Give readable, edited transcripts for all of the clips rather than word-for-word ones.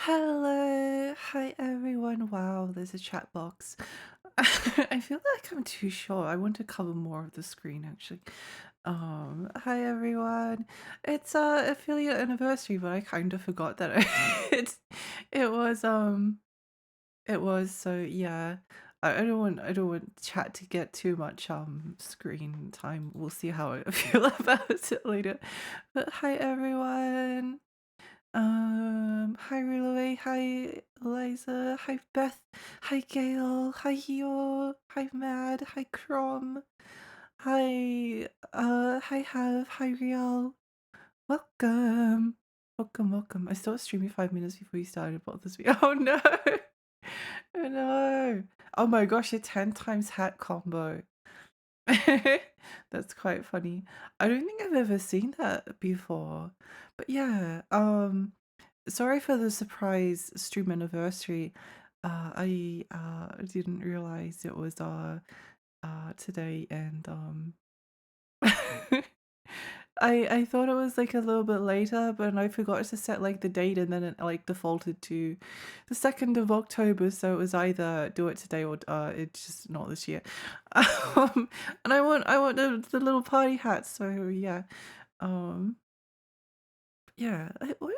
Hello, hi everyone. Wow, there's a chat box. I feel like I'm too short. I want to cover more of the screen actually. Hi everyone. It's affiliate anniversary, but I kind of forgot that it's it was it was so yeah. I don't want chat to get too much screen time. We'll see how I feel about it later. But hi everyone. Hi Relay, hi Eliza, hi Beth, hi Gail, hi Hio, hi Mad, hi Crom, hi Have, hi Rial. Welcome. Welcome. I started streaming 5 minutes before you started about this video. Oh no! Oh no! Oh my gosh, a 10 times hat combo. That's quite funny. I don't think I've ever seen that before. But yeah, sorry for the surprise stream anniversary. I didn't realize it was today, and I thought it was like a little bit later, but I forgot to set like the date, and then it like defaulted to the 2nd of October, so it was either do it today or it's just not this year. And I want the little party hat, so yeah. Um yeah, what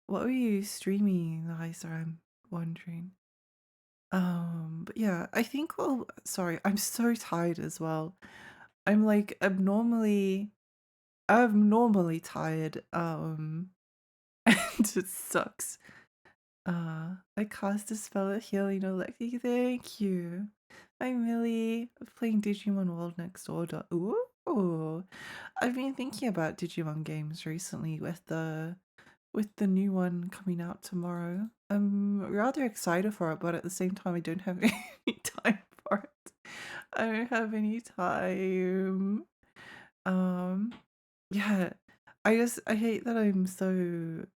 were you streaming, Liza? I'm wondering. But yeah, I think sorry, I'm so tired as well. I'm like abnormally tired. And it sucks. I cast a spell at healing Alexi. Thank you. I'm Millie. Playing Digimon World Next Door. Ooh. I've been thinking about Digimon games recently with the new one coming out tomorrow. I'm rather excited for it, but at the same time I don't have any time for it. I don't have any time. Yeah. I hate that I'm so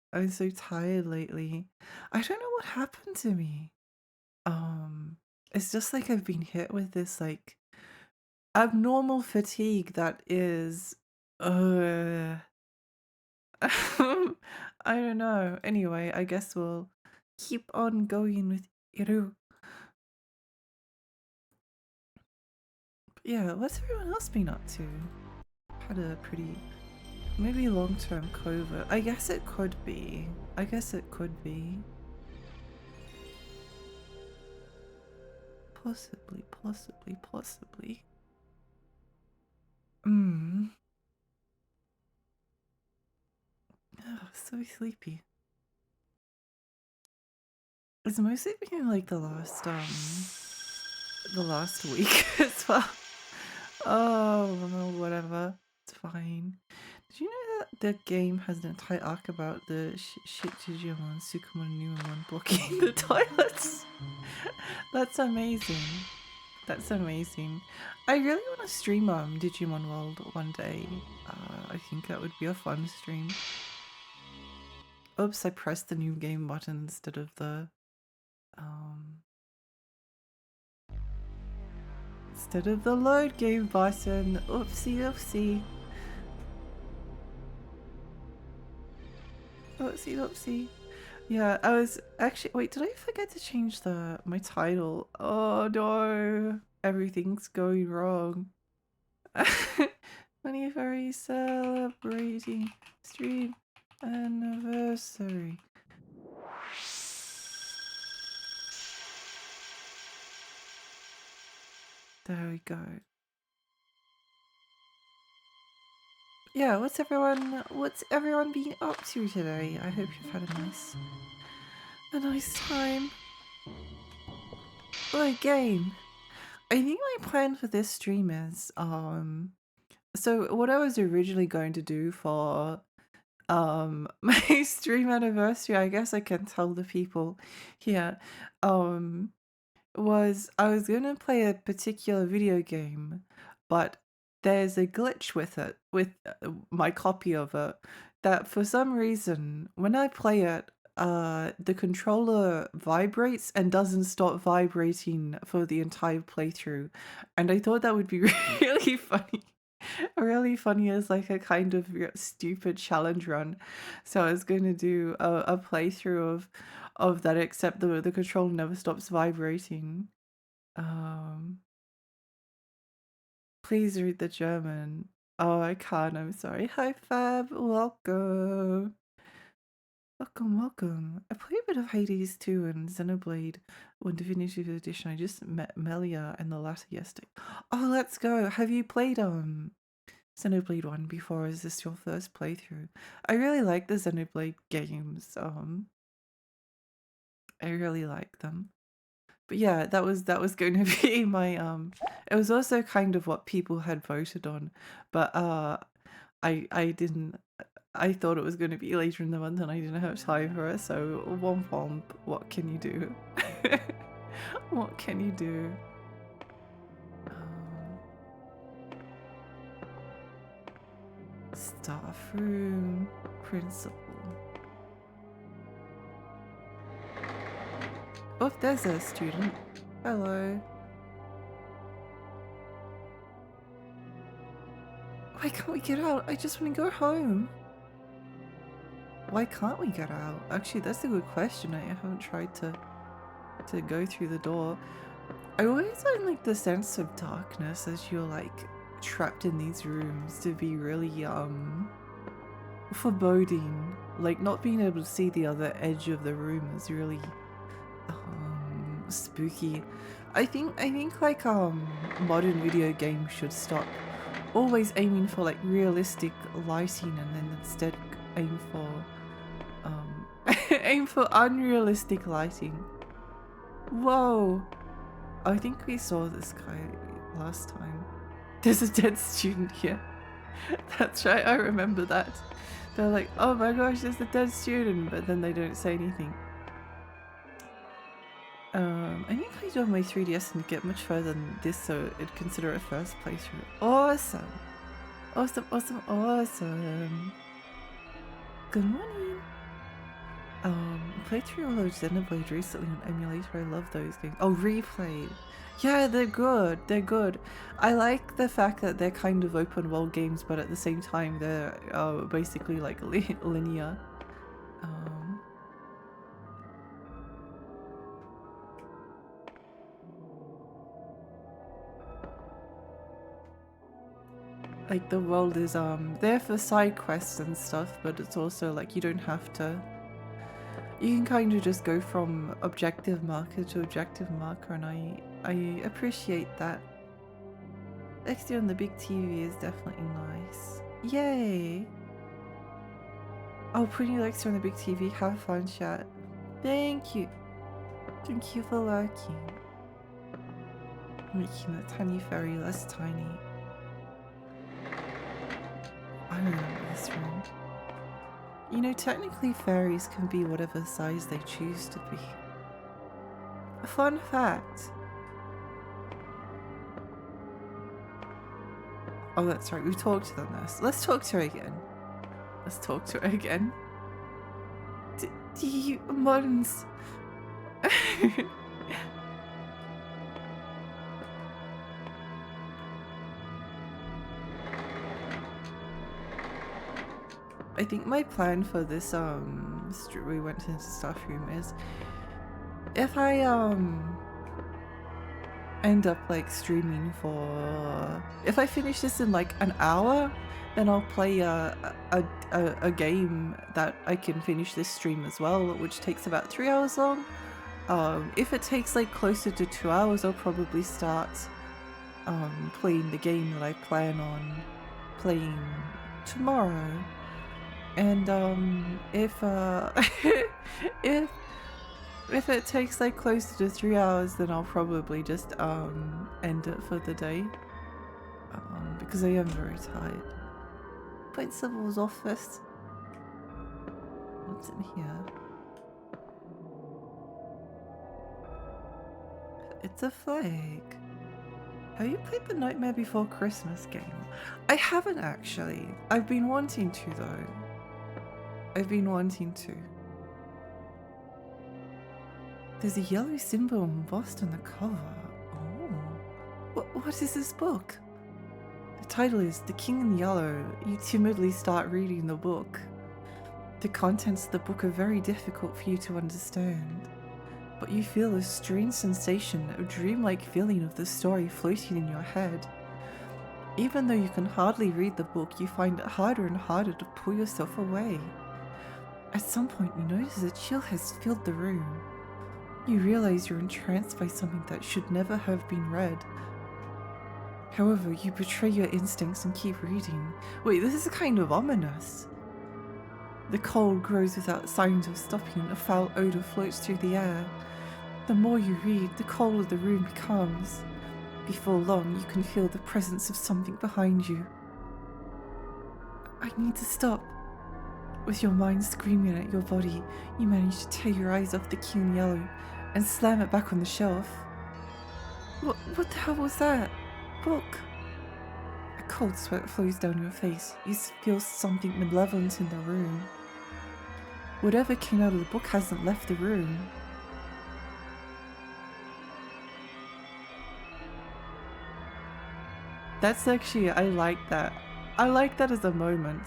tired lately. I don't know what happened to me. Um, it's just like I've been hit with this like abnormal fatigue that is I don't know. Anyway, I guess we'll keep on going with Iru. Yeah, what's everyone else been up to? Had a pretty maybe long-term COVID. I guess it could be. Possibly. Oh, so sleepy. It's mostly been like the last week as well. Oh, well, whatever. It's fine. Did you know that the game has an entire arc about the shit Digimon, Sukamon, and Numemon blocking the toilets? That's amazing. I really want to stream Digimon World one day. I think that would be a fun stream. Oops, I pressed the new game button instead of the load game button. Oopsie. Yeah, I was actually wait, did I forget to change my title? Oh no, everything's going wrong. 20th celebrating stream anniversary. There we go. Yeah, what's everyone being up to today? I hope you've had a nice time. Oh, game. I think my plan for this stream is so what I was originally going to do for my stream anniversary, I guess I can tell the people here, was I was gonna play a particular video game, but there's a glitch with it, with my copy of it, that for some reason, when I play it, the controller vibrates and doesn't stop vibrating for the entire playthrough. And I thought that would be really funny. Really funny as like a kind of stupid challenge run. So I was going to do a playthrough of that, except the controller never stops vibrating. Please read the German. Oh, I can't. I'm sorry. Hi, Fab. Welcome. Welcome. I played a bit of Hades 2 and Xenoblade 1 Definitive Edition. I just met Melia and the latter yesterday. Oh, let's go. Have you played Xenoblade 1 before? Is this your first playthrough? I really like the Xenoblade games. I really like them. But yeah, that was going to be my it was also kind of what people had voted on, but I didn't. I thought it was going to be later in the month and I didn't have time for it, so womp womp, what can you do? What can you do? Staff room, principal. Oh, there's a student. Hello. Why can't we get out? I just want to go home. Why can't we get out? Actually, that's a good question. I haven't tried to go through the door. I always find like the sense of darkness as you're like trapped in these rooms to be really foreboding. Like not being able to see the other edge of the room is really spooky. I think like modern video games should stop always aiming for like realistic lighting and then instead aim for aim for unrealistic lighting. Whoa! I think we saw this guy last time. There's a dead student here. That's right, I remember that. They're like, oh my gosh, there's a dead student, but then they don't say anything. I need to play it on my 3DS and get much further than this, so I'd consider it a first playthrough. Awesome! Awesome, awesome, awesome! Good morning! Played through all those Xenoblade recently on emulator. I love those games. Oh, replayed. Yeah, they're good. They're good. I like the fact that they're kind of open world games, but at the same time they're basically like linear. Like the world is there for side quests and stuff, but it's also like you don't have to. You can kind of just go from objective marker to objective marker, and I appreciate that. XD on the big TV is definitely nice. Yay! Oh, putting your XD on the big TV. Have fun, chat. Thank you. Thank you for lurking. Making the tiny fairy less tiny. I remember this room. You know, technically fairies can be whatever size they choose to be. A fun fact. Oh, that's right, we've talked to the nurse. Let's talk to her again. Let's talk to her again. Demons. I think my plan for this we went into the staff room is if I end up like streaming for, if I finish this in like an hour, then I'll play a game that I can finish this stream as well, which takes about 3 hours long. If it takes like closer to 2 hours, I'll probably start playing the game that I plan on playing tomorrow. And if if if it takes like closer to 3 hours, then I'll probably just end it for the day. Because I am very tired. Principal's office. What's in here? It's a flag. Have you played the Nightmare Before Christmas game? I haven't actually. I've been wanting to though. I've been wanting to. There's a yellow symbol embossed on the cover. Oh. What is this book? The title is The King in Yellow. You timidly start reading the book. The contents of the book are very difficult for you to understand, but you feel a strange sensation, a dreamlike feeling of the story floating in your head. Even though you can hardly read the book, you find it harder and harder to pull yourself away. At some point, you notice a chill has filled the room. You realize you're entranced by something that should never have been read. However, you betray your instincts and keep reading. Wait, this is kind of ominous. The cold grows without signs of stopping, and a foul odor floats through the air. The more you read, the colder the room becomes. Before long, you can feel the presence of something behind you. I need to stop. With your mind screaming at your body, you manage to tear your eyes off The King in Yellow and slam it back on the shelf. What the hell was that? Book. A cold sweat flows down your face. You feel something malevolent in the room. Whatever came out of the book hasn't left the room. That's actually, I like that. I like that as a moment.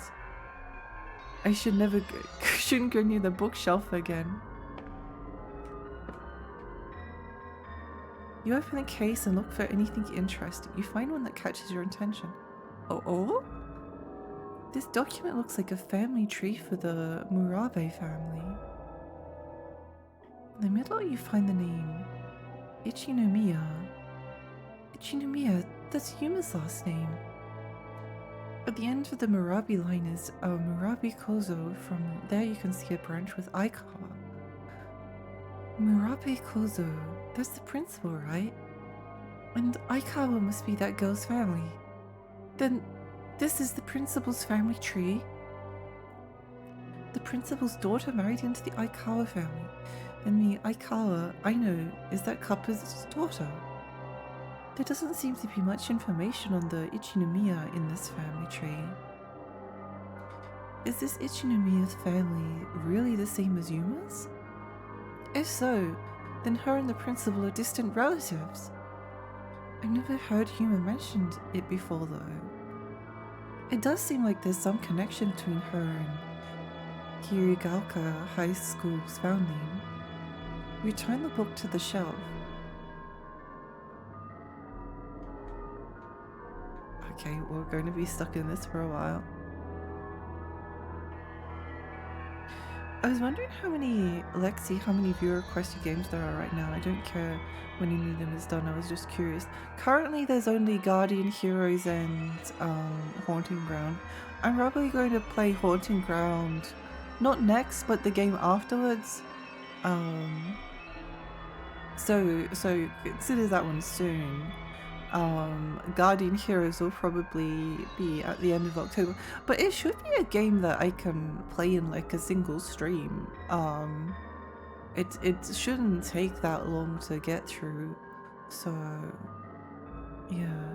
I shouldn't go near the bookshelf again. You open the case and look for anything interesting. You find one that catches your attention. Oh? This document looks like a family tree for the Murabe family. In the middle you find the name Ichinomiya. Ichinomiya, that's Yuma's last name. At the end of the Murabi line is Murabi Kozo. From there you can see a branch with Aikawa. Murabi Kozo, that's the principal, right? And Aikawa must be that girl's family. Then this is the principal's family tree? The principal's daughter married into the Aikawa family, and the Aikawa I know is that couple's daughter. There doesn't seem to be much information on the Ichinomiya in this family tree. Is this Ichinomiya's family really the same as Yuma's? If so, then her and the principal are distant relatives. I've never heard Yuma mentioned it before though. It does seem like there's some connection between her and Kirigaoka High School's founding. Return the book to the shelf. Okay, we're going to be stuck in this for a while. I was wondering how many viewer requested games there are right now. I don't care when any of them is done, I was just curious. Currently there's only Guardian Heroes and Haunting Ground. I'm probably going to play Haunting Ground, not next, but the game afterwards. So consider that one soon. Guardian Heroes will probably be at the end of October, but it should be a game that I can play in like a single stream. It shouldn't take that long to get through, so yeah.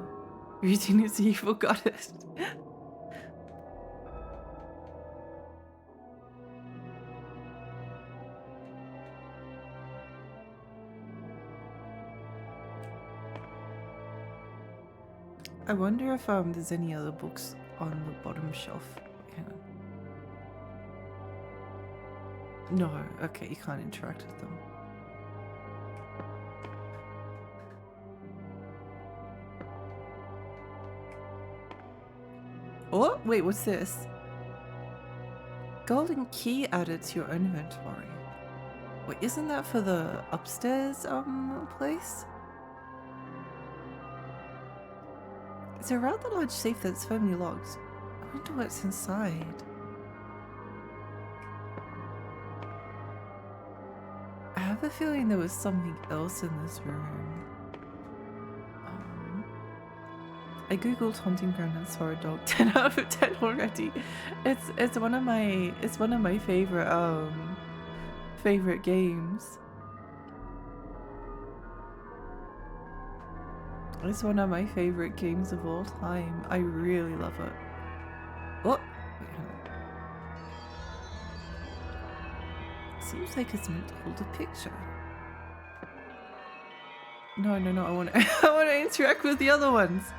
Reading is evil, got it. I wonder if there's any other books on the bottom shelf. Hang on. No, okay, you can't interact with them. Oh, wait, what's this? Golden key added to your inventory. Wait, isn't that for the upstairs place? It's a rather large safe that's firmly locked. I wonder what's inside. I have a feeling there was something else in this room. I googled haunting ground and saw a dog. 10 out of 10 already. It's one of my favorite games. It's one of my favorite games of all time. I really love it. Oh, wait, hang on. Seems like it's meant to hold a picture. No, I want to I want to interact with the other ones.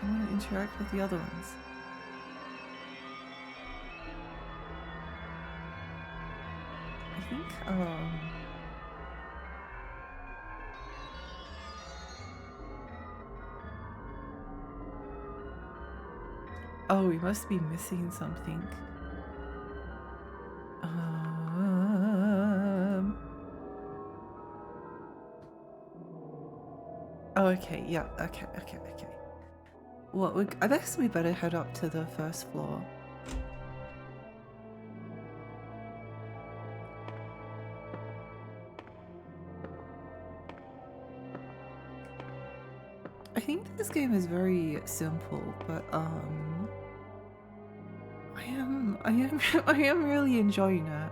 I want to interact with the other ones. I think, oh, we must be missing something. Oh, okay, yeah, okay. Well, I guess we better head up to the first floor. I think this game is very simple, but I am really enjoying it.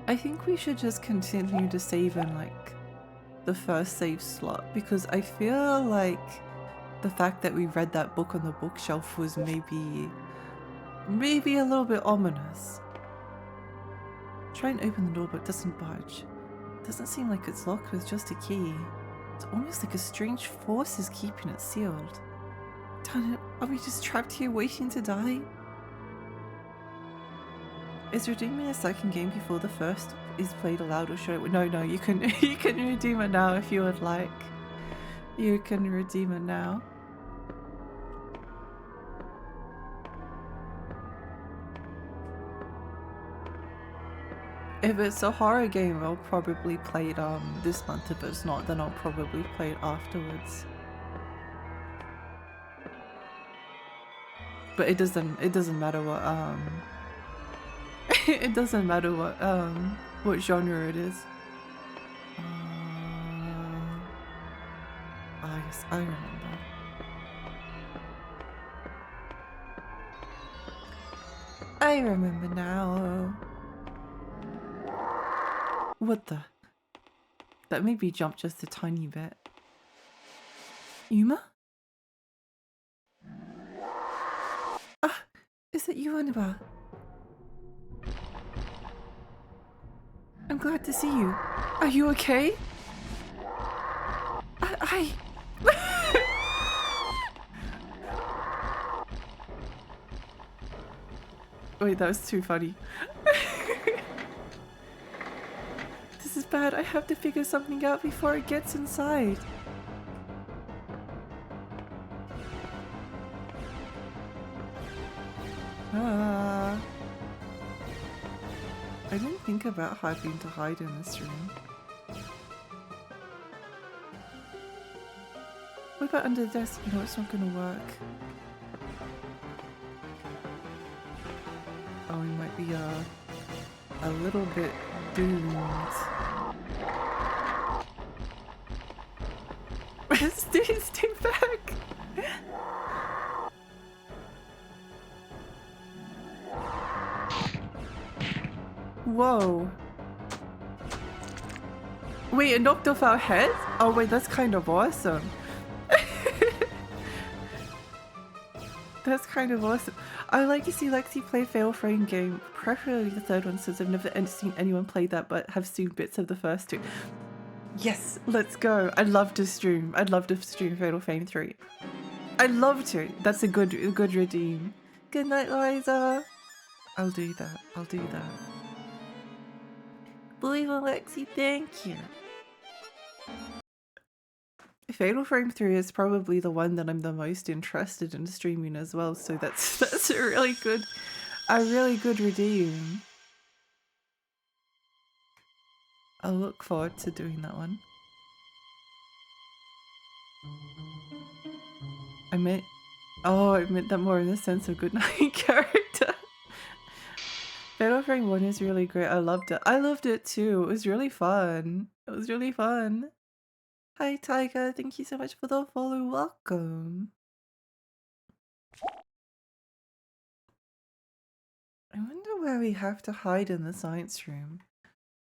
I think we should just continue to save in like the first save slot, because I feel like the fact that we read that book on the bookshelf was maybe a little bit ominous. Try and open the door, but it doesn't budge. Doesn't seem like it's locked with just a key. It's almost like a strange force is keeping it sealed. Damn it, are we just trapped here waiting to die? Is redeeming a second game before the first is played aloud, or should I? No, you can you can redeem it now if you would like. You can redeem it now. If it's a horror game, I'll probably play it this month. If it's not, then I'll probably play it afterwards. But it doesn't matter what it doesn't matter what genre it is. Yes, I remember. I remember now. What the? That made me jump just a tiny bit. Yuma? Ah, is it you, Annabelle? I'm glad to see you. Are you okay? I... Wait, that was too funny. This is bad. I have to figure something out before it gets inside. I didn't think about having to hide in this room. What about under the desk? No, it's not gonna work. Oh, we might be a little bit doomed. Stay back! Whoa. Wait, it knocked off our heads? Oh wait, that's kind of awesome. That's kind of awesome. I like to see Lexi play Fatal Frame game, preferably the third one, since I've never seen anyone play that but have seen bits of the first two. Yes, let's go. I'd love to stream Fatal Frame 3. I'd love to. That's a good redeem. Good night, Liza. I'll do that. Believe in Lexi, thank you. Fatal Frame 3 is probably the one that I'm the most interested in streaming as well, so that's a really good redeem. I'll look forward to doing that one. I meant that more in the sense of goodnight character. Fatal Frame 1 is really great. I loved it. I loved it too. It was really fun. It was really fun. Hi Tiger, thank you so much for the follow. Welcome. I wonder where we have to hide in the science room.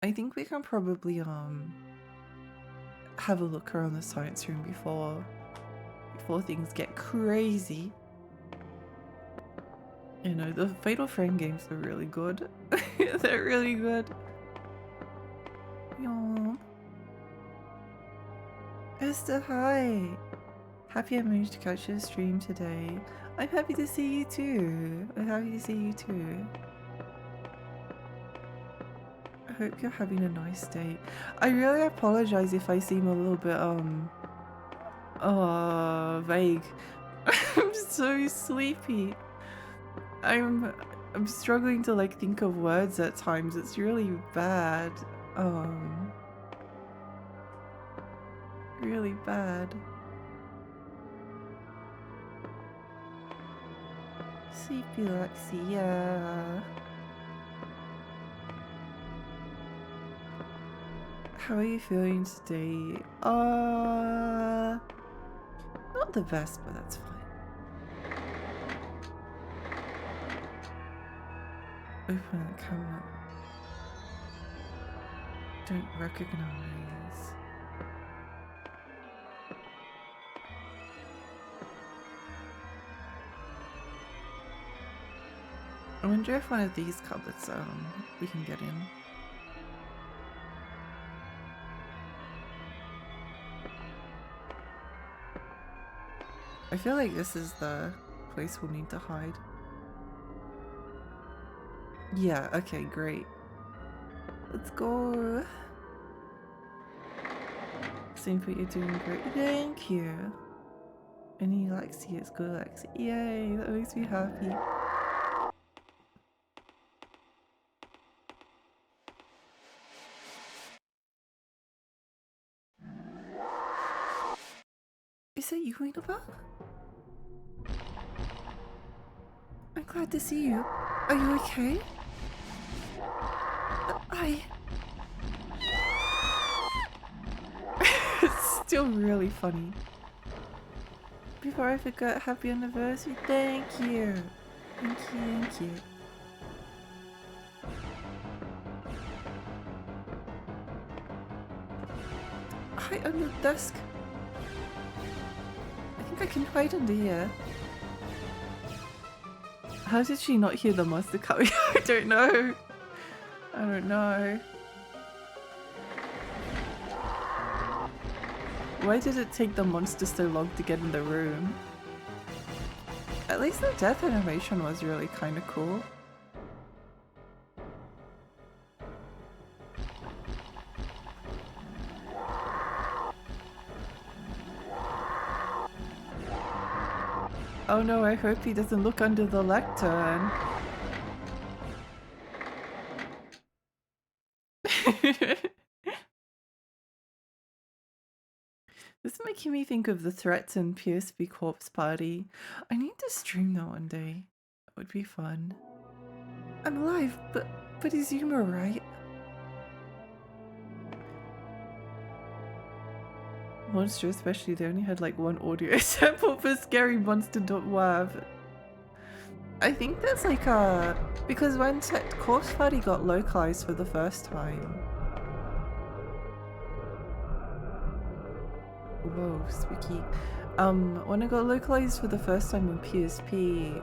I think we can probably have a look around the science room before things get crazy. You know, the Fatal Frame games are really good. They're really good. Yo. Esther, hi. Happy I managed to catch your stream today. I'm happy to see you too. I'm happy to see you too. I hope you're having a nice day. I really apologize if I seem a little bit vague. I'm so sleepy. I'm struggling to like think of words at times. It's really bad. Really bad. Sleepy Lexi, yeah. How are you feeling today? Not the best, but that's fine. Open the camera. Don't recognize. I wonder if one of these cupboards we can get in. I feel like this is the place we'll need to hide. Yeah, okay, great. Let's go. Simple, you're doing great. Thank you. Any Lexi, it's good Lexi. Yay, that makes me happy. Is that you, Winaba? I'm glad to see you. Are you okay? It's still really funny. Before I forget, happy anniversary. Thank you. Thank you, thank you. Hide on the desk. I think I can hide under here. How did she not hear the monster coming? I don't know. I don't know. Why did it take the monster so long to get in the room? At least the death animation was really kind of cool. Oh no, I hope he doesn't look under the lectern. This is making me think of the threats in PSP Corpse Party. I need to stream that one day. That would be fun. I'm alive, but is Yuma right? Monster especially, they only had like one audio sample for Scary Monster.wav. I think that's like because when Corpse Party got localized for the first time. Whoa, spooky. When it got localized for the first time on PSP,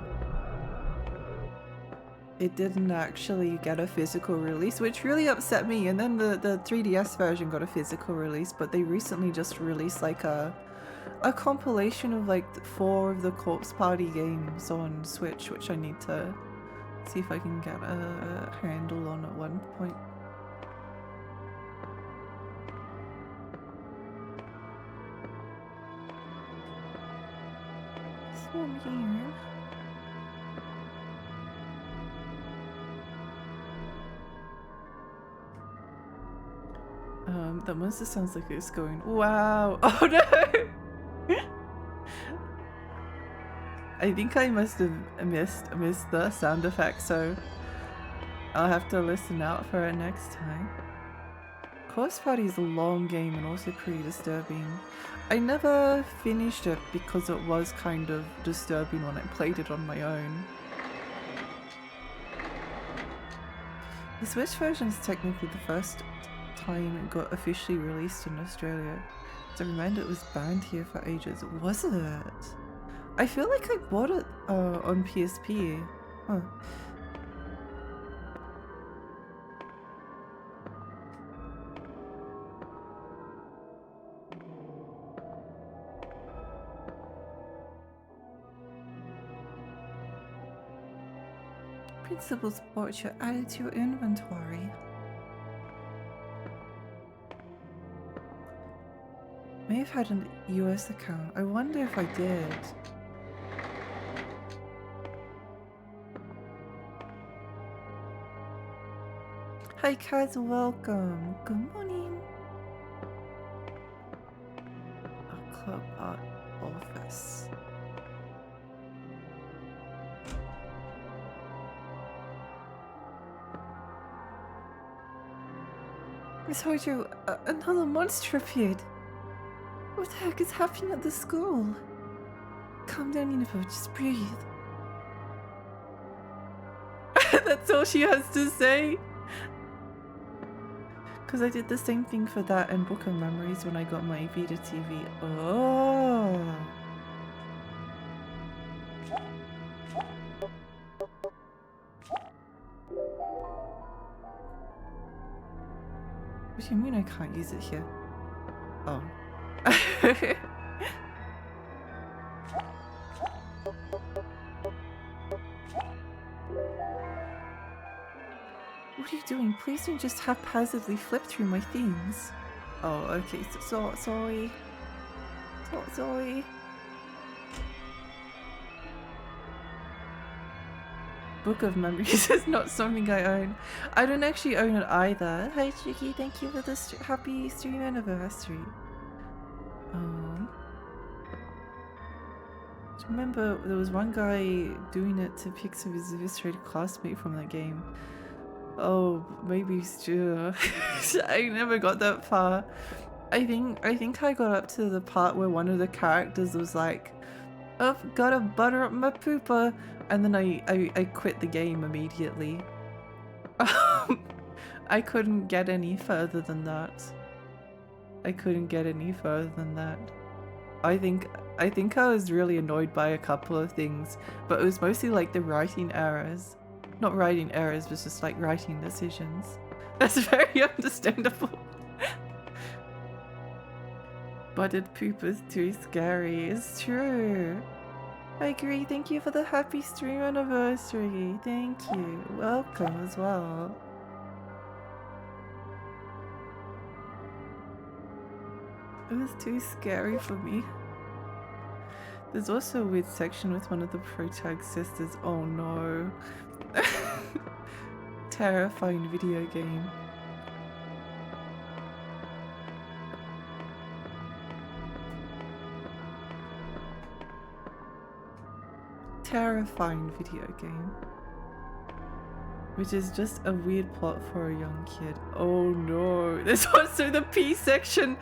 it didn't actually get a physical release, which really upset me. And then the 3DS version got a physical release, but they recently just released like a compilation of like 4 of the Corpse Party games on Switch, which I need to see if I can get a handle on at one point. So here. That monster sounds like it's going, wow. Oh no! I think I must have missed the sound effect, so I'll have to listen out for it next time. Corpse Party is a long game and also pretty disturbing. I never finished it because it was kind of disturbing when I played it on my own. The Switch version is technically the first time it got officially released in Australia. As a reminder, it was banned here for ages. Was it? I feel like I bought it on PSP. Huh. Principal Sports should add it to your inventory. May have had an US account. I wonder if I did. Hi Kaz, welcome. Good morning. A club art office. Miss Hojo, another monster appeared. What the heck is happening at the school? Calm down, Univo, just breathe. That's all she has to say. Because I did the same thing for that and Book of Memories when I got my Vita TV. Oh. What do you mean I can't use it here? Oh. What are you doing? Please don't just haphazardly flip through my themes. Oh, okay. Sorry. Sorry. Book of Memories is not something I own. I don't actually own it either. Hi Chicky, thank you for the happy stream anniversary. Remember there was one guy doing it to pick some of his eviscerated classmate from that game. Oh, maybe Stu. I never got that far. I think I got up to the part where one of the characters was like, "Oh, gotta butter up my pooper," and then I quit the game immediately. I couldn't get any further than that. I couldn't get any further than that. I think I was really annoyed by a couple of things, but it was mostly like the writing errors. Not writing errors, but just like writing decisions. That's very understandable. Buttered poop is too scary. It's true. I agree. Thank you for the happy stream anniversary. Thank you. Welcome as well. It was too scary for me. There's also a weird section with one of the protag sisters. Oh no. Terrifying video game. Terrifying video game. Which is just a weird plot for a young kid. Oh no. There's also the P section.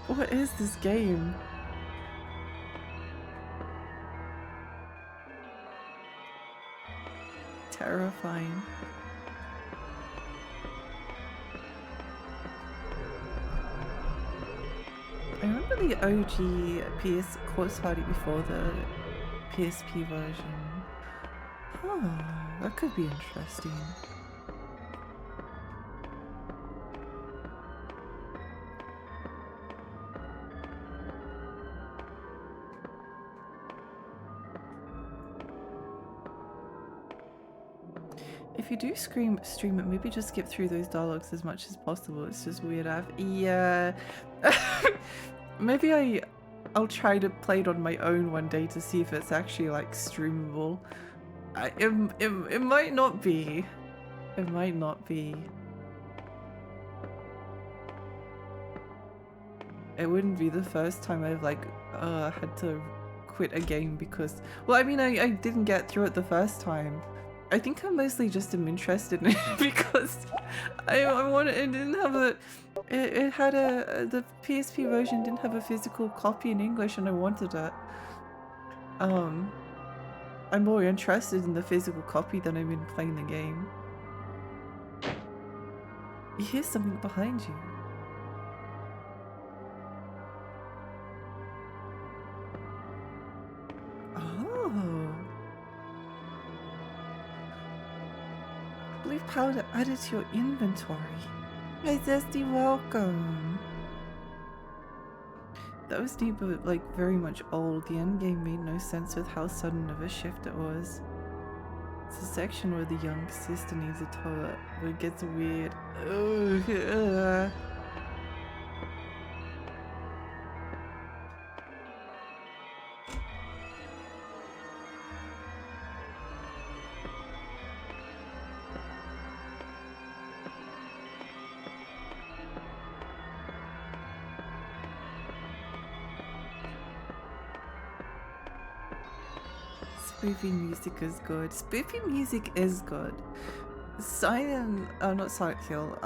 What is this game? Terrifying. I remember the OG PS Corpse Party before the PSP version. Oh, that could be interesting. If you do stream it, maybe just skip through those dialogues as much as possible. It's just weird. Yeah. Maybe I'll try to play it on my own one day to see if it's actually like streamable. It might not be. It might not be. it wouldn't be the first time I've like had to quit a game because, well, I mean, I didn't get through it the first time. I think I mostly just am interested in it because I wanted, it didn't have a, it had the PSP version didn't have a physical copy in English and I wanted it. I'm more interested in the physical copy than I'm in playing the game. You hear something behind you. Oh. Blue powder added to your inventory. My zesty welcome. That was deep but like very much old. The endgame made no sense with how sudden of a shift it was. It's a section where the young sister needs a toilet, but it gets weird. Ugh. Spoopy music is good. Spoopy music is good. Not Silent Hill,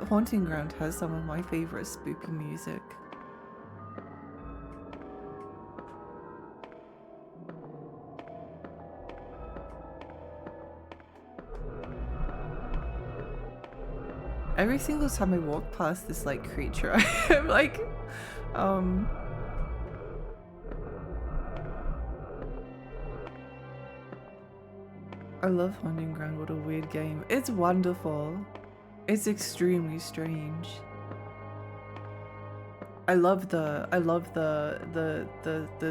Haunting Ground has some of my favorite spoopy music. Every single time I walk past this like creature, I'm like, I love Haunting Ground, what a weird game. It's wonderful. It's extremely strange. I love the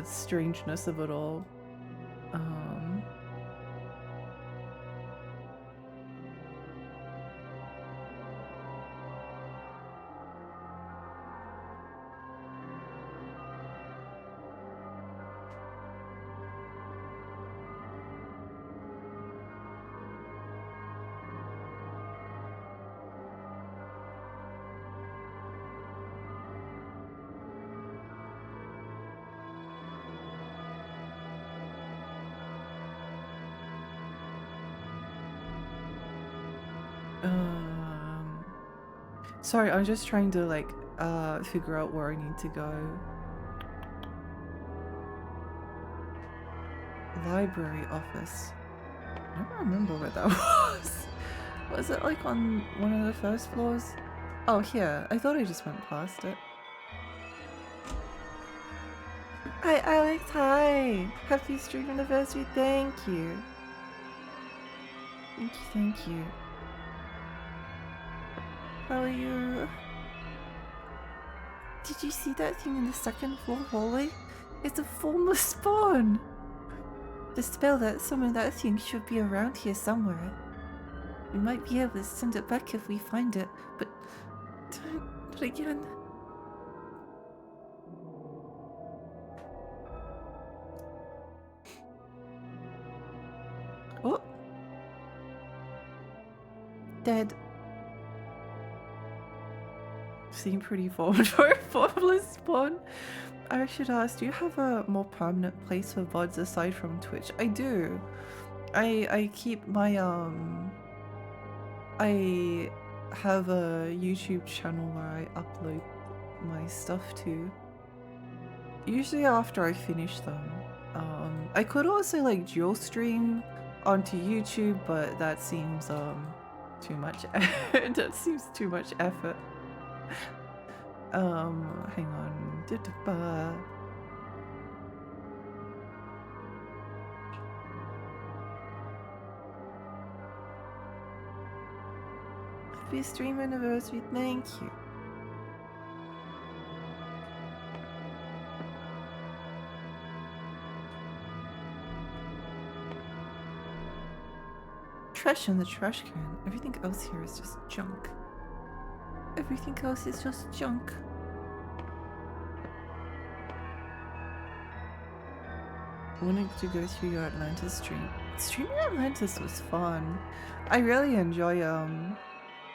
strangeness of it all. Sorry, I'm just trying to like figure out where I need to go. Library office. I don't remember where that was. Was it like on one of the first floors? Oh, here. I thought I just went past it. Hi Alex, hi! Happy stream anniversary, thank you. Thank you, thank you. How are you? Did you see that thing in the second floor hallway? It's a formless spawn! The spell that summoned that thing should be around here somewhere. We might be able to send it back if we find it, but don't do it again. Oh! Dead. Seem pretty forward for a formless spawn. I should ask, do you have a more permanent place for VODs aside from Twitch? I do. I keep my I have a YouTube channel where I upload my stuff to. Usually after I finish them. I could also like dual stream onto YouTube, but that seems too much that seems too much effort. Hang on. Happy stream anniversary, thank you. Trash in the trash can. Everything else here is just junk. Everything else is just junk. Wanting to go through your Atlantis stream. Streaming Atlantis was fun. I really enjoy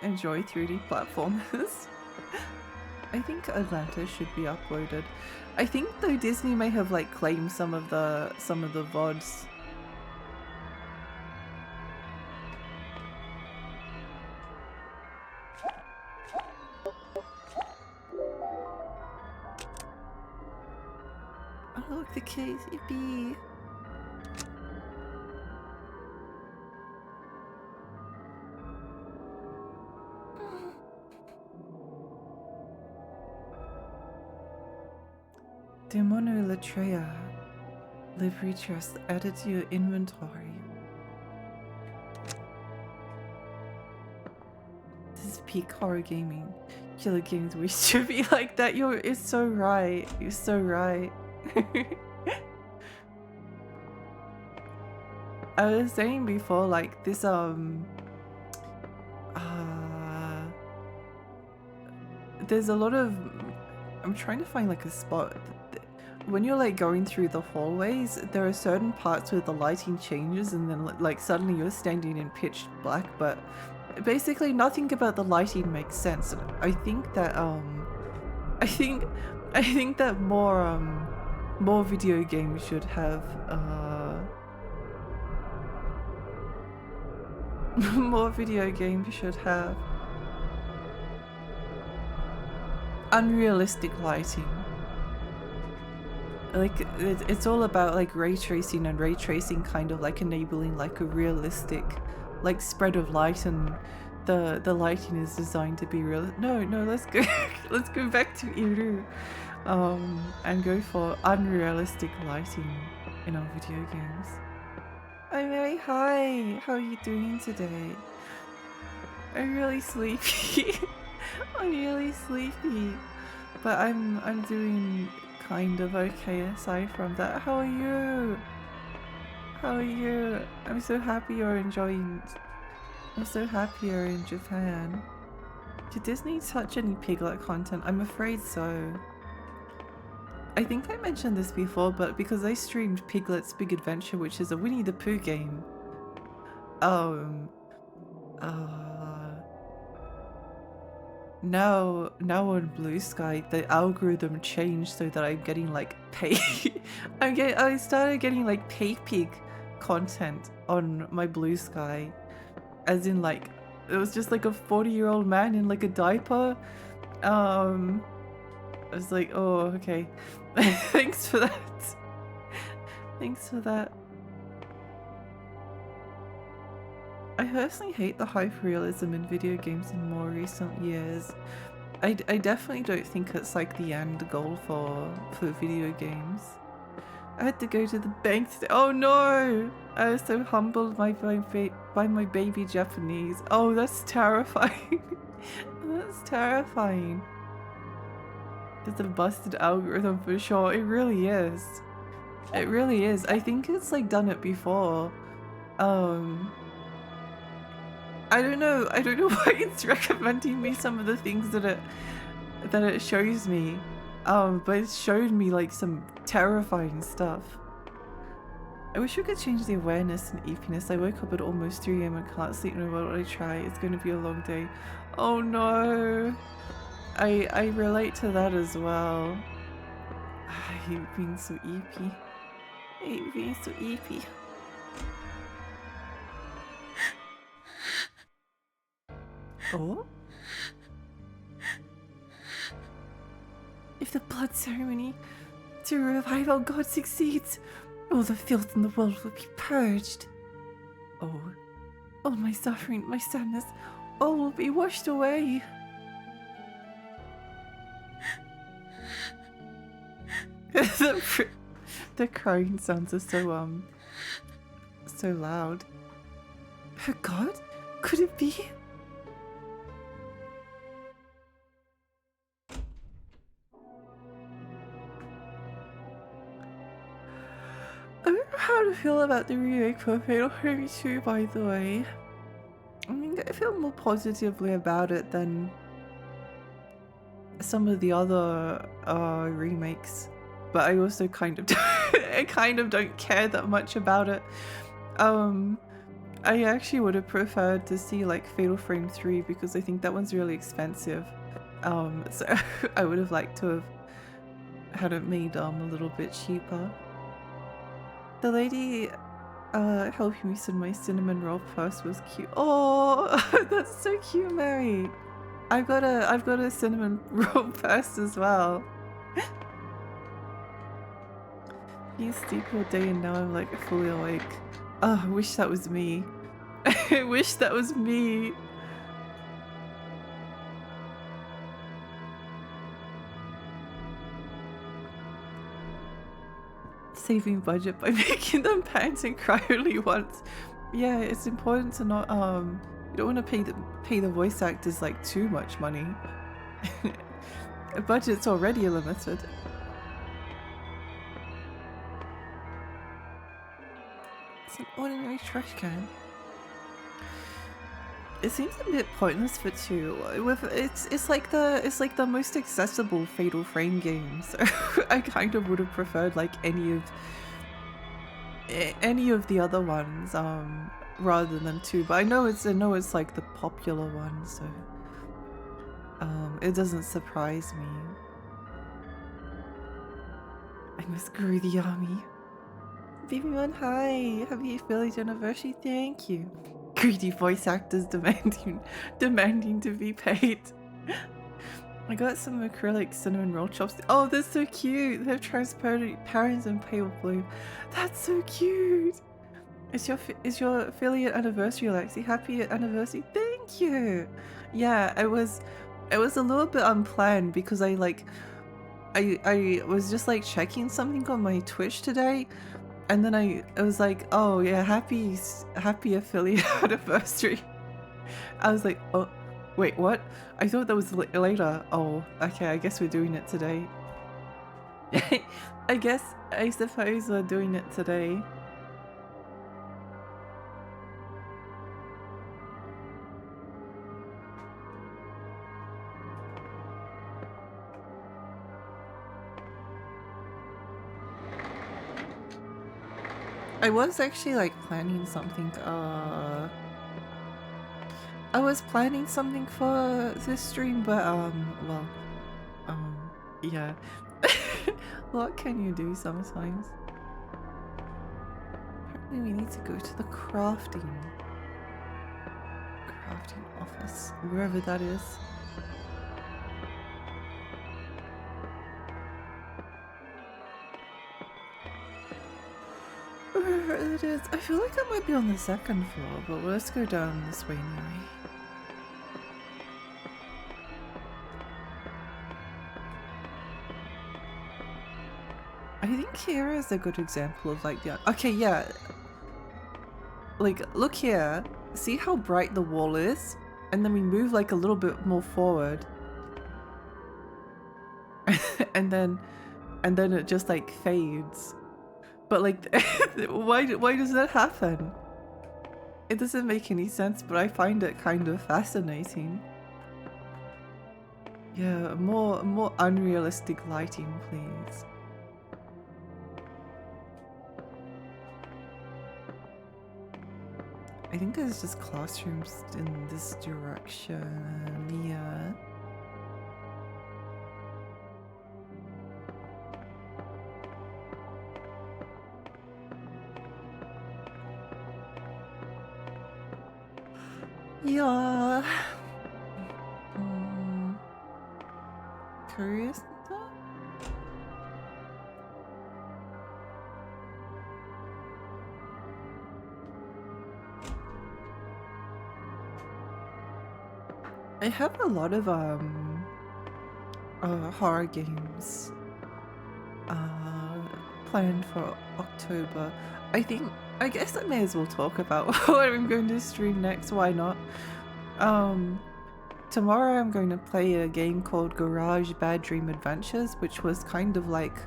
3D platformers. I think Atlantis should be uploaded. I think though Disney may have like claimed some of the VODs. Oh look, the case, yippee! Demonolatrea. Livery chest added to your inventory. This is peak horror gaming. Killer games wish to be like that. You're so right. You're so right. I was saying before, like this there's a lot of, I'm trying to find like a spot. When you're like going through the hallways, there are certain parts where the lighting changes and then like suddenly you're standing in pitch black, but basically nothing about the lighting makes sense. And I think that I think that more video games should have more video games should have unrealistic lighting. Like it's all about like ray tracing, and ray tracing kind of like enabling like a realistic like spread of light, and the lighting is designed to be real. No, let's go let's go back to Iru and go for unrealistic lighting in our video games. I'm very hi. How are you doing today? I'm really sleepy. I'm really sleepy, but I'm doing kind of okay aside from that. How are you? How are you? I'm so happy you're enjoying. I'm so happy you're in Japan. Did Disney touch any Piglet content? I'm afraid so. I think I mentioned this before, but because I streamed Piglet's Big Adventure, which is a Winnie the Pooh game, now on Blue Sky, the algorithm changed so that I'm getting like I started getting like pay pig content on my Blue Sky, as in like it was just like a 40-year-old man in like a diaper. I was like, oh, okay. Thanks for that. Thanks for that. I personally hate the hyperrealism in video games in more recent years. I definitely don't think it's like the end goal for video games. I had to go to the bank today. Oh no! I was so humbled by my baby Japanese. Oh, that's terrifying. That's terrifying. It's a busted algorithm for sure. It really is. It really is. I think it's like done it before. I don't know why it's recommending me some of the things that it shows me. But it showed me like some terrifying stuff. I wish we could change the awareness and eepiness. I woke up at almost 3 AM and can't sleep no matter what I try. It's gonna be a long day. Oh no. I relate to that as well. I hate being so eepy. I hate being so eepy. Oh? If the blood ceremony to revive our god succeeds, all the filth in the world will be purged. Oh, all my suffering, my sadness, all will be washed away. The crying sounds are so loud. Her god? Could it be? I don't know how to feel about the remake for Fatal Frame 2, by the way. I mean, I feel more positively about it than some of the other remakes, but I also kind of don't care that much about it. I actually would have preferred to see like Fatal Frame 3 because I think that one's really expensive. So I would have liked to have had it made a little bit cheaper. The lady helping me send my cinnamon roll purse was cute. Oh, that's so cute, Mary. I've got a cinnamon roll purse as well. You sleep all day and now I'm like fully awake. Oh, I wish that was me. I wish that was me. Saving budget by making them pant and cry only once. Yeah, it's important to not you don't want to pay the voice actors like too much money. Budget's already limited. It's an ordinary trash can. It seems a bit pointless for two. With it's like the most accessible Fatal Frame game, so I kind of would have preferred like any of the other ones rather than two. But I know it's like the popular one, so it doesn't surprise me. I must grow the army. BB1, hi! Happy village anniversary, thank you. Greedy voice actors demanding to be paid. I got some acrylic cinnamon roll chopsticks. Oh, they're so cute! They're transparent and pale blue. That's so cute! It's your affiliate anniversary, Alexi. Happy anniversary! Thank you! Yeah, it was a little bit unplanned because I was just like checking something on my Twitch today. And then I was like, oh yeah, happy affiliate anniversary. I was like, oh, wait, what? I thought that was later. Oh, okay, I guess we're doing it today. I suppose we're doing it today. I was actually like planning something, I was planning something for this stream, but well, yeah. What can you do sometimes? Apparently we need to go to the crafting office, wherever that is. Wherever it is. I feel like I might be on the second floor, but let's go down this way anyway. I think here is a good example of like, yeah, okay, yeah. Like, look here. See how bright the wall is? And then we move like a little bit more forward. and then it just like fades. But like, why does that happen? It doesn't make any sense, but I find it kind of fascinating. Yeah, more unrealistic lighting, please. I think there's just classrooms in this direction, yeah. Yeah. Curious? I have a lot of horror games planned for October. I guess I may as well talk about what I'm going to stream next. Why not? Tomorrow I'm going to play a game called Garage Bad Dream Adventures, which was kind of like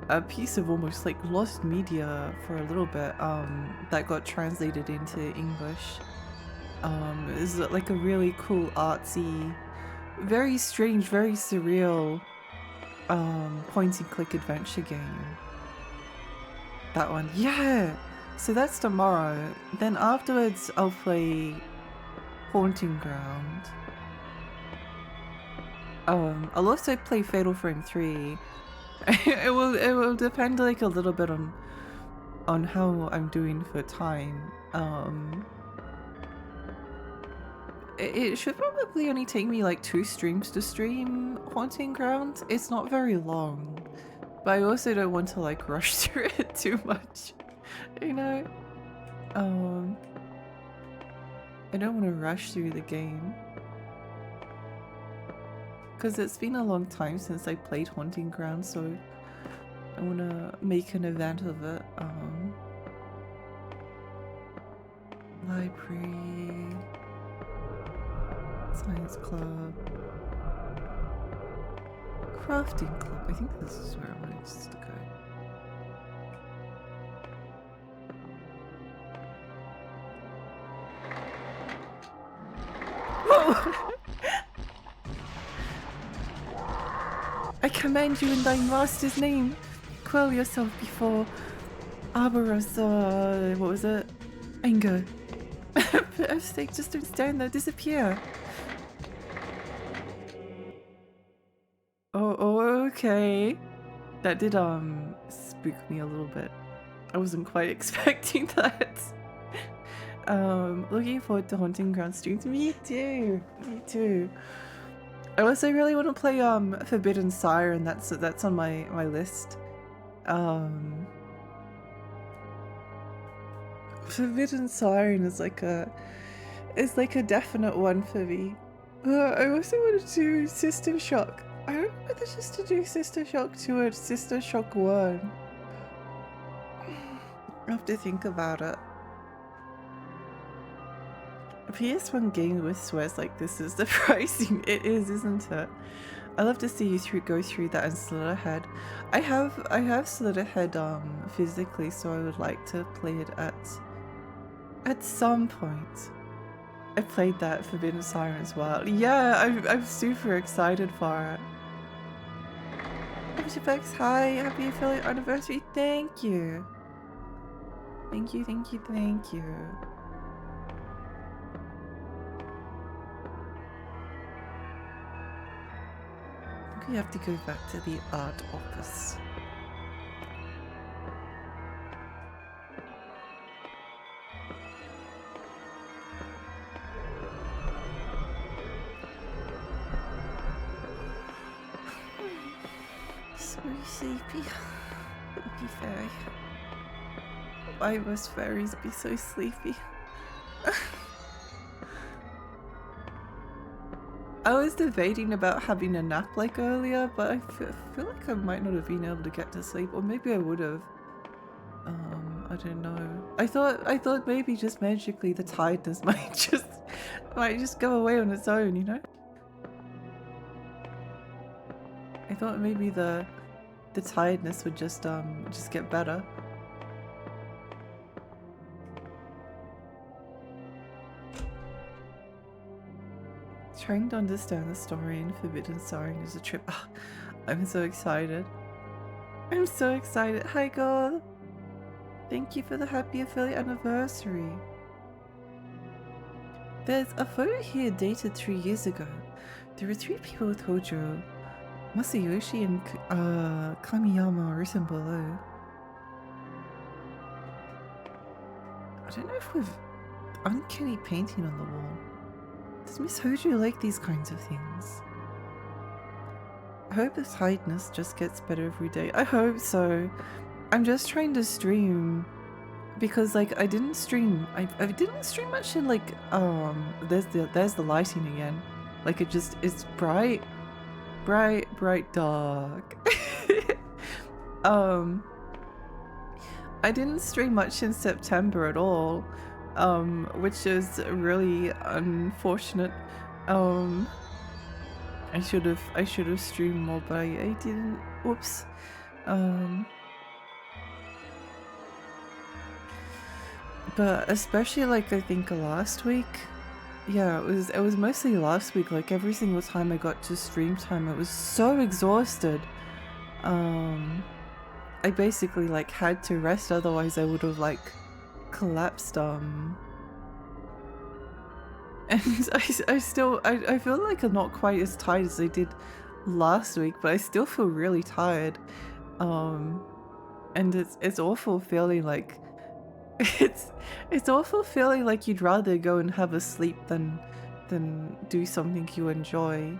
a piece of almost like lost media for a little bit that got translated into English. It's like a really cool, artsy, very strange, very surreal point and click adventure game. That one, yeah! So that's tomorrow. Then afterwards I'll play Haunting Ground. I'll also play Fatal Frame 3. it will depend like a little bit on how I'm doing for time. It should probably only take me like 2 streams to stream Haunting Grounds. It's not very long, but I also don't want to like rush through it too much, you know? I don't want to rush through the game. Because it's been a long time since I played Haunting Grounds, so I want to make an event of it. Library, Science Club, Crafting Club. I think this is where I wanted to go. Whoa! I command you in thy master's name, quell yourself before Arborous, what was it? Anger. For F's sake, just don't stand there, disappear. Oh, okay. That did, spook me a little bit. I wasn't quite expecting that. Looking forward to Haunting Ground streams. Me too. Me too. I also really want to play Forbidden Siren. That's on my list. Forbidden Siren is like a definite one for me. I also want to do System Shock. I don't know whether just to do System Shock 2 or System Shock 1. I have to think about it. A PS1 game with swears like this is the pricing. It is, isn't it? I love to see you go through that and Slitterhead. I have Slitterhead physically, so I would like to play it at some point. I played that Forbidden Siren as well. Yeah, I'm super excited for it. Bex, hi, happy affiliate anniversary. Thank you. Thank you, thank you, thank you. I think we have to go back to the art office. So sleepy. Sleepy fairy. Why must fairies be so sleepy? I was debating about having a nap like earlier, but I feel like I might not have been able to get to sleep, or maybe I would have. I don't know. I thought maybe just magically the tiredness might just go away on its own, you know? I thought maybe the tiredness would just get better. Trying to understand the story in Forbidden Siren is a trip. Oh, I'm so excited. I'm so excited. Hi, girl. Thank you for the happy affiliate anniversary. There's a photo here dated 3 years ago. There were 3 people with Hojo. Masayoshi and Kamiyama are written below. I don't know if we've uncanny painting on the wall. Does Miss Hojo like these kinds of things? I hope the tiredness just gets better every day. I hope so. I'm just trying to stream because like I didn't stream much in like there's the lighting again. Like it's bright dark. I didn't stream much in September at all, which is really unfortunate. I should have streamed more, but I didn't. Whoops. But especially like I think last week, yeah, it was mostly last week. Like every single time I got to stream time, I was so exhausted. I basically like had to rest, otherwise I would have like collapsed. And I feel like I'm not quite as tired as I did last week, but I still feel really tired. And it's awful feeling like it's it's awful feeling like you'd rather go and have a sleep than do something you enjoy.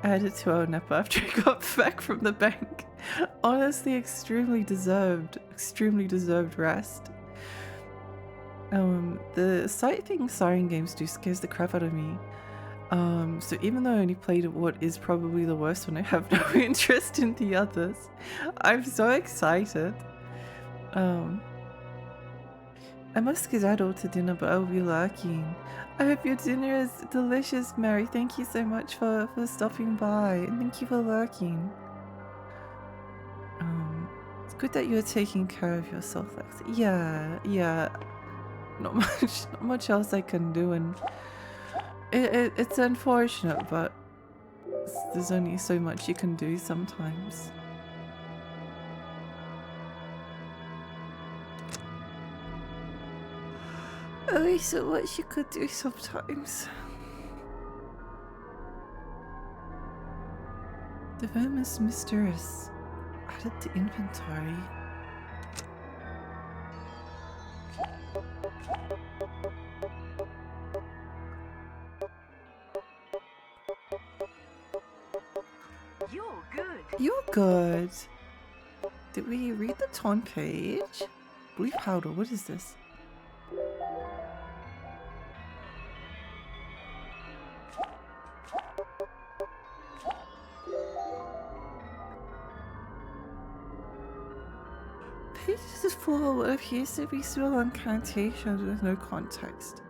I had a 2-hour nap after I got back from the bank. Honestly, extremely deserved rest. The sight thing siren games do scares the crap out of me. So even though I only played what is probably the worst one, I have no interest in the others. I'm so excited. I must skedaddle to dinner, but I will be lurking. I hope your dinner is delicious, Mary. Thank you so much for stopping by, and thank you for lurking. It's good that you're taking care of yourself, Lexi. Yeah. Not much else I can do, and it's unfortunate, but there's only so much you can do sometimes. Only so much you could do sometimes. The Vermis Mysterious. Added to inventory. You're good. Did we read the taunt page? Blue powder, what is this? Pages is full of what appears to be small incantations with no context.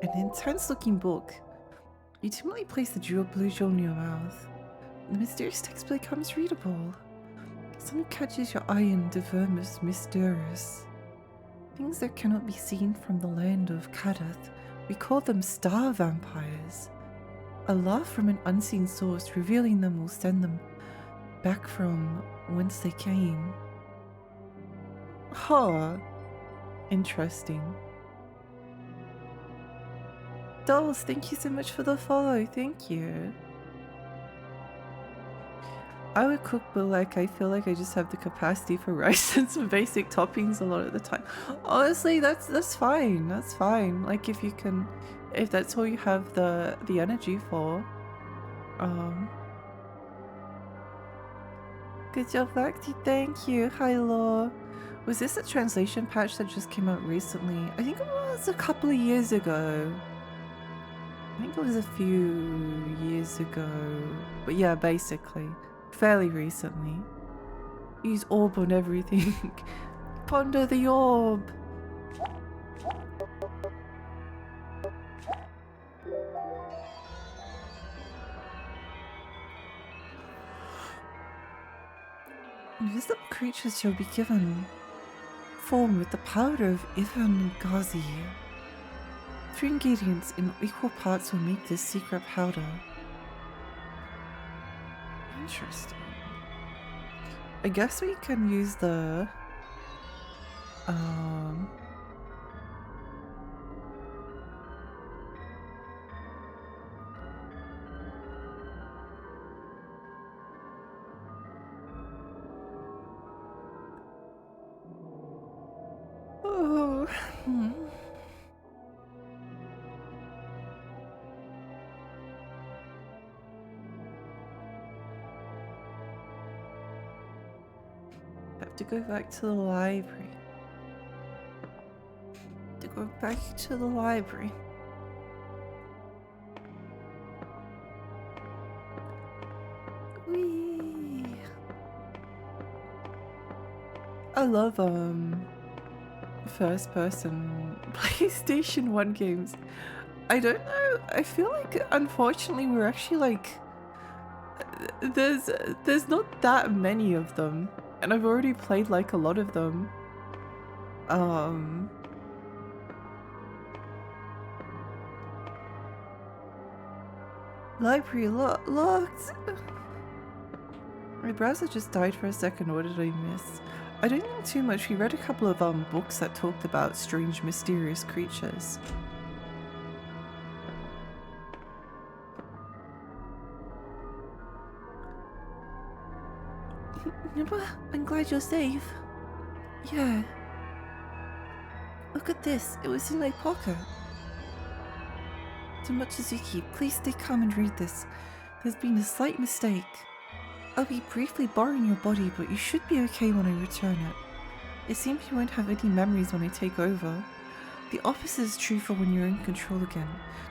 An intense looking book. You timidly place the jewel blue jewel in your mouth. The mysterious text becomes readable. Something catches your eye in the Vermis Mysterious. Things that cannot be seen from the land of Kadath. We call them star vampires. A laugh from an unseen source revealing them will send them back from whence they came. Huh. Interesting. Dolls, thank you so much for the follow. Thank you. I would cook, but like I feel like I just have the capacity for rice and some basic toppings a lot of the time. Honestly, that's fine. That's fine. Like if that's all you have the energy for. Good job, Lacti. Thank you. Hi, Law. Was this a translation patch that just came out recently? I think it was a couple of years ago. I think it was a few years ago. But yeah, basically. Fairly recently. Use orb on everything. Ponder the orb. Invisible creatures shall be given form with the powder of Ivan Ghazi. 3 ingredients in equal parts will make this secret powder. Interesting. I guess we can use the have to go back to the library. Whee! I love first person PlayStation 1 games. I don't know, I feel like unfortunately we're actually like there's not that many of them, and I've already played like a lot of them. Library locked. My browser just died for a second. What did I miss? I don't think too much. We read a couple of books that talked about strange, mysterious creatures. I'm glad you're safe. Yeah. Look at this. It was in my pocket. Too much as you keep. Please stay calm and read this. There's been a slight mistake. I'll be briefly borrowing your body, but you should be okay when I return it. It seems you won't have any memories when I take over. The opposite is true for when you're in control again.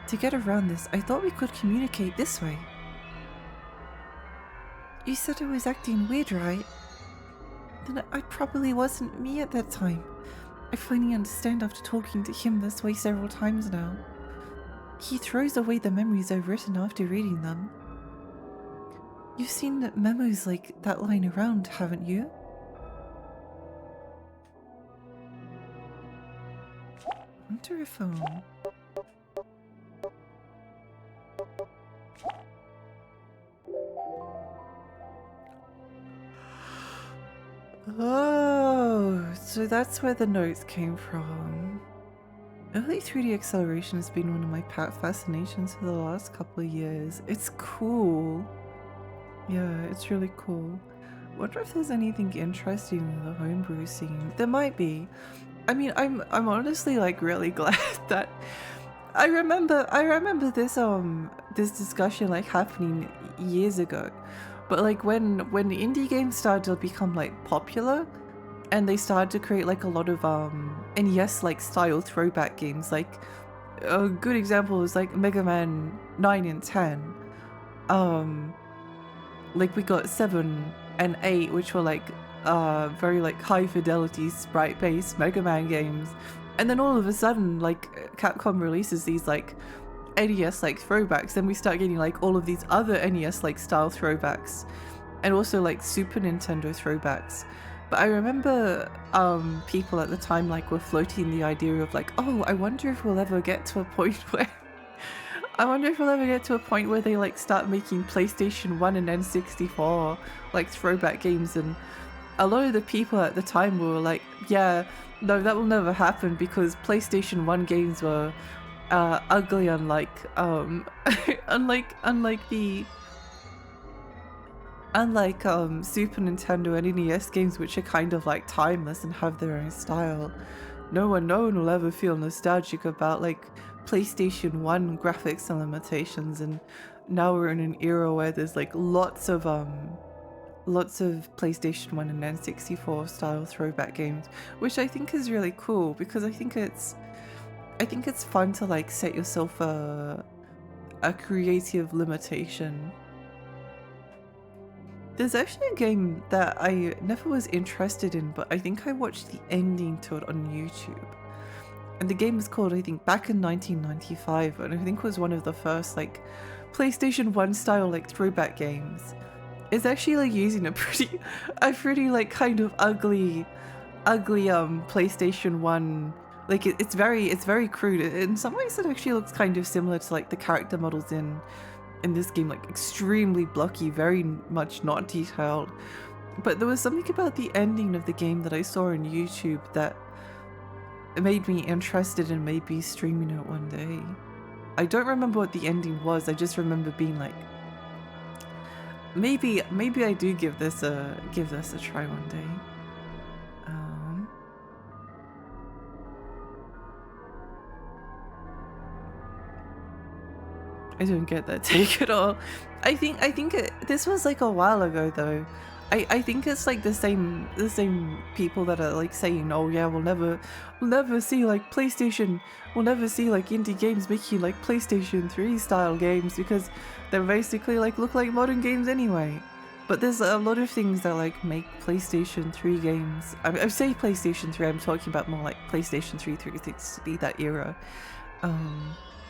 To get around this, I thought we could communicate this way. You said I was acting weird, right? Then I probably wasn't me at that time. I finally understand after talking to him this way several times now. He throws away the memories I've written after reading them. You've seen memos like that lying around, haven't you? Wonder if Oh, so that's where the notes came from. Early 3D acceleration has been one of my fascinations for the last couple of years. It's cool. Yeah, it's really cool. Wonder if there's anything interesting in the homebrew scene. There might be. I mean, I'm honestly like really glad that I remember this this discussion like happening years ago. But like when indie games started to become like popular and they started to create like a lot of NES like style throwback games, like a good example is like Mega Man 9 and 10. Like we got 7 and 8, which were like very like high fidelity sprite based Mega Man games, and then all of a sudden like Capcom releases these like NES like throwbacks, then we start getting like all of these other NES like style throwbacks and also like Super Nintendo throwbacks. But I remember people at the time like were floating the idea of like, oh, I wonder if we'll ever get to a point where they like start making PlayStation 1 and N64 like throwback games. And a lot of the people at the time were like, yeah, no, that will never happen because PlayStation 1 games were ugly, unlike Super Nintendo and NES games, which are kind of like timeless and have their own style. No one will ever feel nostalgic about like PlayStation 1 graphics and limitations, and now we're in an era where there's like lots of PlayStation 1 and N64 style throwback games, which I think is really cool because I think it's fun to like set yourself a creative limitation. There's actually a game that I never was interested in, but I think I watched the ending to it on YouTube. And the game is called, I think, back in 1995, and I think was one of the first like PlayStation 1 style like throwback games. It's actually like using a pretty like kind of ugly PlayStation 1. Like it's very crude. In some ways it actually looks kind of similar to like the character models in this game, like extremely blocky, very much not detailed. But there was something about the ending of the game that I saw on YouTube that made me interested in maybe streaming it one day. I don't remember what the ending was. I just remember being like, maybe I do give this a try one day. I don't get that take at all. I think this was like a while ago though. I think it's like the same people that are like saying, oh yeah, we'll never see like PlayStation, we'll never see like indie games making like PlayStation 3 style games because they're basically like look like modern games anyway. But there's a lot of things that like make PlayStation 3 games. I say PlayStation 3, I'm talking about more like PlayStation 3, 360, that era.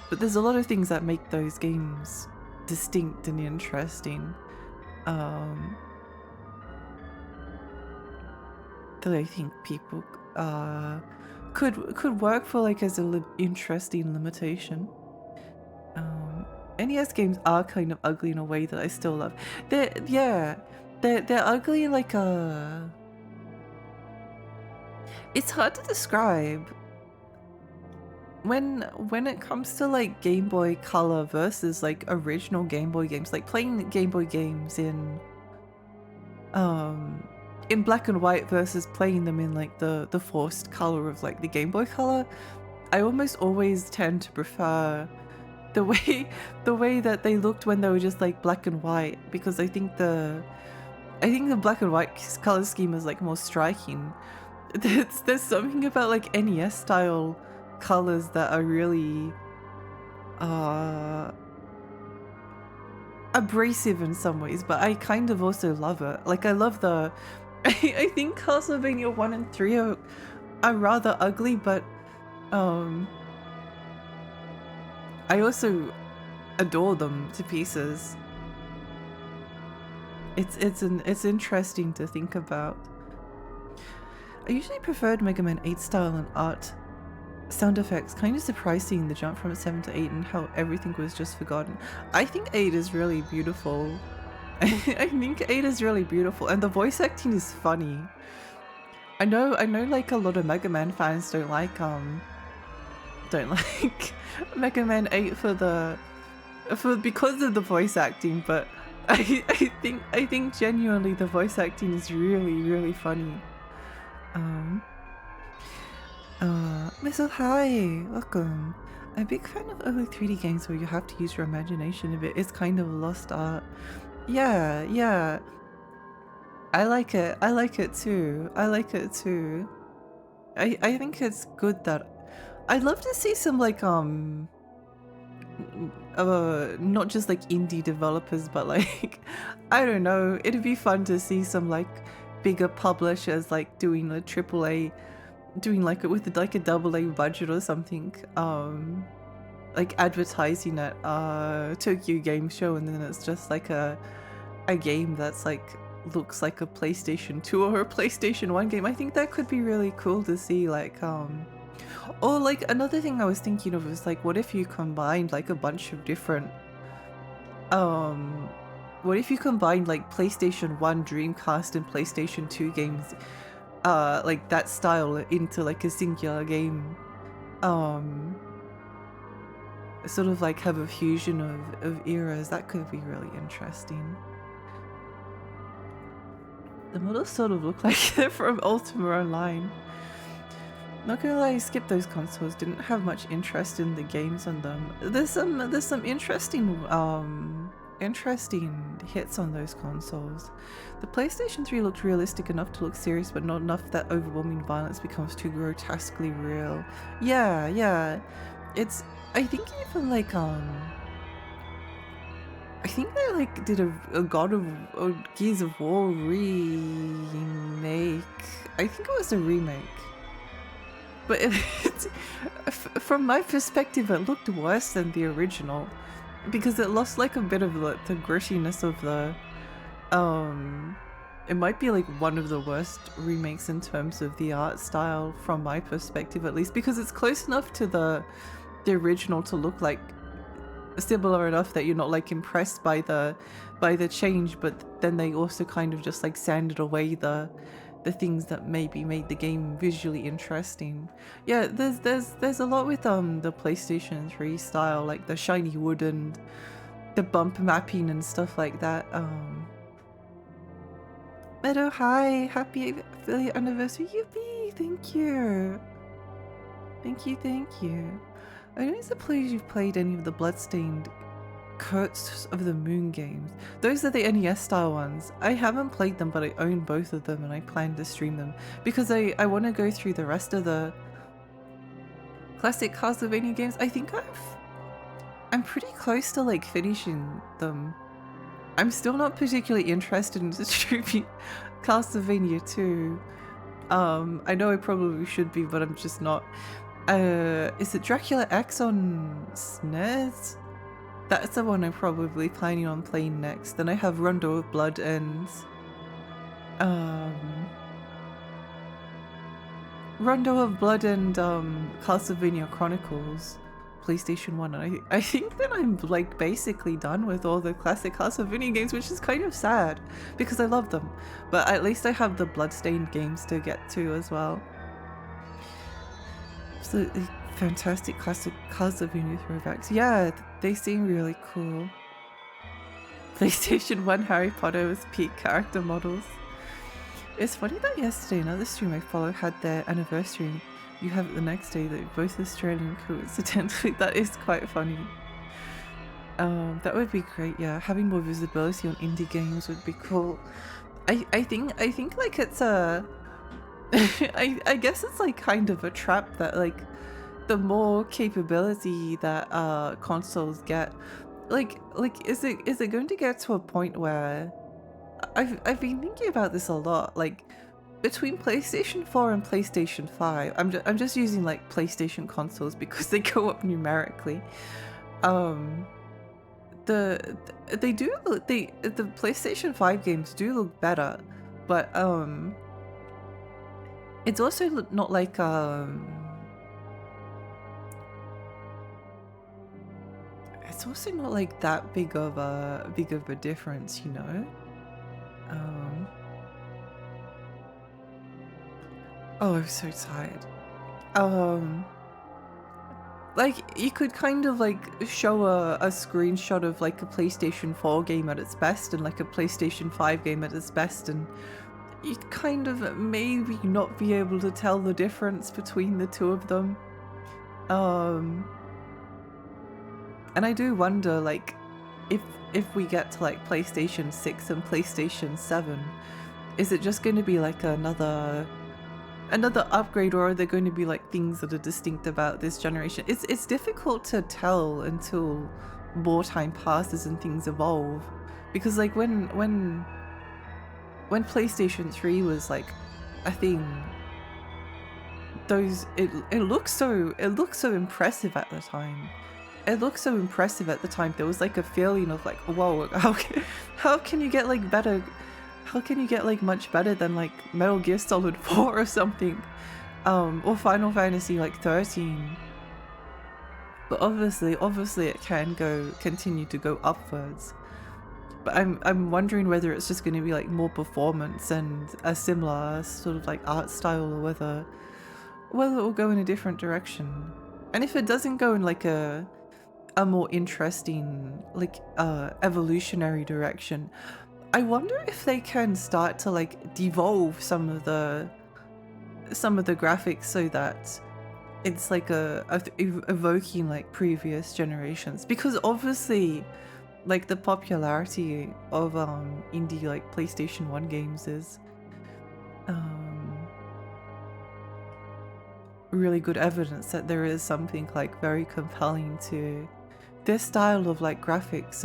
But there's a lot of things that make those games distinct and interesting. That I think people could work for like as a interesting limitation. NES games are kind of ugly in a way that I still love. Yeah, they're ugly like a... It's hard to describe. When it comes to like Game Boy Color versus like original Game Boy games, like playing Game Boy games in black and white versus playing them in like the forced color of like the Game Boy Color, I almost always tend to prefer the way that they looked when they were just like black and white, because I think the black and white color scheme is like more striking. There's something about like NES style colors that are really abrasive in some ways, but I kind of also love it. Like I love the I think Castlevania 1 and 3 are rather ugly, but I also adore them to pieces. It's interesting to think about. I usually preferred Mega Man 8 style and art sound effects. Kind of surprised seeing the jump from 7 to 8 and how everything was just forgotten. I think 8 is really beautiful. I think 8 is really beautiful, and the voice acting is funny. I know like a lot of Mega Man fans don't like Mega Man 8 because of the voice acting, but I think genuinely the voice acting is really funny. Missile, hi, welcome. I'm a big fan of early 3D games where you have to use your imagination a bit. It's kind of a lost art. Yeah. I like it. I like it too. I think it's good that I'd love to see some like not just like indie developers, but like I don't know, it'd be fun to see some like bigger publishers like doing a AAA, doing like with like a AA budget or something, like advertising at Tokyo Game Show, and then it's just like a game that's like looks like a PlayStation 2 or a PlayStation 1 game. I think that could be really cool to see, like or like another thing I was thinking of is like, what if you combined like a bunch of different what if you combined like PlayStation 1, Dreamcast and PlayStation 2 games, like that style into like a singular game, sort of like have a fusion of eras. That could be really interesting. The models sort of look like they're from Ultima Online. Not gonna lie, I skipped those consoles. Didn't have much interest in the games on them. There's some interesting hits on those consoles. The PlayStation 3 looked realistic enough to look serious, but not enough that overwhelming violence becomes too grotesquely real. Yeah. It's, I think even like I think they like did a Gears of War remake. I think it was a remake. But from my perspective, it looked worse than the original, because it lost like a bit of the grittiness of the it might be like one of the worst remakes in terms of the art style from my perspective, at least, because it's close enough to the original to look like similar enough that you're not like impressed by the change, but then they also kind of just like sanded away the things that maybe made the game visually interesting. Yeah, there's a lot with the PlayStation 3 style, like the shiny wood and the bump mapping and stuff like that. Meadow, hi, happy affiliate anniversary, yippee, thank you. I don't suppose you've played any of the Bloodstained Curse of the Moon games. Those are the NES style ones. I haven't played them, but I own both of them and I plan to stream them because I want to go through the rest of the classic Castlevania games. I think I'm pretty close to like finishing them. I'm still not particularly interested in streaming Castlevania 2. I know I probably should be, but I'm just not. Is it Dracula X on SNES? That's the one I'm probably planning on playing next. Then I have Rondo of Blood and Castlevania Chronicles PlayStation 1, and I think that I'm like basically done with all the classic Castlevania games, which is kind of sad because I love them. But at least I have the Bloodstained games to get to as well. Absolutely fantastic classic Castlevania throwbacks. Yeah, they seem really cool. PlayStation 1 Harry Potter with peak character models. It's funny that yesterday another stream I follow had their anniversary. You have it the next day, that both Australian coincidentally. That is quite funny. That would be great, yeah. Having more visibility on indie games would be cool. I think like it's a I guess it's like kind of a trap that like the more capability that consoles get, like is it going to get to a point where I've been thinking about this a lot, like between PlayStation 4 and PlayStation 5. I'm just using like PlayStation consoles because they go up numerically. The PlayStation 5 games do look better, but it's also not like it's also not like that big of a difference, you know. Oh, I'm so tired. Like you could kind of like show a screenshot of like a PlayStation 4 game at its best and like a PlayStation 5 game at its best, and you'd kind of maybe not be able to tell the difference between the two of them. And I do wonder, like, if we get to like PlayStation 6 and PlayStation 7, is it just going to be like another upgrade, or are there going to be like things that are distinct about this generation? It's difficult to tell until more time passes and things evolve, because like when PlayStation 3 was like a thing, it looked so impressive at the time. It looked so impressive at the time. There was like a feeling of like, whoa, how can you get like better? How can you get like much better than like Metal Gear Solid 4 or something? Or Final Fantasy like 13. But obviously it can continue to go upwards. But I'm wondering whether it's just going to be like more performance and a similar sort of like art style, or whether it will go in a different direction. And if it doesn't go in like a more interesting like evolutionary direction, I wonder if they can start to like devolve some of the graphics so that it's like evoking like previous generations, because obviously like the popularity of indie like PlayStation 1 games is really good evidence that there is something like very compelling to this style of like graphics.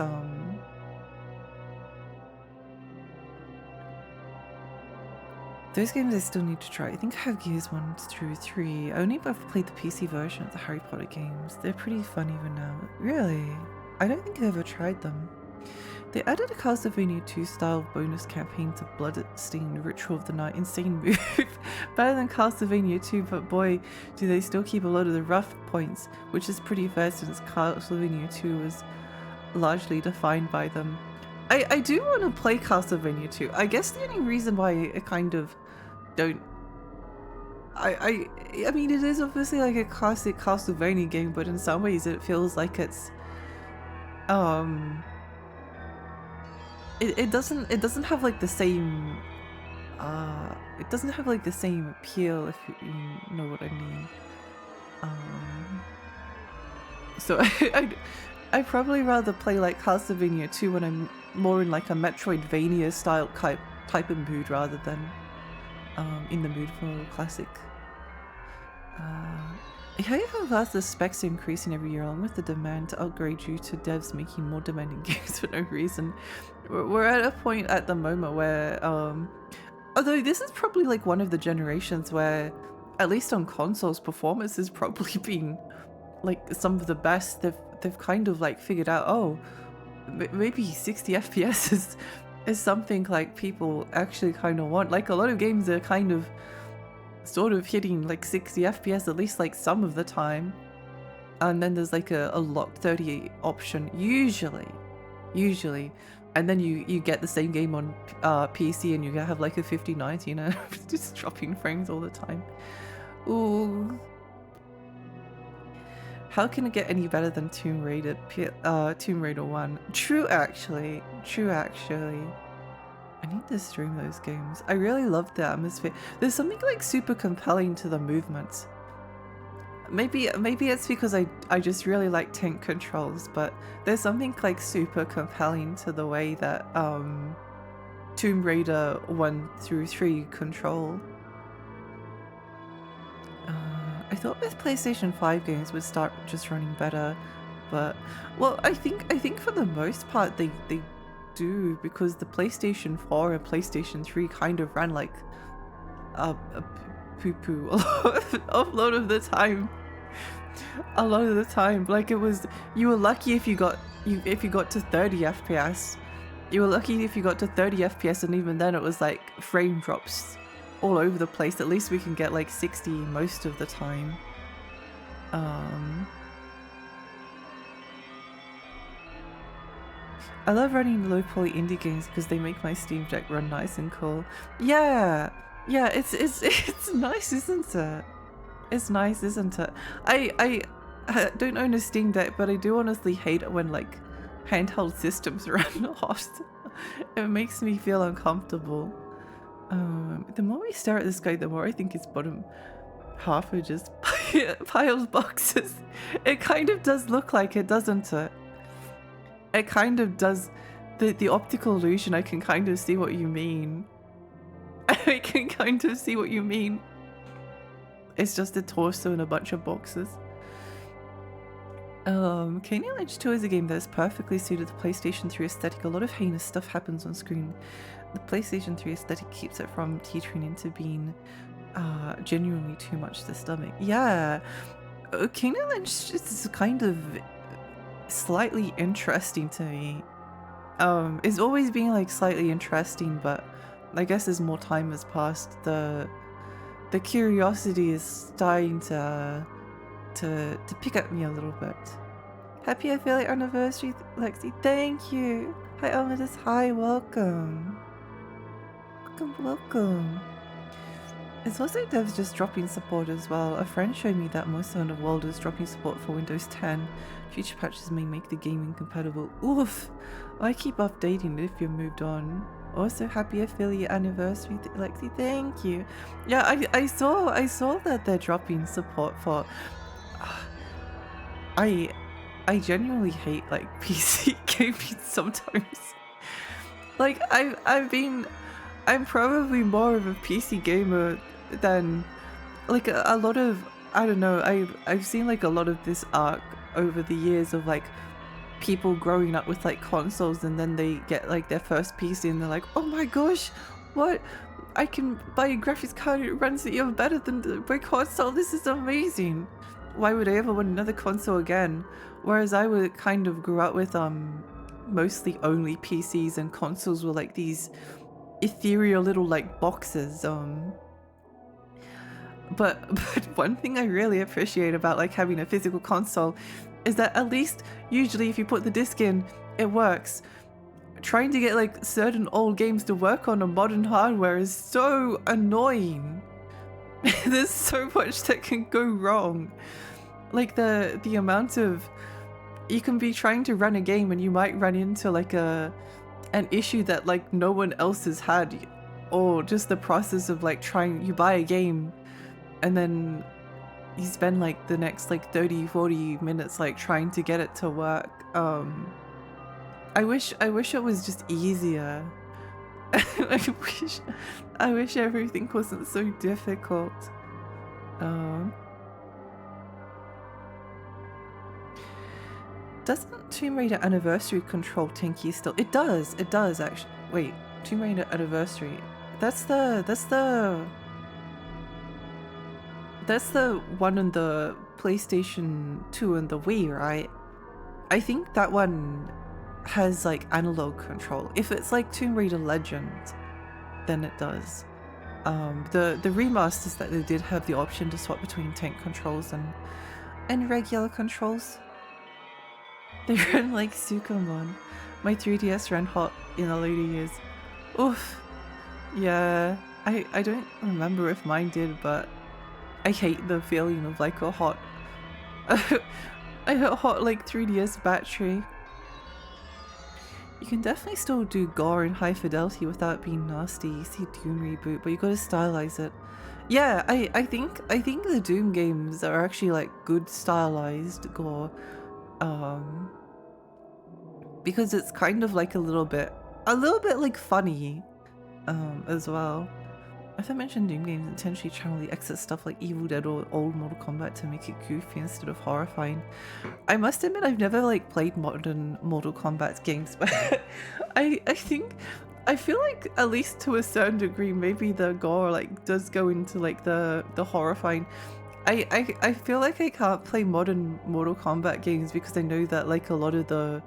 Those games I still need to try. I think I have Gears 1 through 3. Only I've played the PC version of the Harry Potter games. They're pretty fun even now. Really? I don't think I've ever tried them. They added a Castlevania 2 style bonus campaign to Bloodstained Ritual of the Night. Insane move. Better than Castlevania 2, but boy, do they still keep a lot of the rough points, which is pretty fair since Castlevania 2 was largely defined by them. I do want to play Castlevania 2. I guess the only reason why I kind of don't... I mean, it is obviously like a classic Castlevania game, but in some ways it feels like it's... It doesn't have like the same... it doesn't have like the same appeal, if you know what I mean. So I'd probably rather play like Castlevania 2 when I'm more in like a Metroidvania style type of mood, rather than in the mood for a classic. How you have fast the specs are increasing every year along with the demand to upgrade due to devs making more demanding games for no reason. We're at a point at the moment where although this is probably like one of the generations where, at least on consoles, performance has probably been like some of the best. They've kind of like figured out, oh, maybe 60 FPS is something like people actually kind of want. Like a lot of games are kind of sort of hitting like 60 FPS at least like some of the time. and then there's like a lock 30 option usually, and then you get the same game on PC and you have like a 5090, you know, just dropping frames all the time. Ooh. How can it get any better than Tomb Raider 1? True actually. I need to stream those games. I really love the atmosphere. There's something like super compelling to the movements. Maybe it's because I just really like tank controls, but there's something like super compelling to the way that Tomb Raider 1 through 3 control. I thought with PlayStation 5 games would start just running better, but well, I think for the most part they do, because the PlayStation 4 and PlayStation 3 kind of ran like a poo-poo a lot of the time. A lot of the time, like, it was, you were lucky if you got to 30 FPS. You were lucky if you got to 30 FPS, and even then it was like frame drops all over the place. At least we can get like 60 most of the time. I love running low poly indie games because they make my Steam Deck run nice and cool. Yeah, it's nice, isn't it? It's nice, isn't it? I don't own a Steam Deck, but I do honestly hate it when like handheld systems run hot. It makes me feel uncomfortable. The more we stare at this guy, the more I think his bottom half are just piled boxes. It kind of does look like it, doesn't it? It kind of does. The optical illusion, I can kind of see what you mean. I can kind of see what you mean. It's just a torso and a bunch of boxes. Kane Lynch 2 is a game that is perfectly suited to the PlayStation 3 aesthetic. A lot of heinous stuff happens on screen. The PlayStation 3 aesthetic keeps it from teetering into being genuinely too much to stomach. Yeah, Kane Lynch is kind of slightly interesting to me. It's always been like slightly interesting, but I guess as more time has passed, the curiosity is starting to pick at me a little bit. Happy affiliate anniversary, Lexi. Thank you. Hi, Amethyst. Hi, welcome. Welcome. It's also devs just dropping support as well. A friend showed me that most of the world is dropping support for Windows 10. Future patches may make the game incompatible. Oof! I keep updating it if you've moved on. Also, happy affiliate anniversary, Lexi. Thank you. Yeah, I saw that they're dropping support for. I genuinely hate like PC gaming sometimes. Like I'm probably more of a PC gamer than like a lot of, I don't know, I've seen like a lot of this arc over the years of like people growing up with like consoles, and then they get like their first PC and they're like, oh my gosh, what? I can buy a graphics card, it runs it even better than my console, this is amazing. Why would I ever want another console again? Whereas I would kind of grew up with mostly only PCs, and consoles were like these ethereal little like boxes. But one thing I really appreciate about like having a physical console is that at least usually if you put the disc in, it works. Trying to get like certain old games to work on a modern hardware is so annoying. There's so much that can go wrong. Like the amount of, you can be trying to run a game and you might run into like an issue that like no one else has had, or just the process of like you buy a game and then you spend like the next like 30-40 minutes like trying to get it to work. I wish it was just easier. I wish everything wasn't so difficult. Doesn't Tomb Raider Anniversary control tanky still? It does actually. Wait, Tomb Raider Anniversary. That's the one on the PlayStation 2 and the Wii, right? I think that one has like analog control. If it's like Tomb Raider Legend, then it does. The remasters that they did have the option to swap between tank controls and and regular controls. They ran like Sukamon. My 3DS ran hot in the later years. Oof. Yeah, I don't remember if mine did, but I hate the feeling of like a hot I hit hot like 3DS battery. You can definitely still do gore in high fidelity without being nasty. You see Doom reboot, but you gotta stylize it. Yeah, I think the Doom games are actually like good stylized gore. Because it's kind of like a little bit like funny as well. As I mentioned, Doom games intentionally channel the exit stuff like Evil Dead or old Mortal Kombat to make it goofy instead of horrifying. I must admit I've never like played modern Mortal Kombat games, but I feel like at least to a certain degree maybe the gore like does go into like the horrifying. I feel like I can't play modern Mortal Kombat games because I know that like a lot of the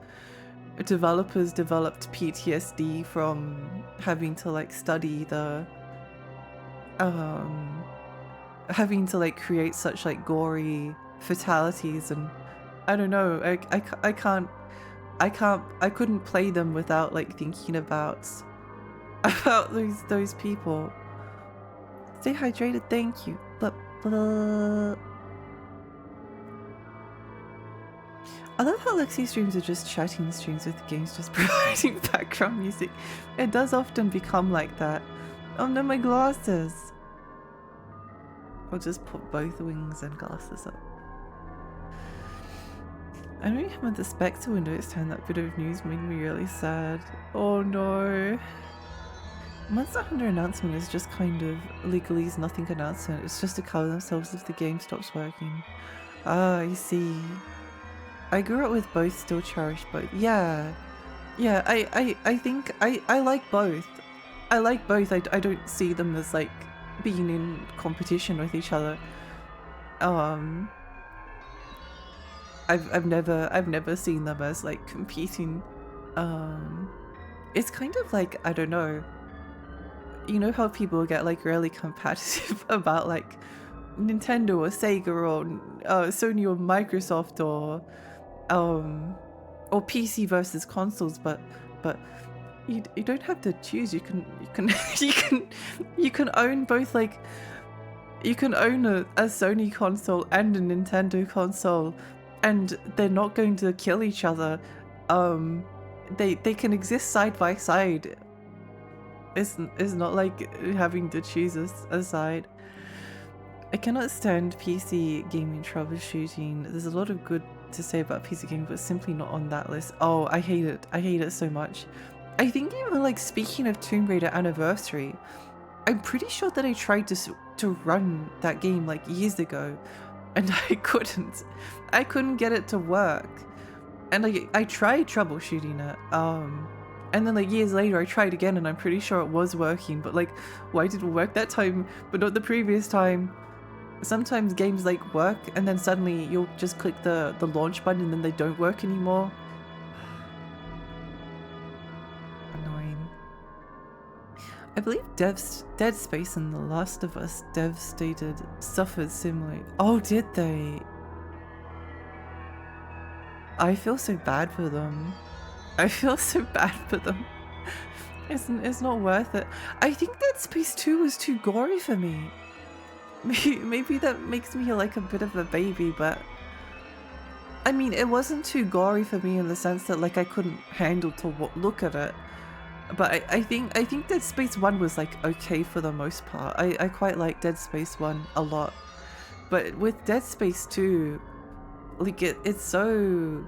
developers developed PTSD from having to like study the having to like create such like gory fatalities, and I don't know, I couldn't play them without like thinking about those people. Stay hydrated, thank you. Blah, blah. I love how Lexi streams are just chatting streams with games just providing background music. It does often become like that. Oh no, my glasses! I'll just put both wings and glasses up. I don't even have the Spectre Windows turn. That bit of news made me really sad. Oh no. Monster Hunter announcement is just kind of legalese nothing announcement. It's just to cover themselves if the game stops working. Ah, I see. I grew up with both, still cherish both. Yeah. Yeah, I think I like both. I like both. I don't see them as like being in competition with each other. I've never seen them as like competing. It's kind of like, I don't know. You know how people get like really competitive about like Nintendo or Sega or Sony or Microsoft or PC versus consoles, but you don't have to choose. You can you can own both. Like you can own a Sony console and a Nintendo console, and they're not going to kill each other. They can exist side by side. It's not like having to choose a side. I cannot stand PC gaming troubleshooting. There's a lot of good to say about PC gaming, but simply not on that list. Oh, I hate it. I hate it so much. I think even like speaking of Tomb Raider Anniversary, I'm pretty sure that I tried to run that game like years ago, and I couldn't. I couldn't get it to work, and I tried troubleshooting it. And then like years later I tried again, and I'm pretty sure it was working. But like, why did it work that time but not the previous time? Sometimes games like work and then suddenly you'll just click the launch button and then they don't work anymore. Annoying. I believe Dead Space and The Last of Us dev stated suffered similarly. Oh, did they? I feel so bad for them. I feel so bad for them. It's not worth it. I think Dead Space 2 was too gory for me. Maybe that makes me like a bit of a baby, but I mean, it wasn't too gory for me in the sense that like I couldn't handle to look at it. But I think Dead Space 1 was like okay for the most part. I quite like Dead Space 1 a lot. But with Dead Space 2, like it's so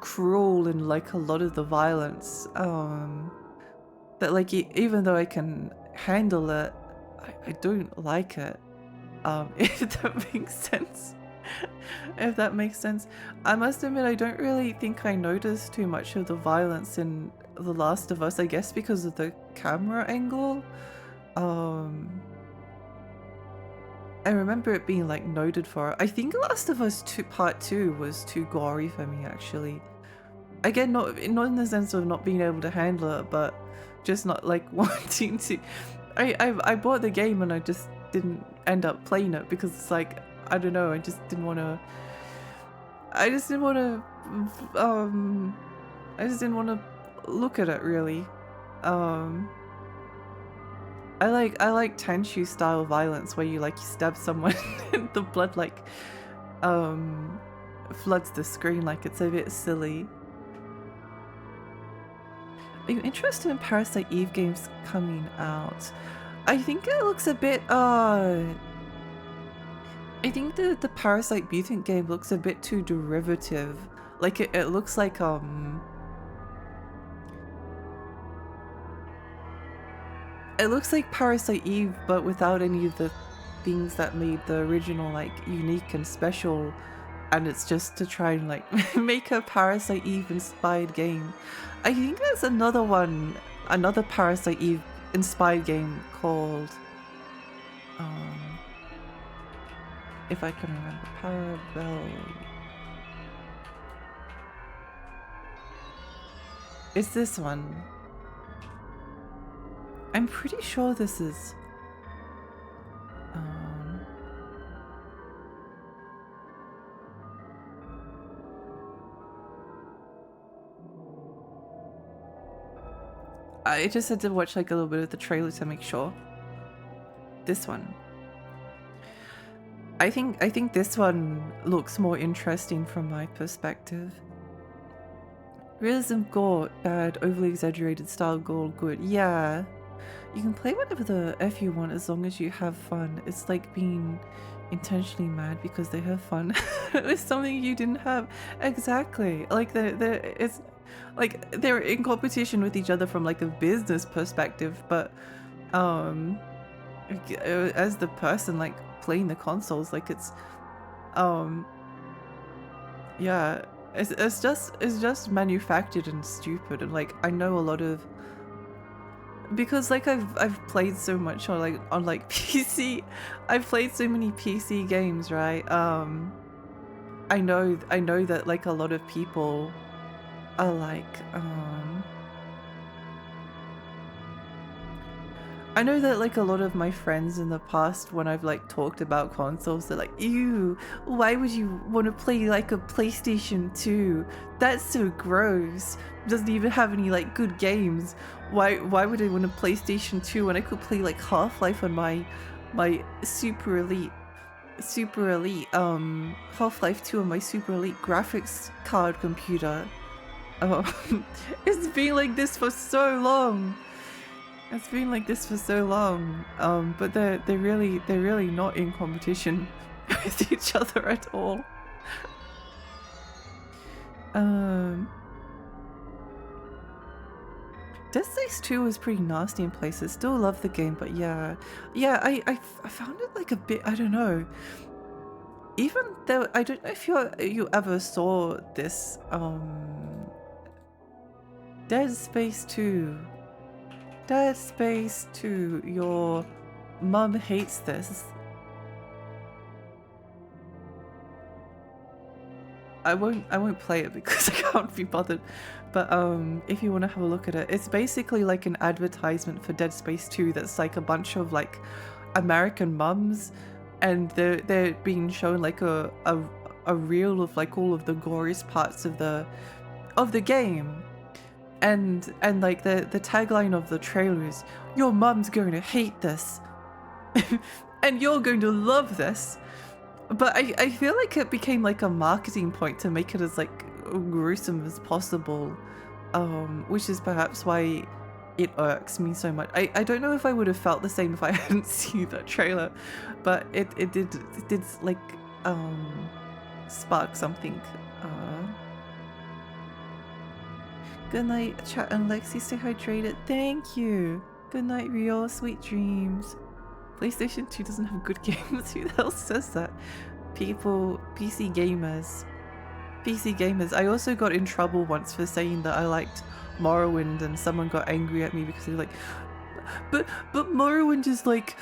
cruel in like a lot of the violence. That like even though I can handle it, I don't like it. If that makes sense. If that makes sense. I must admit I don't really think I noticed too much of the violence in The Last of Us, I guess because of the camera angle. I remember it being like noted for it. I think Last of Us 2 Part 2 was too gory for me actually. Again, not in the sense of not being able to handle it, but just not like wanting to. I bought the game and I just didn't end up playing it because it's like, I don't know, I just didn't want to look at it really. I like Tenchu style violence where you stab someone and the blood floods the screen. Like, it's a bit silly. Are you interested in Parasite Eve games coming out? I think it looks a bit I think the Parasite Mutant game looks a bit too derivative. Like it looks like it looks like Parasite Eve, but without any of the things that made the original like unique and special, and it's just to try and like make a Parasite Eve inspired game. I think there's another one, another Parasite Eve inspired game called if I can remember, Parabel. It's this one. I'm pretty sure this is I just had to watch like a little bit of the trailer to make sure. This one. I think this one looks more interesting from my perspective. Realism gore, bad, overly exaggerated style gore, good. Yeah. You can play whatever the F you want as long as you have fun. It's like being intentionally mad because they have fun with something you didn't have. Exactly. Like it's like they're in competition with each other from like a business perspective, but as the person like playing the consoles, like it's yeah, it's just manufactured and stupid. And like I know a lot of, because like I've played so much on like PC. I've played so many PC games, right? I know that like a lot of people are like I know that like a lot of my friends in the past, when I've like talked about consoles, they're like, ew, why would you want to play like a PlayStation 2? That's so gross. Doesn't even have any like good games. Why would I want a PlayStation 2 when I could play like Half-Life on my super elite Half-Life 2 on my super elite graphics card computer? It's been like this for so long. It's been like this for so long, but they're really not in competition with each other at all. Dead Space 2 was pretty nasty in places. Still love the game, but yeah, I found it like a bit, I don't know. Even though I don't know if you ever saw this Dead Space 2. Dead Space 2, your mum hates this. I won't play it because I can't be bothered. But if you want to have a look at it, it's basically like an advertisement for Dead Space 2 that's like a bunch of like American mums, and they're being shown like a reel of like all of the goriest parts of the game. And like the tagline of the trailer is, your mum's going to hate this and you're going to love this. But I feel like it became like a marketing point to make it as like gruesome as possible, which is perhaps why it irks me so much. I don't know if I would have felt the same if I hadn't seen that trailer, but it did like spark something. Good night, chat and Lexi. Stay hydrated. Thank you. Good night, Rio. Sweet dreams. PlayStation 2 doesn't have good games. Who the hell says that? People, PC gamers. PC gamers. I also got in trouble once for saying that I liked Morrowind, and someone got angry at me because they were like, but Morrowind is like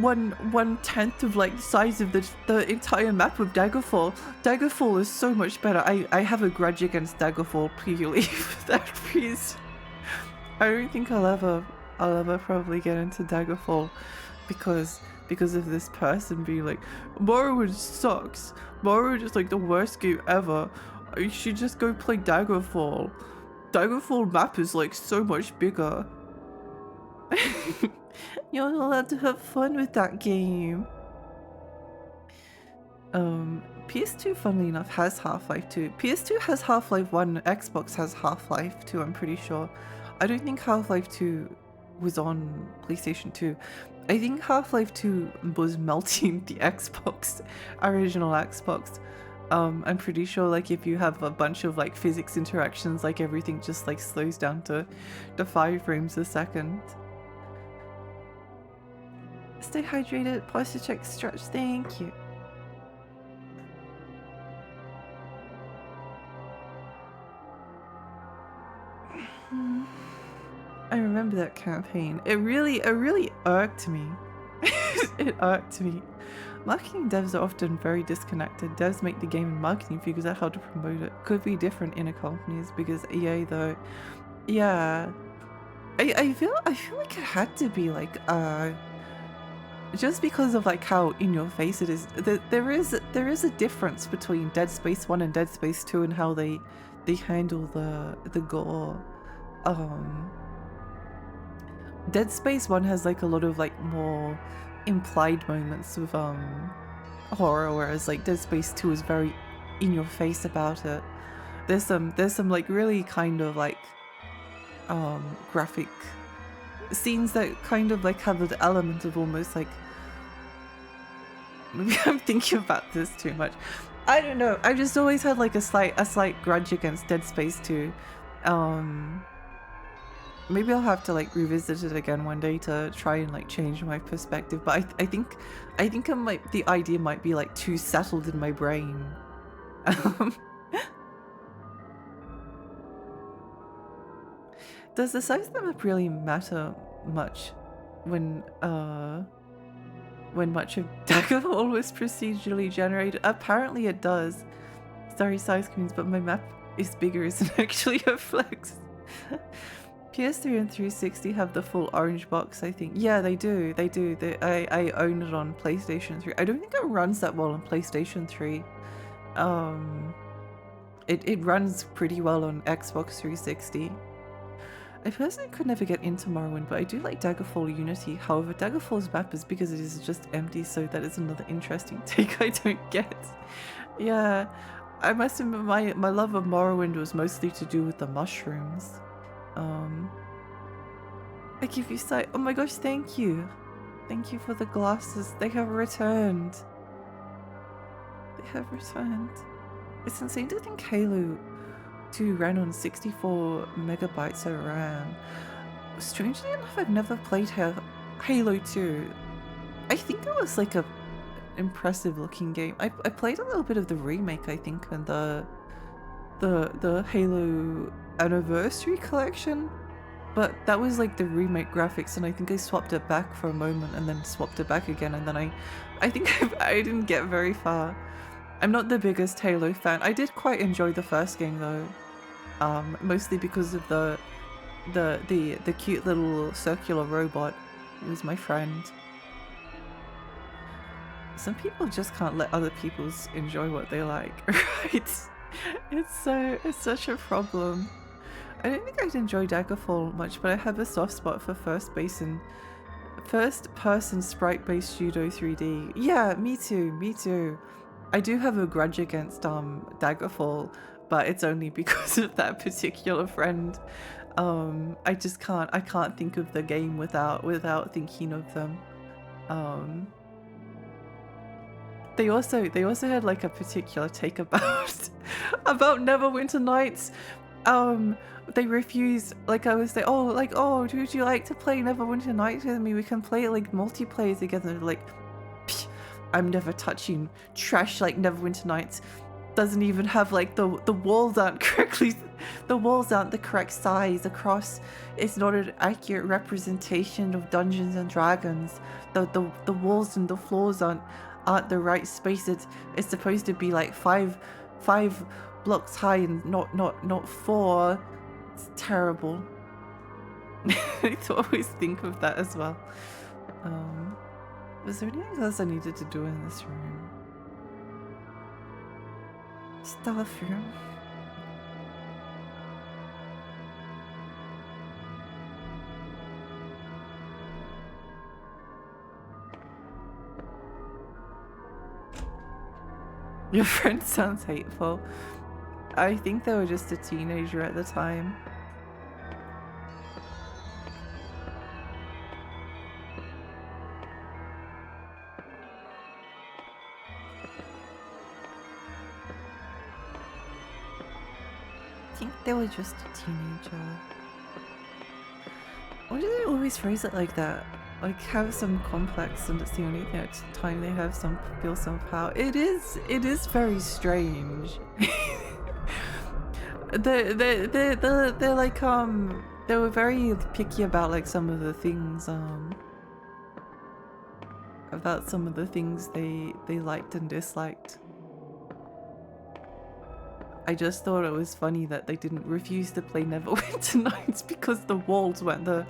one tenth of like the size of the entire map of Daggerfall. Daggerfall is so much better. I have a grudge against Daggerfall purely for that reason. I don't think I'll ever probably get into Daggerfall because of this person being like, Morrowind sucks. Morrowind is like the worst game ever. You should just go play Daggerfall. Daggerfall map is like so much bigger. You're not allowed to have fun with that game. PS2, funnily enough, has Half-Life 2. PS2 has Half-Life 1, Xbox has Half-Life 2, I'm pretty sure. I don't think Half-Life 2 was on PlayStation 2. I think Half-Life 2 was melting the Xbox, original Xbox. I'm pretty sure like if you have a bunch of like physics interactions, like everything just like slows down to 5 frames a second. Stay hydrated, posture check, stretch, thank you. I remember that campaign. It really irked me. It irked me. Marketing devs are often very disconnected. Devs make the game and marketing figures out how to promote it. Could be different in companies because EA though, yeah. I feel like it had to be like just because of like how in your face it is. There is a difference between Dead Space 1 and Dead Space 2 and how they handle the gore. Dead Space 1 has like a lot of like more implied moments of horror, whereas like Dead Space 2 is very in your face about it. There's some like really kind of like graphic scenes that kind of like have an element of almost like, maybe I'm thinking about this too much. I don't know. I just always had like a slight grudge against Dead Space 2. Maybe I'll have to like revisit it again one day to try and like change my perspective. But I think the idea might be like too settled in my brain. Does the size of the map really matter much when much of Daggerfall was procedurally generated? Apparently it does. Sorry, size queens, but my map is bigger isn't actually a flex. PS3 and 360 have the full orange box, I think. Yeah, they do. They do. I own it on PlayStation 3. I don't think it runs that well on PlayStation 3. It runs pretty well on Xbox 360. I personally could never get into Morrowind, but I do like Daggerfall Unity. However, Daggerfall's map is because it is just empty, so that is another interesting take I don't get. Yeah, I must admit my love of Morrowind was mostly to do with the mushrooms. I give you sight. Oh my gosh, thank you. Thank you for the glasses. They have returned. They have returned. It's insane to think Halo 2 ran on 64 megabytes of RAM. Strangely enough, I've never played Halo 2. I think it was like a impressive looking game. I played a little bit of the remake, I think, and the Halo Anniversary Collection, but that was like the remake graphics, and I think I swapped it back for a moment and then swapped it back again, and then I think I didn't get very far. I'm not the biggest Halo fan. I did quite enjoy the first game though, mostly because of the cute little circular robot. It was my friend. Some people just can't let other people enjoy what they like, right? It's such a problem. I don't think I'd enjoy Daggerfall much, but I have a soft spot for first-person sprite-based Judo 3D. Yeah, me too, me too. I do have a grudge against Daggerfall, but it's only because of that particular friend. I can't think of the game without thinking of them. They also had like a particular take about Neverwinter Nights. They refused, like I was saying, oh, would you like to play Neverwinter Nights with me? We can play it like multiplayer together. Like, I'm never touching trash like Neverwinter Nights. Doesn't even have like the walls aren't the correct size across. It's not an accurate representation of Dungeons and Dragons. The walls and the floors aren't the right space. It's supposed to be like five blocks high and not 4. It's terrible. I always think of that as well. Was there anything else I needed to do in this room? Staff room. Your friend sounds hateful. I think they were just a teenager at the time. I think they were just a teenager. Why do they always phrase it like that? Like have some complex and it's the only thing at the time they have some feel some power. It is very strange. they're like they were very picky about like some of the things about some of the things they liked and disliked. I just thought it was funny that they didn't refuse to play Neverwinter Nights because the walls weren't the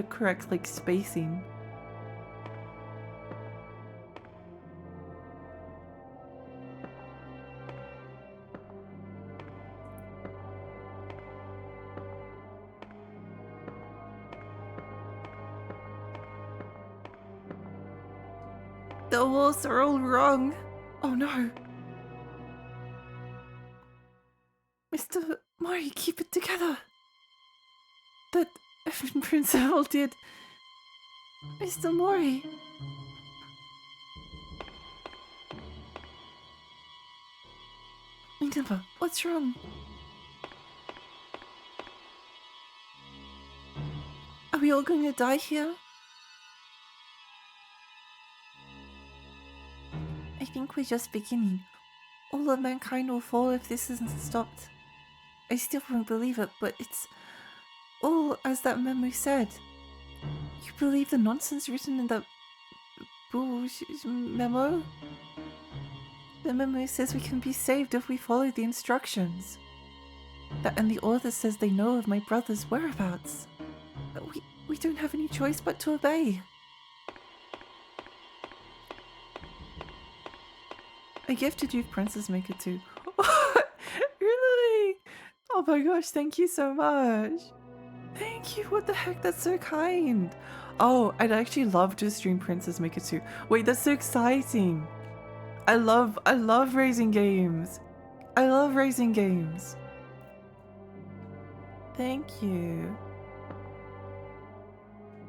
correct like spacing. The walls are all wrong. Oh no. Mr. Mori, keep it together. That Prince Earl did. Mr. Mori. Nineveh, what's wrong? Are we all going to die here? I think we're just beginning. All of mankind will fall if this isn't stopped. I still won't believe it, but it's all as that memo said. You believe the nonsense written in that memo? The memo says we can be saved if we follow the instructions. And the author says they know of my brother's whereabouts. We don't have any choice but to obey. A gifted youth princess maker too. Really? Oh my gosh, thank you so much. Thank you, what the heck, that's so kind. Oh, I'd actually love to stream Princess Maker 2. Wait, that's so exciting. I love raising games. I love raising games. Thank you.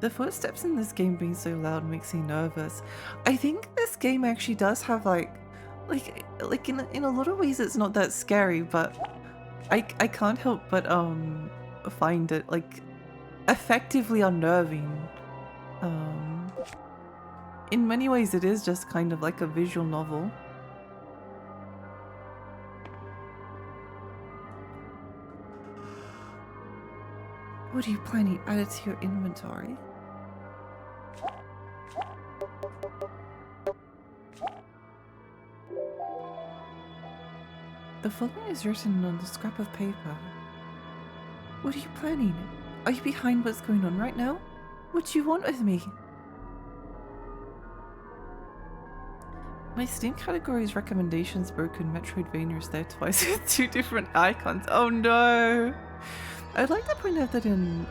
The footsteps in this game being so loud makes me nervous. I think this game actually does have like in a lot of ways it's not that scary, but I can't help but find it like effectively unnerving. In many ways it is just kind of like a visual novel. What are you planning to add to your inventory? The following is written on the scrap of paper. What are you planning? Are you behind what's going on right now? What do you want with me? My Steam category's recommendations broken Metroidvania's there twice with 2 different icons. Oh no! I'd like to point out that in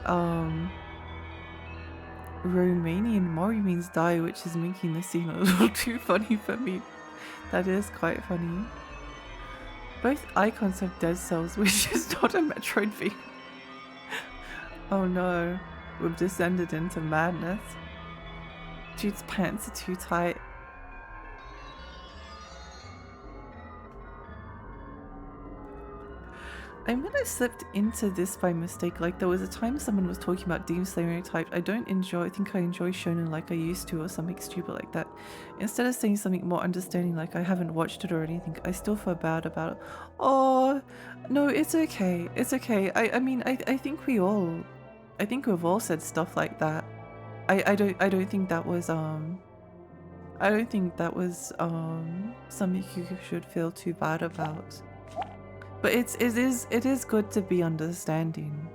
Romanian, Mori means die, which is making this seem a little too funny for me. That is quite funny. Both icons have dead cells, which is not a Metroidvania. Oh no, we've descended into madness. Dude's pants are too tight. I might have slipped into this by mistake. Like there was a time someone was talking about Demon Slayer type. I think I enjoy shonen like I used to or something stupid like that. Instead of saying something more understanding like I haven't watched it or anything, I still feel bad about it. Oh, no, it's okay. It's okay. I mean, I think we've all said stuff like that. I don't think that was something you should feel too bad about. But it is good to be understanding.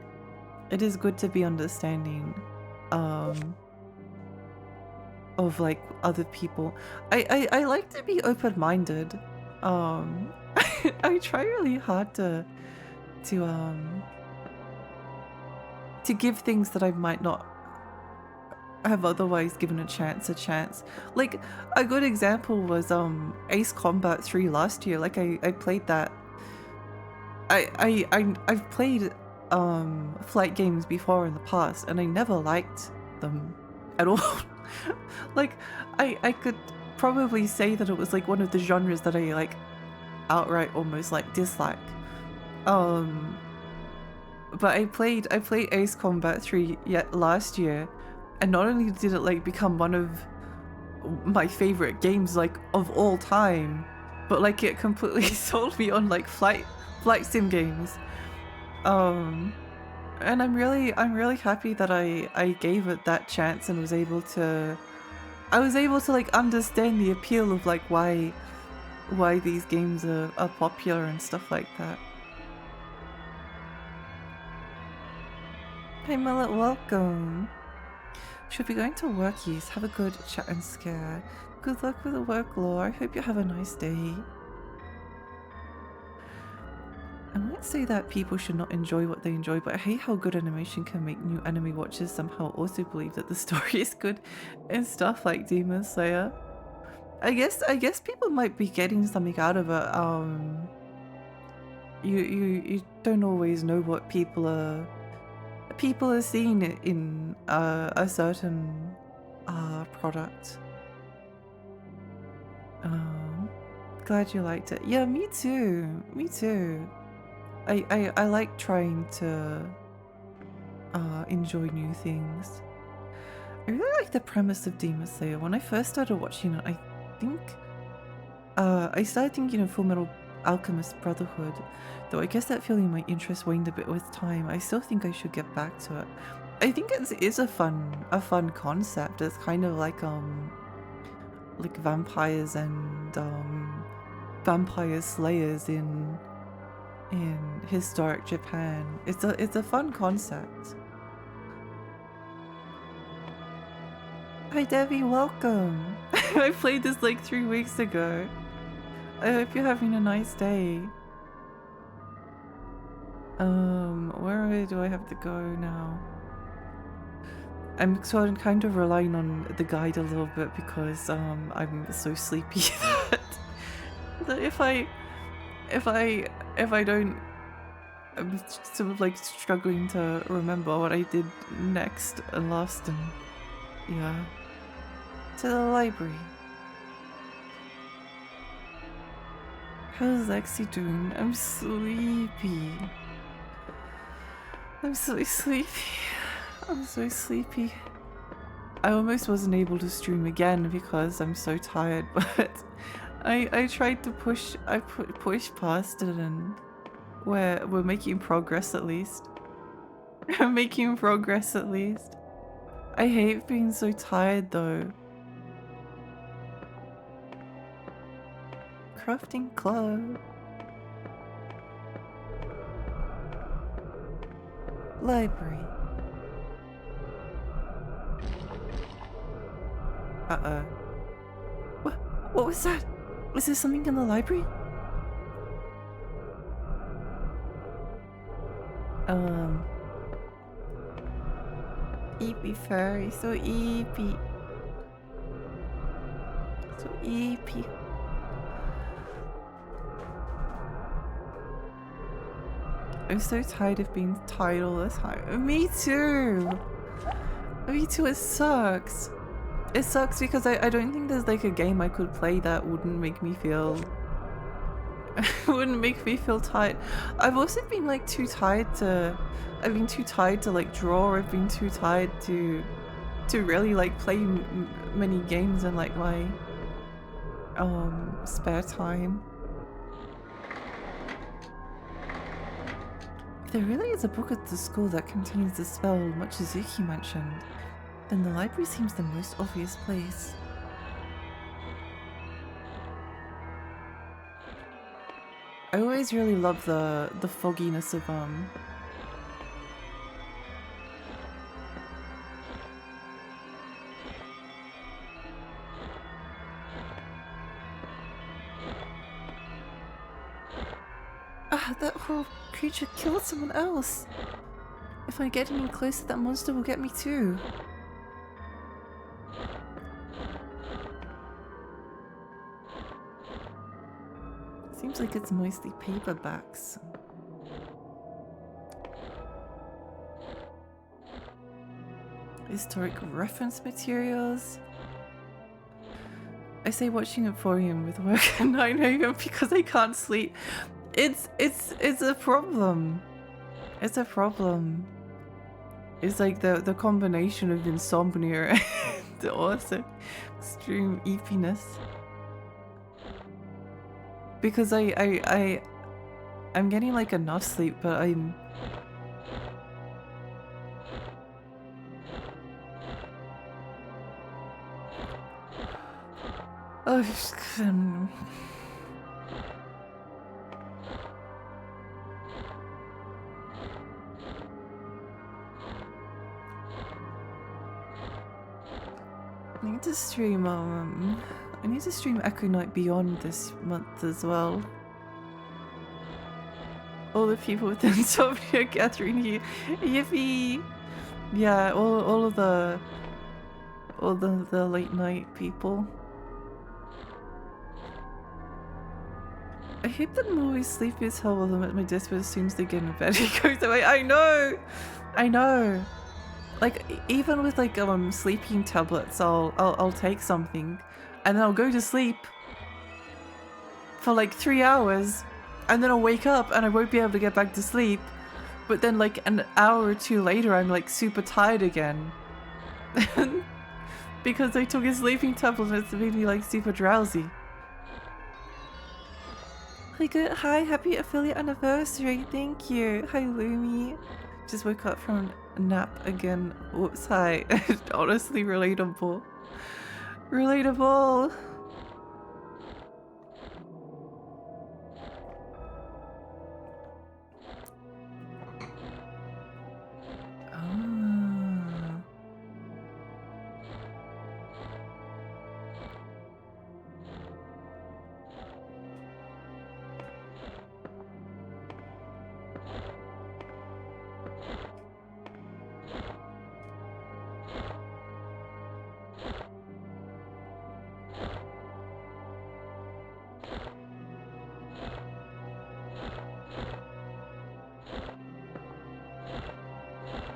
it is good to be understanding um of like other people. I like to be open-minded. Um I try really hard to to give things that I might not have otherwise given a chance. Like a good example was Ace Combat 3 last year. Like I played that. I've played flight games before in the past and I never liked them at all. Like I could probably say that it was like one of the genres that I like outright almost like dislike. Um but I played Ace Combat 3 yet last year, and not only did it like become one of my favorite games like of all time, but like it completely sold me on like flight sim games. Um and I'm really happy that I gave it that chance and was able to like understand the appeal of like why these games are popular and stuff like that. Hey Millet, welcome. Should be going to workies. Have a good chat and scare. Good luck with the work, Law. I hope you have a nice day. I might say that people should not enjoy what they enjoy, but I hate how good animation can make new anime watchers somehow also believe that the story is good and stuff like Demon Slayer. I guess people might be getting something out of it. You don't always know what people are seeing in a certain product. Glad you liked it. Yeah, me too. Me too. I like trying to enjoy new things. I really like the premise of Demon Slayer. When I first started watching it, I think I started thinking of Full Metal Alchemist Brotherhood, though I guess that feeling my interest waned a bit with time. I still think I should get back to it. I think it is a fun concept. It's kind of like vampires and vampire slayers in historic Japan. It's a fun concept. Hi Debbie, welcome. I played this like 3 weeks ago. I hope you're having a nice day. Where do I have to go now? I'm kind of relying on the guide a little bit because I'm so sleepy that if I don't, I'm sort of like struggling to remember what I did next and last, and yeah. To the library. How's Lexi doing? I'm sleepy. I'm so sleepy. I'm so sleepy. I almost wasn't able to stream again because I'm so tired, but I tried to push past it, and we're making progress at least. I'm making progress at least. I hate being so tired though. Crafting club. Library. Uh-oh. What was that? Was there something in the library? Eepy furry, so eepy. So eepy. I'm so tired of being tired all the time. Me too! Me too, it sucks. It sucks because I don't think there's like a game I could play that wouldn't make me feel tired. I've also been like too tired to like draw. I've been too tired to really like play many games in like my spare time. If there really is a book at the school that contains the spell much as Yuki mentioned, then the library seems the most obvious place. I always really love the fogginess of Ah, that whole creature killed someone else. If I get any closer, that monster will get me too. Seems like it's mostly paperbacks. Historic reference materials. I say watching it for him with work at 9 AM because I can't sleep. It's a problem. It's a problem. It's like the combination of insomnia and also extreme eepiness. Because I'm getting like enough sleep, but I'm oh, I need to stream Echo Night Beyond this month as well. All the people with insomnia gathering here. Yippee! Yeah, all of the late night people. I hope that I'm always sleepy as hell while I'm at my desk, but as soon as they get in bed, it goes away. I know. Like even with like sleeping tablets, I'll take something, and then I'll go to sleep for like 3 hours, and then I'll wake up and I won't be able to get back to sleep. But then like an hour or two later, I'm like super tired again. Because I took a sleeping tablet and it's made me like super drowsy. Like, hi, happy affiliate anniversary, thank you. Hi, Lumi. Just woke up from a nap again. Whoops, hi. Honestly, relatable. Relatable.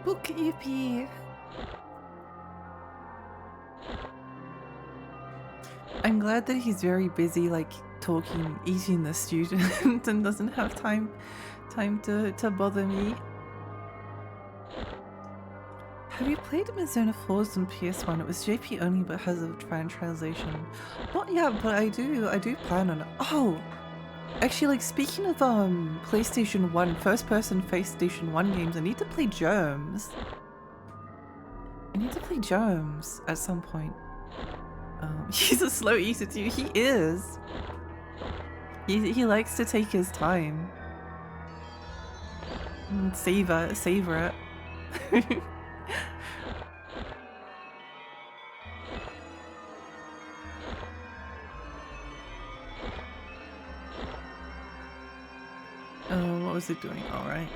Book EP. I'm glad that he's very busy, like talking, eating the student, and doesn't have time to bother me. Have you played Mizzona Falls on PS1? It was JP only, but has a fan translation. Not yet, but I do plan on it. Oh, actually, like speaking of PlayStation 1, first-person PlayStation 1 games, I need to play Germs. I need to play Germs at some point. He's a slow eater too. He is. He likes to take his time. And savor it. What was it doing? Alright.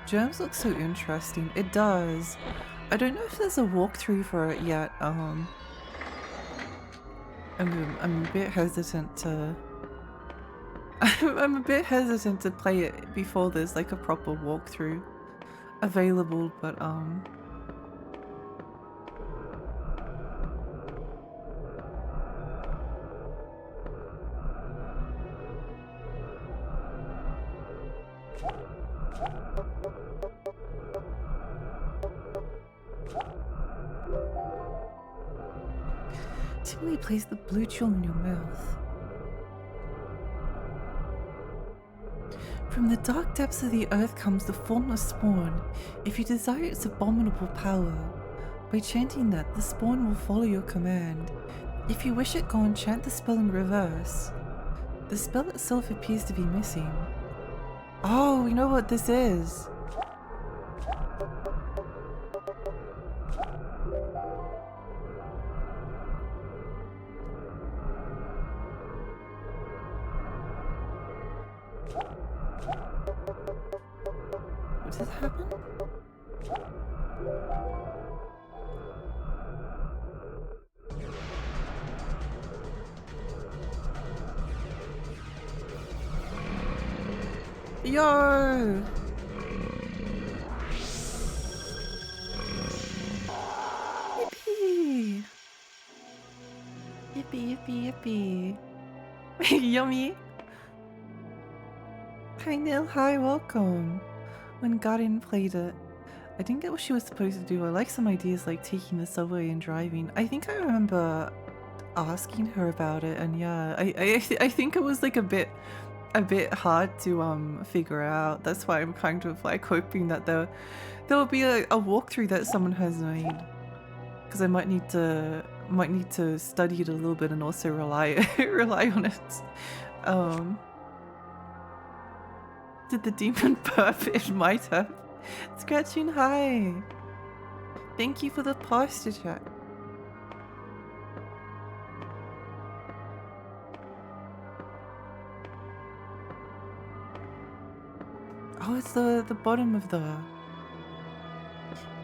Germs looks so interesting. It does. I don't know if there's a walkthrough for it yet. I'm a bit hesitant to I'm a bit hesitant to play it before there's like a proper walkthrough available, but Timely place the blue jewel in your mouth. From the dark depths of the earth comes the formless spawn. If you desire its abominable power, by chanting that, the spawn will follow your command. If you wish it gone, chant the spell in reverse. The spell itself appears to be missing. Oh, we know what this is. that happen? Yo! Yippee! Yippee, yippee, yippee. Yummy! Hi Nil, hi, welcome. When Guardian played it, I didn't get what she was supposed to do. I like some ideas like taking the subway and driving. I think I remember asking her about it, and yeah, I think it was like a bit hard to figure out. That's why I'm kind of like hoping that there will be a walkthrough that someone has made, because I might need to study it a little bit and also rely rely on it. Did the demon burp? It might have. Scratching, hi. Thank you for the posture chat. Oh, it's the bottom of the...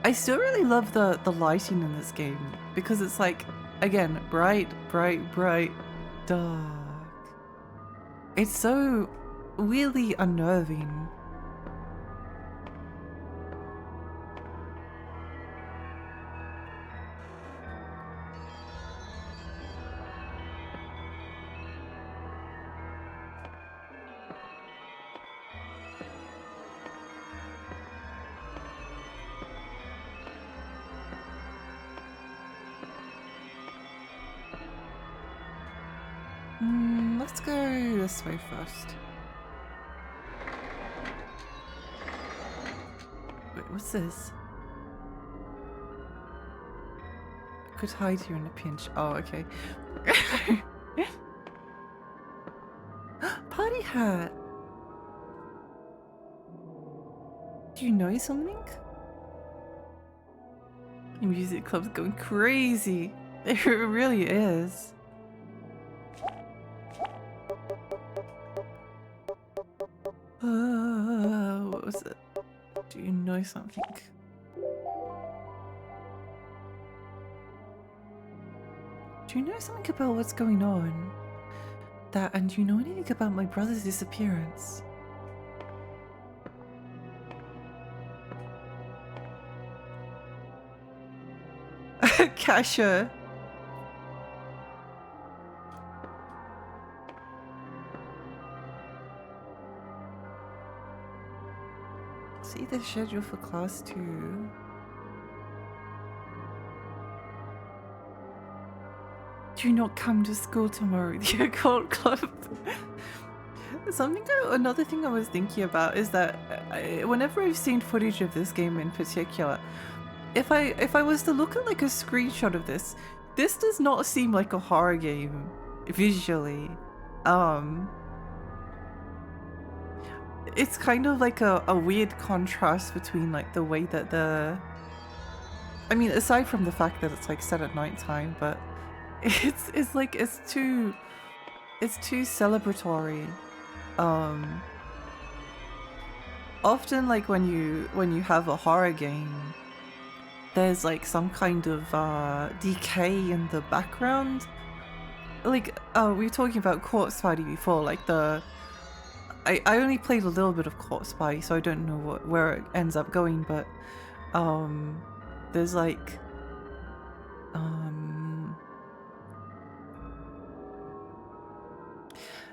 I still really love the lighting in this game, because it's like, again, bright, bright, bright, dark. It's so really unnerving. Let's go this way first. Wait, what's this? Could hide here in a pinch. Oh, okay. Party hat! Do you know something? The music club's going crazy. It really is. What was it? Do you know something? Do you know something about what's going on? And do you know anything about my brother's disappearance? Kasha. See the schedule for class 2. Do not come to school tomorrow, the occult club. Another thing I was thinking about is that whenever I've seen footage of this game in particular, if I was to look at like a screenshot of this does not seem like a horror game visually. It's kind of like a weird contrast between like the way that I mean, aside from the fact that it's like set at nighttime, but it's like it's too celebratory. Often like when you have a horror game, there's like some kind of decay in the background. Like we were talking about Corpse Party before, like I only played a little bit of Corpse Party, so I don't know where it ends up going, but there's like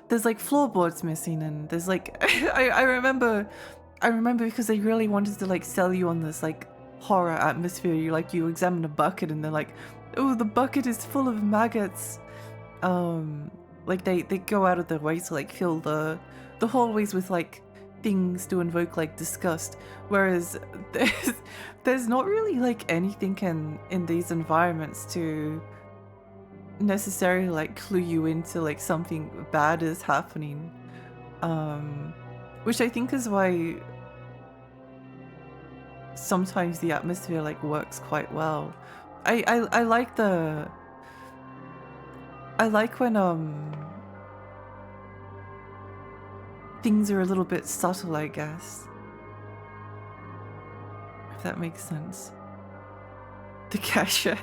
there's like floorboards missing, and there's like I remember because they really wanted to like sell you on this like horror atmosphere. You examine a bucket and they're like, oh, the bucket is full of maggots. Like they go out of their way to like fill the hallways with like things to invoke like disgust, whereas there's not really like anything in these environments to necessarily like clue you into like something bad is happening, which I think is why sometimes the atmosphere like works quite well. I like when things are a little bit subtle, I guess. that makes sense. The cashier.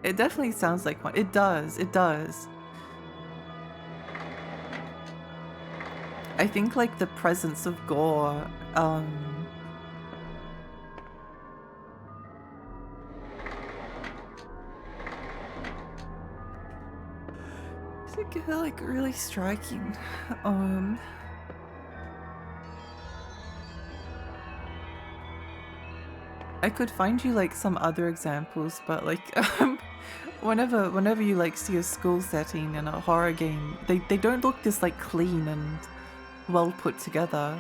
It definitely sounds like one. It does. It does. I think like the presence of gore, it's like really striking. I could find you like some other examples, but like whenever you like see a school setting in a horror game, they don't look this like clean and well put together.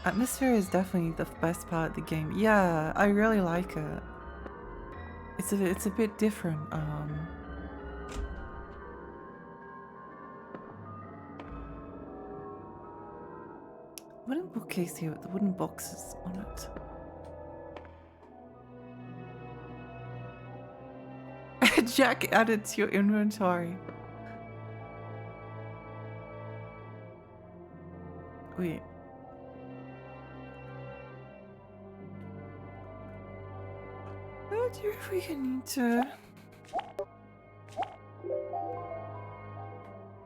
Atmosphere is definitely the best part of the game. Yeah, I really like it. It's a bit different. Wooden bookcase here with the wooden boxes on it. Jack added to your inventory. Wait. I wonder if we can need to...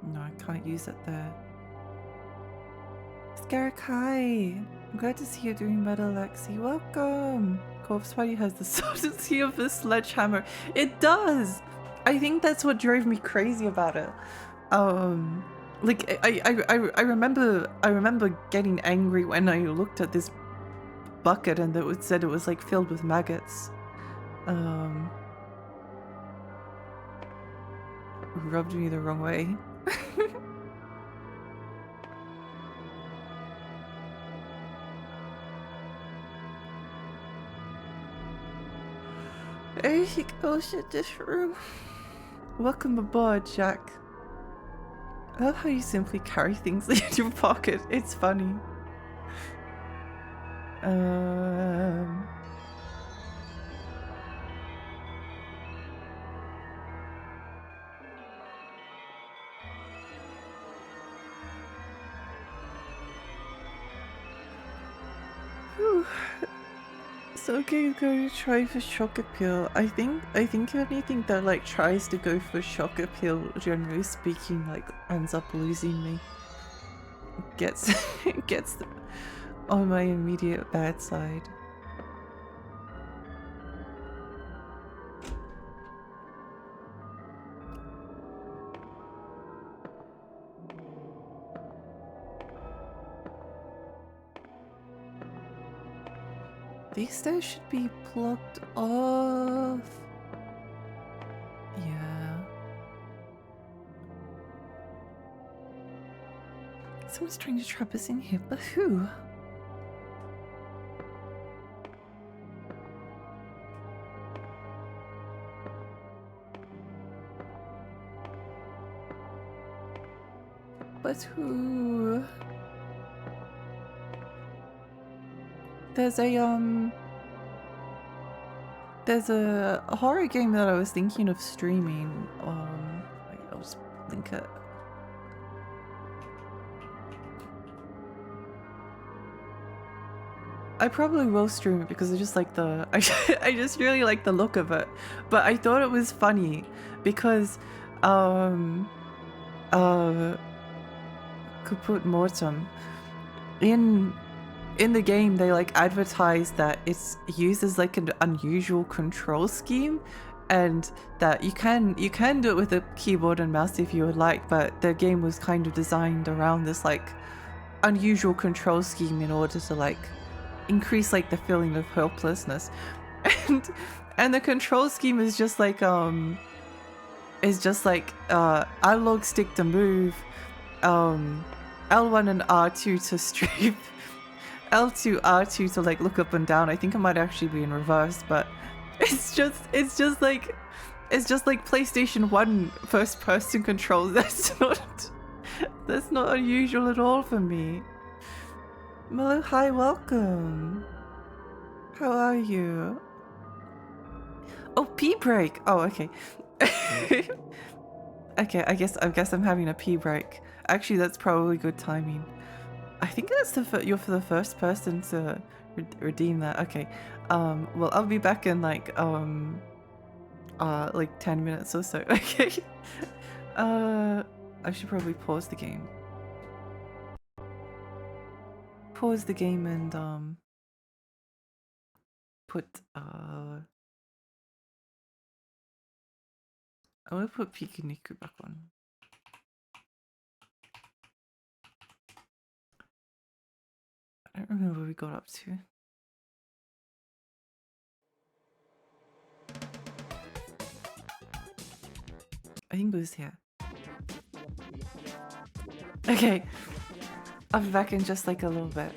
No, I can't use it there. Scarrick, hi! I'm glad to see you doing better, Lexi. Welcome! Corpse Party has the subtlety of the sledgehammer. It does! I think that's what drove me crazy about it. Like I remember getting angry when I looked at this bucket and it said it was like filled with maggots. Rubbed me the wrong way. There you go, shit, this room. Welcome aboard, Jack. I love how you simply carry things in your pocket. It's funny. Whew. So okay, going to try for shock appeal. I think anything that like tries to go for shock appeal, generally speaking, like ends up losing me. Gets on my immediate bad side. These stairs should be blocked off. Yeah. Someone's trying to trap us in here, but who? But who? There's a horror game that I was thinking of streaming. Wait, I'll just link it. I probably will stream it because I just like the I just really like the look of it. But I thought it was funny because Kaput Mortem in the game they like advertise that it's uses like an unusual control scheme and that you can do it with a keyboard and mouse if you would like, but the game was kind of designed around this like unusual control scheme in order to like increase like the feeling of helplessness. And the control scheme is just like analog stick to move, L1 and R2 to strafe, L2, R2 to like look up and down. I think it might actually be in reverse, but it's just like PlayStation 1 first person controls. That's not unusual at all for me. Melo, hi, welcome. How are you? Oh, pee break. Oh, okay. Okay, I guess I'm having a pee break. Actually, that's probably good timing. I think that's you're for the first person to redeem that. Okay. Well, I'll be back in like 10 minutes or so. Okay. I should probably pause the game. Pause the game and put I'm gonna put Pikuniku back on. I don't remember what we got up to. I think it was here. Okay. I'll be back in just like a little bit.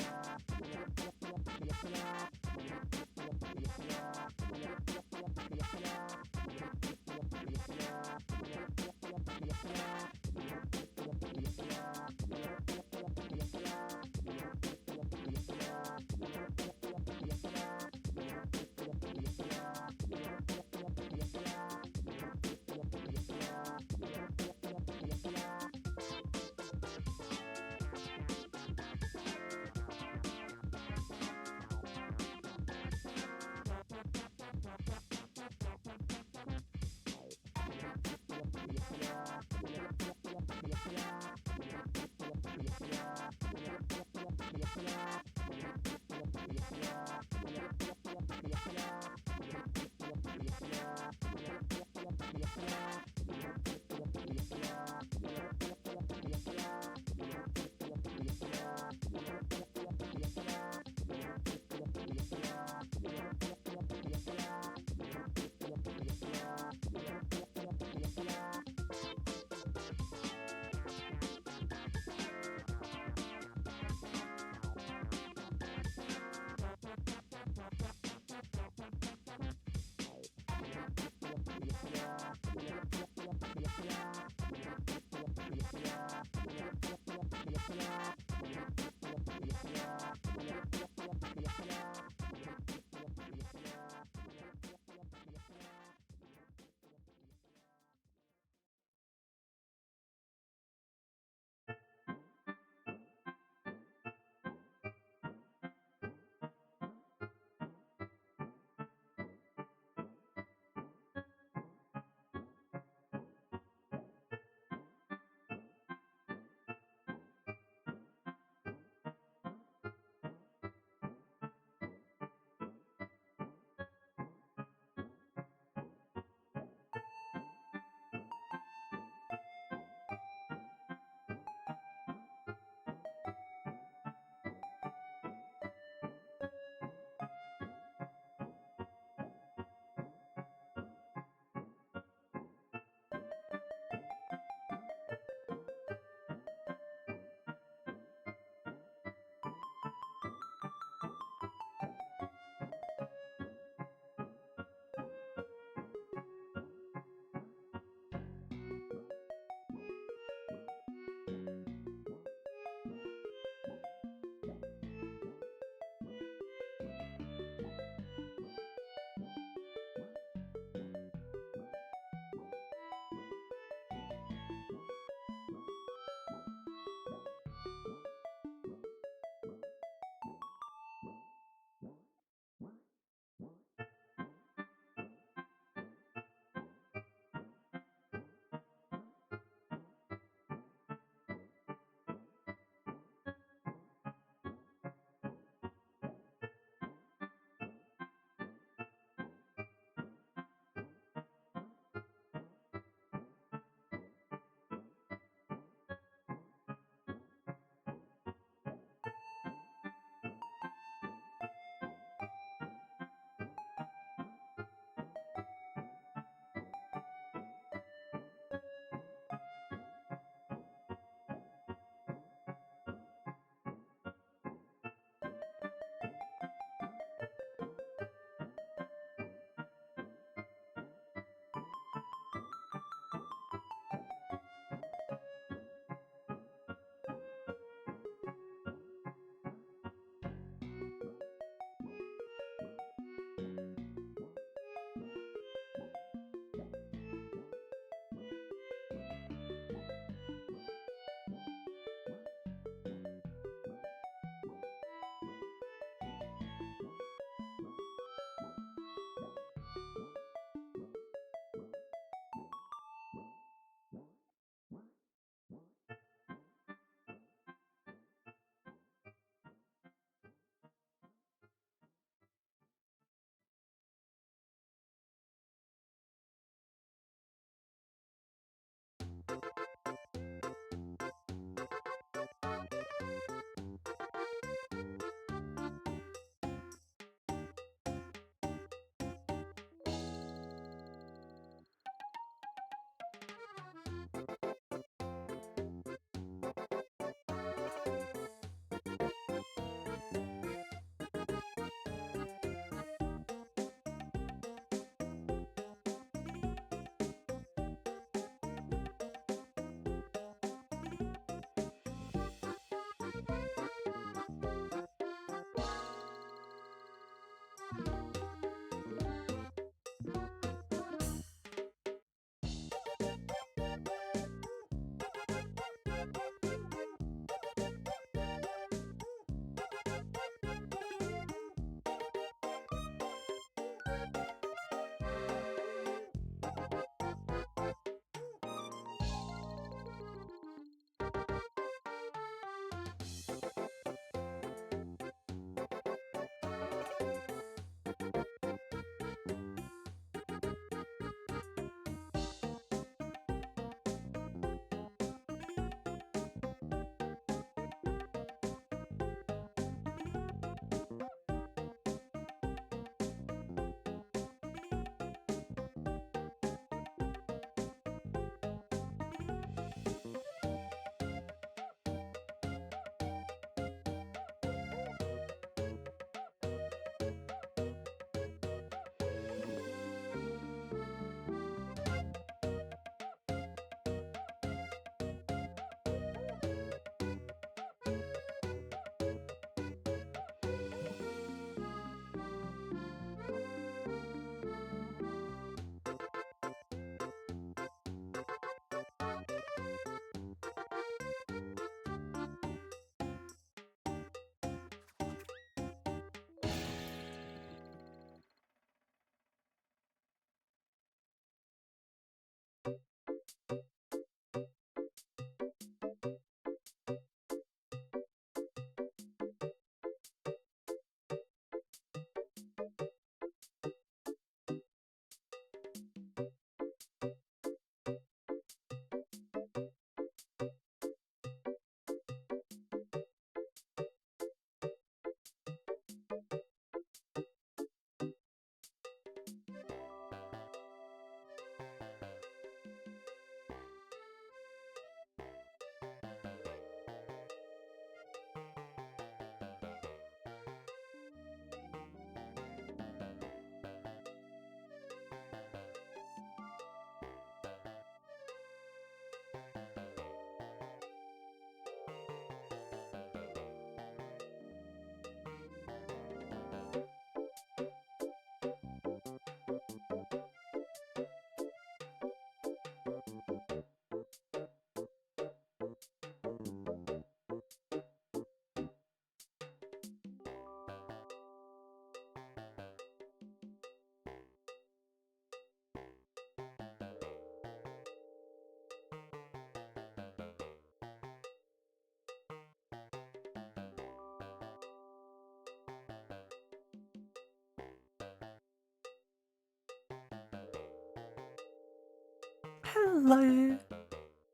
Hello.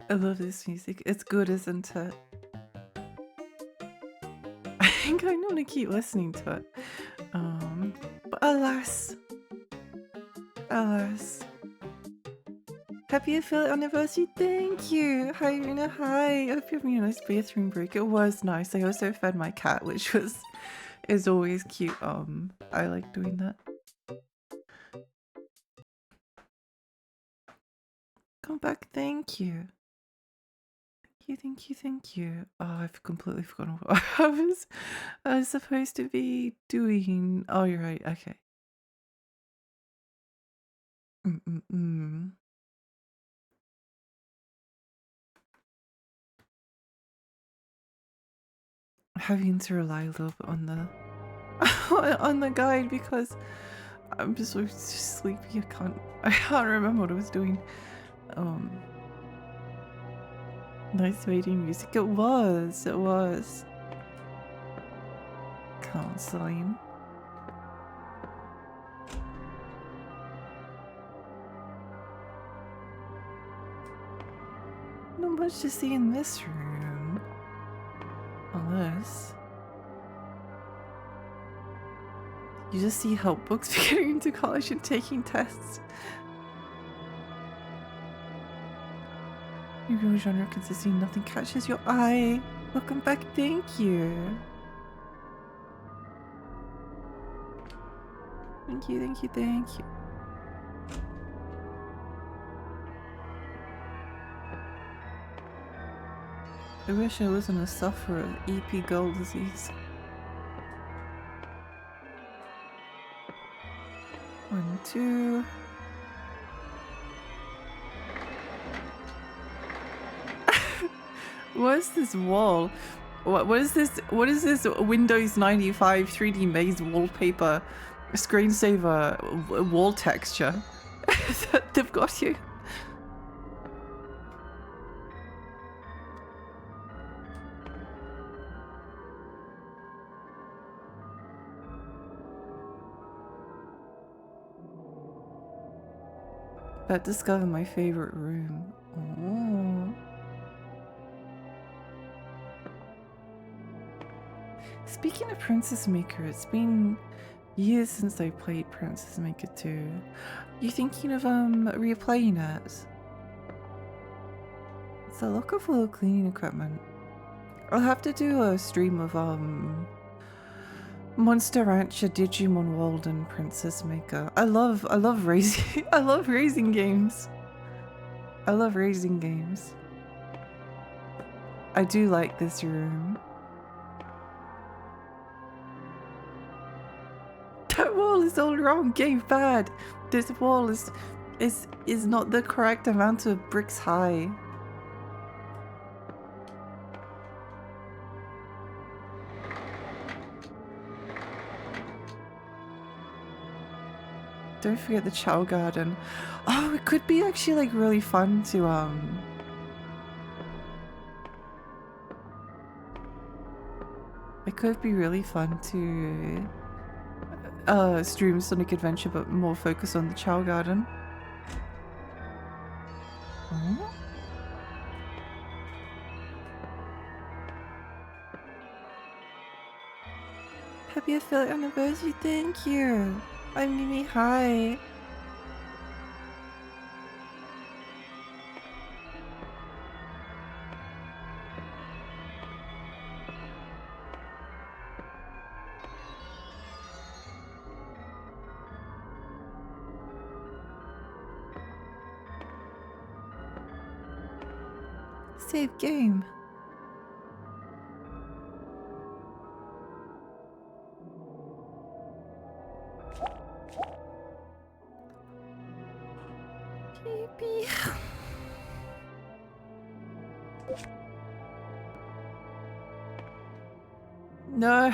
I love this music. It's good, isn't it? I think I'm gonna keep listening to it. But alas, alas. Happy affiliate anniversary, thank you! Hi Rena, hi! I hope you're having a nice bathroom break. It was nice. I also fed my cat, which is always cute. I like doing that. Come back, thank you. Thank you. Oh, I've completely forgotten what I was supposed to be doing. Oh, you're right, okay. Mm-mm-mm. Having to rely a little bit on the on the guide because I'm just so sleepy. I can't remember what I was doing. Nice waiting music. It was. Counseling. Not much to see in this room. Unless you just see help books for getting into college and taking tests. Your real genre consisting nothing catches your eye. Welcome back, thank you. Thank you. I wish I wasn't a sufferer of EP girl disease. 1, 2. What is this wall? What is this? What is this Windows 95 3D maze wallpaper screensaver wall texture that they've got here? But discover my favorite room. Oh. Speaking of Princess Maker, it's been years since I played Princess Maker 2. You thinking of replaying it? It's a locker full of cleaning equipment. I'll have to do a stream of Monster Rancher, Digimon World, and Princess Maker. I love raising I love raising games. I love raising games. I do like this room. That wall is all wrong. Game bad. This wall is not the correct amount of bricks high. Don't forget the Chow Garden. Oh, it could be actually like really fun to it could be really fun to stream Sonic Adventure, but more focus on the Chow Garden. Oh? Happy affiliate anniversary, thank you. I'm Mimi, hi. Save game. Baby. No.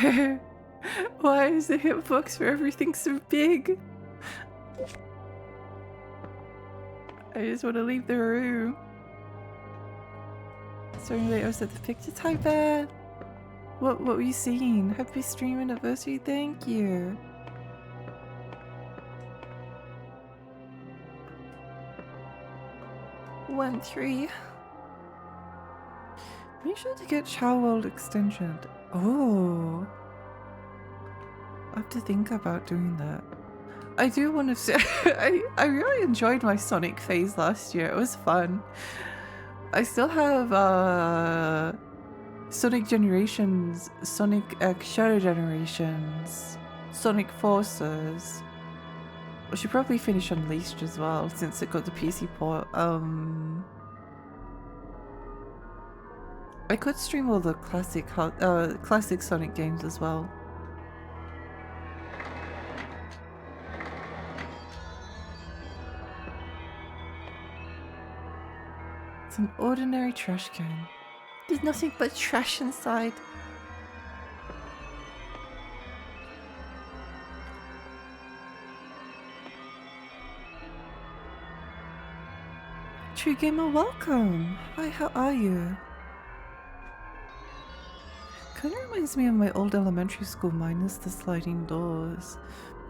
Why is the hitbox for everything so big? I just want to leave the room. Sorry, wait, I was at the picture type bad. What were you seeing? Happy stream anniversary, thank you. 1-3. Make sure to get Chow World extension. Oh, I have to think about doing that. I do want to say I really enjoyed my Sonic phase last year. It was fun. I still have Sonic Generations, Sonic X Shadow Generations, Sonic Forces. I should probably finish Unleashed as well since it got the PC port. I could stream all the classic Sonic games as well. It's an ordinary trash can. There's nothing but trash inside. True Gamer, welcome! Hi, how are you? Kinda reminds me of my old elementary school minus the sliding doors.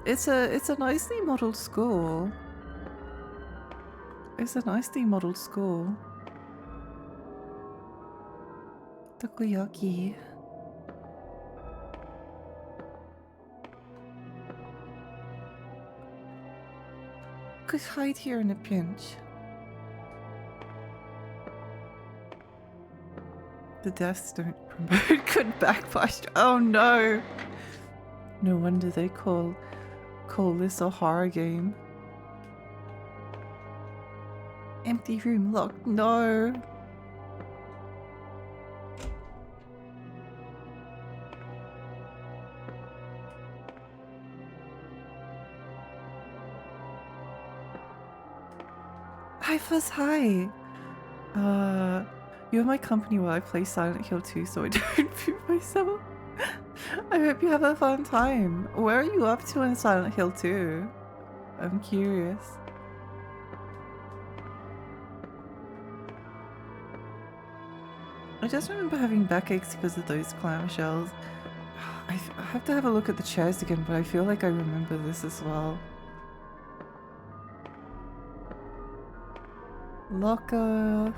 It's a nicely modeled school. It's a nicely modeled school. Takoyaki. Could hide here in a pinch. The deaths don't promote good back posture. Oh no! No wonder they call this a horror game. Empty room locked. No! Hi Fuzz, hi! You're my company while I play Silent Hill 2 so I don't poop myself. I hope you have a fun time. Where are you up to in Silent Hill 2? I'm curious. I just remember having backaches because of those clamshells. I have to have a look at the chairs again, but I feel like I remember this as well. Locker.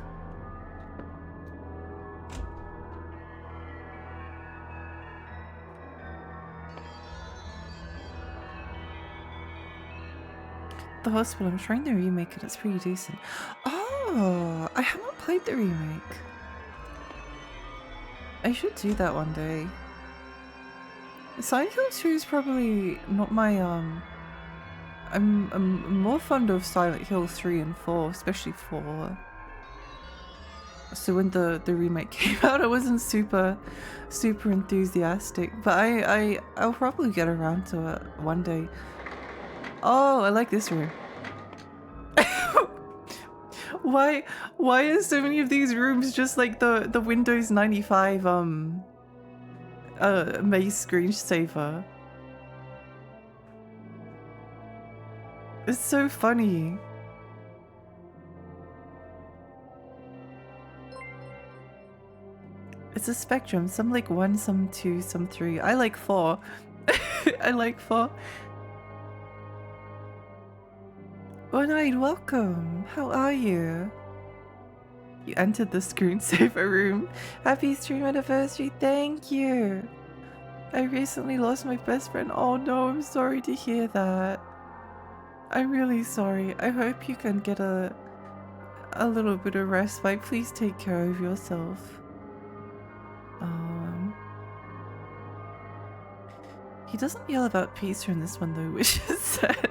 The hospital, I'm trying the remake and it's pretty decent. Oh, I haven't played the remake. I should do that one day. Silent Hill 2 is probably not my I'm more fond of Silent Hill 3 and 4, especially 4. So when the remake came out, I wasn't super enthusiastic, but I'll probably get around to it one day. Oh, I like this room. Why are so many of these rooms just like the Windows 95 maze screensaver? It's so funny. It's a spectrum. Some like 1, some 2, some 3. I like 4. I like 4. One-eyed, welcome. How are you? You entered the screensaver room. Happy stream anniversary. Thank you. I recently lost my best friend. Oh no, I'm sorry to hear that. I'm really sorry. I hope you can get a little bit of respite. Please take care of yourself. He doesn't yell about pizza in this one though, which is sad.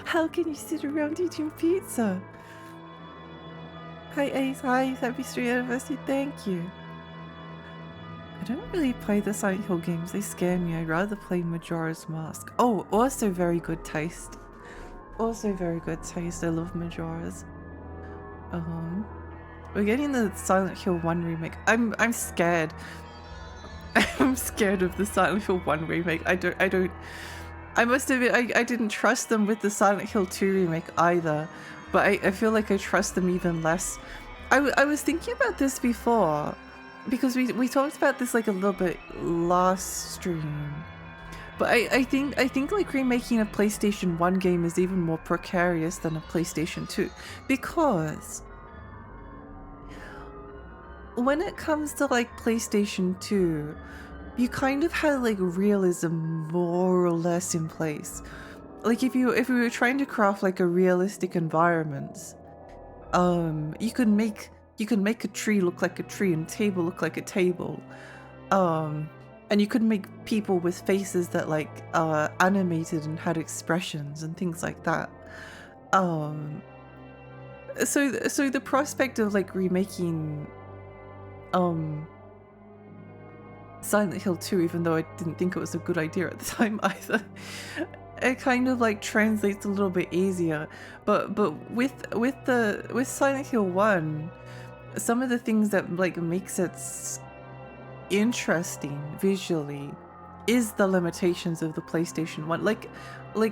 How can you sit around eating pizza? Hi Ace, hi, happy street anniversary, thank you. I don't really play the Silent Hill games, they scare me. I'd rather play Majora's Mask. Oh, also very good taste. Also very good taste, I love Majora's. We're getting the Silent Hill 1 remake. I'm scared. I'm scared of the Silent Hill 1 remake. I must admit, I didn't trust them with the Silent Hill 2 remake either, but I feel like I trust them even less. I was thinking about this before, because we talked about this like a little bit last stream, but I think like remaking a PlayStation 1 game is even more precarious than a PlayStation 2, because when it comes to like PlayStation 2, you kind of had like realism more or less in place. Like if you were trying to craft like a realistic environment, you can make a tree look like a tree and a table look like a table. And you could make people with faces that like animated and had expressions and things like that. Um so the prospect of like remaking um Silent Hill 2, even though I didn't think it was a good idea at the time either, it kind of like translates a little bit easier. But with Silent Hill 1, some of the things that like makes it interesting visually is the limitations of the PlayStation 1. Like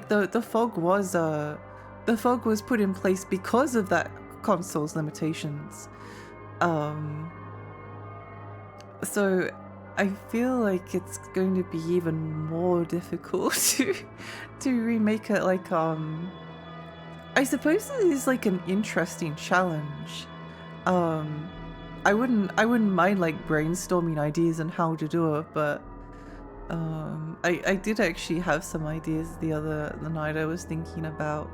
the fog was put in place because of that console's limitations. So I feel like it's going to be even more difficult to remake it. Like I suppose it is like an interesting challenge. I wouldn't mind like brainstorming ideas on how to do it, but I did actually have some ideas the night I was thinking about.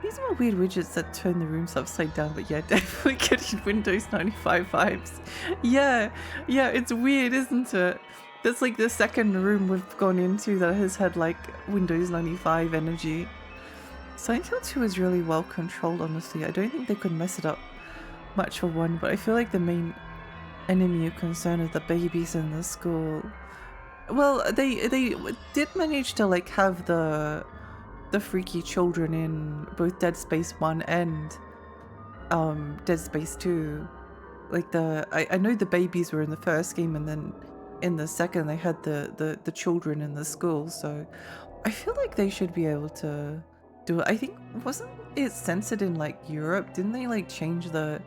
These are weird widgets that turn the rooms upside down, but yeah, definitely getting Windows 95 vibes. Yeah, it's weird, isn't it? That's like the second room we've gone into that has had like Windows 95 energy. Silent Hill 2 is really well controlled, honestly. I don't think they could mess it up much for one, but I feel like the main enemy of concern are the babies in the school. Well, they did manage to like have the freaky children in both Dead Space 1 and Dead Space 2. Like I know the babies were in the first game, and then in the second they had the children in the school, so I feel like they should be able to do it. I think, wasn't it censored in like Europe? Didn't they like change the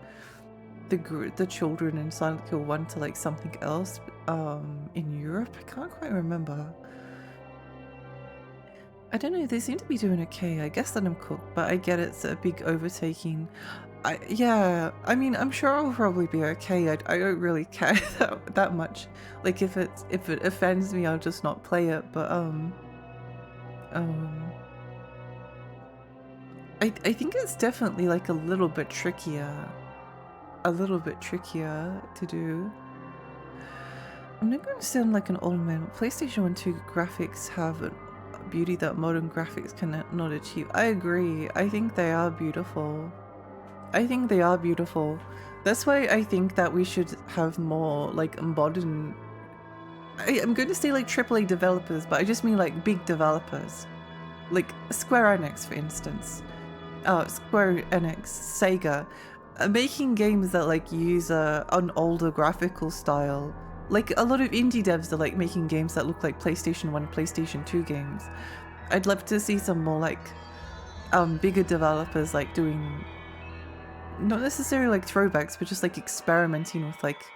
children in Silent Hill 1 to like something else in Europe? I can't quite remember. I don't know, they seem to be doing okay. I guess let them cook, but I get it's a big overtaking. Yeah, I mean, I'm sure I'll probably be okay. I don't really care that much. Like if it offends me, I'll just not play it. But I think it's definitely like a little bit trickier to do. I'm not going to sound like an old man. PlayStation 1 2 graphics have a beauty that modern graphics cannot achieve. I agree. I think they are beautiful. That's why I think that we should have more like modern. I'm going to say like AAA developers, but I just mean like big developers, like Square Enix, for instance. Square Enix, Sega, making games that like use an older graphical style. Like a lot of indie devs are like making games that look like PlayStation 1, PlayStation 2 games. I'd love to see some more like bigger developers like doing not necessarily like throwbacks, but just like experimenting with like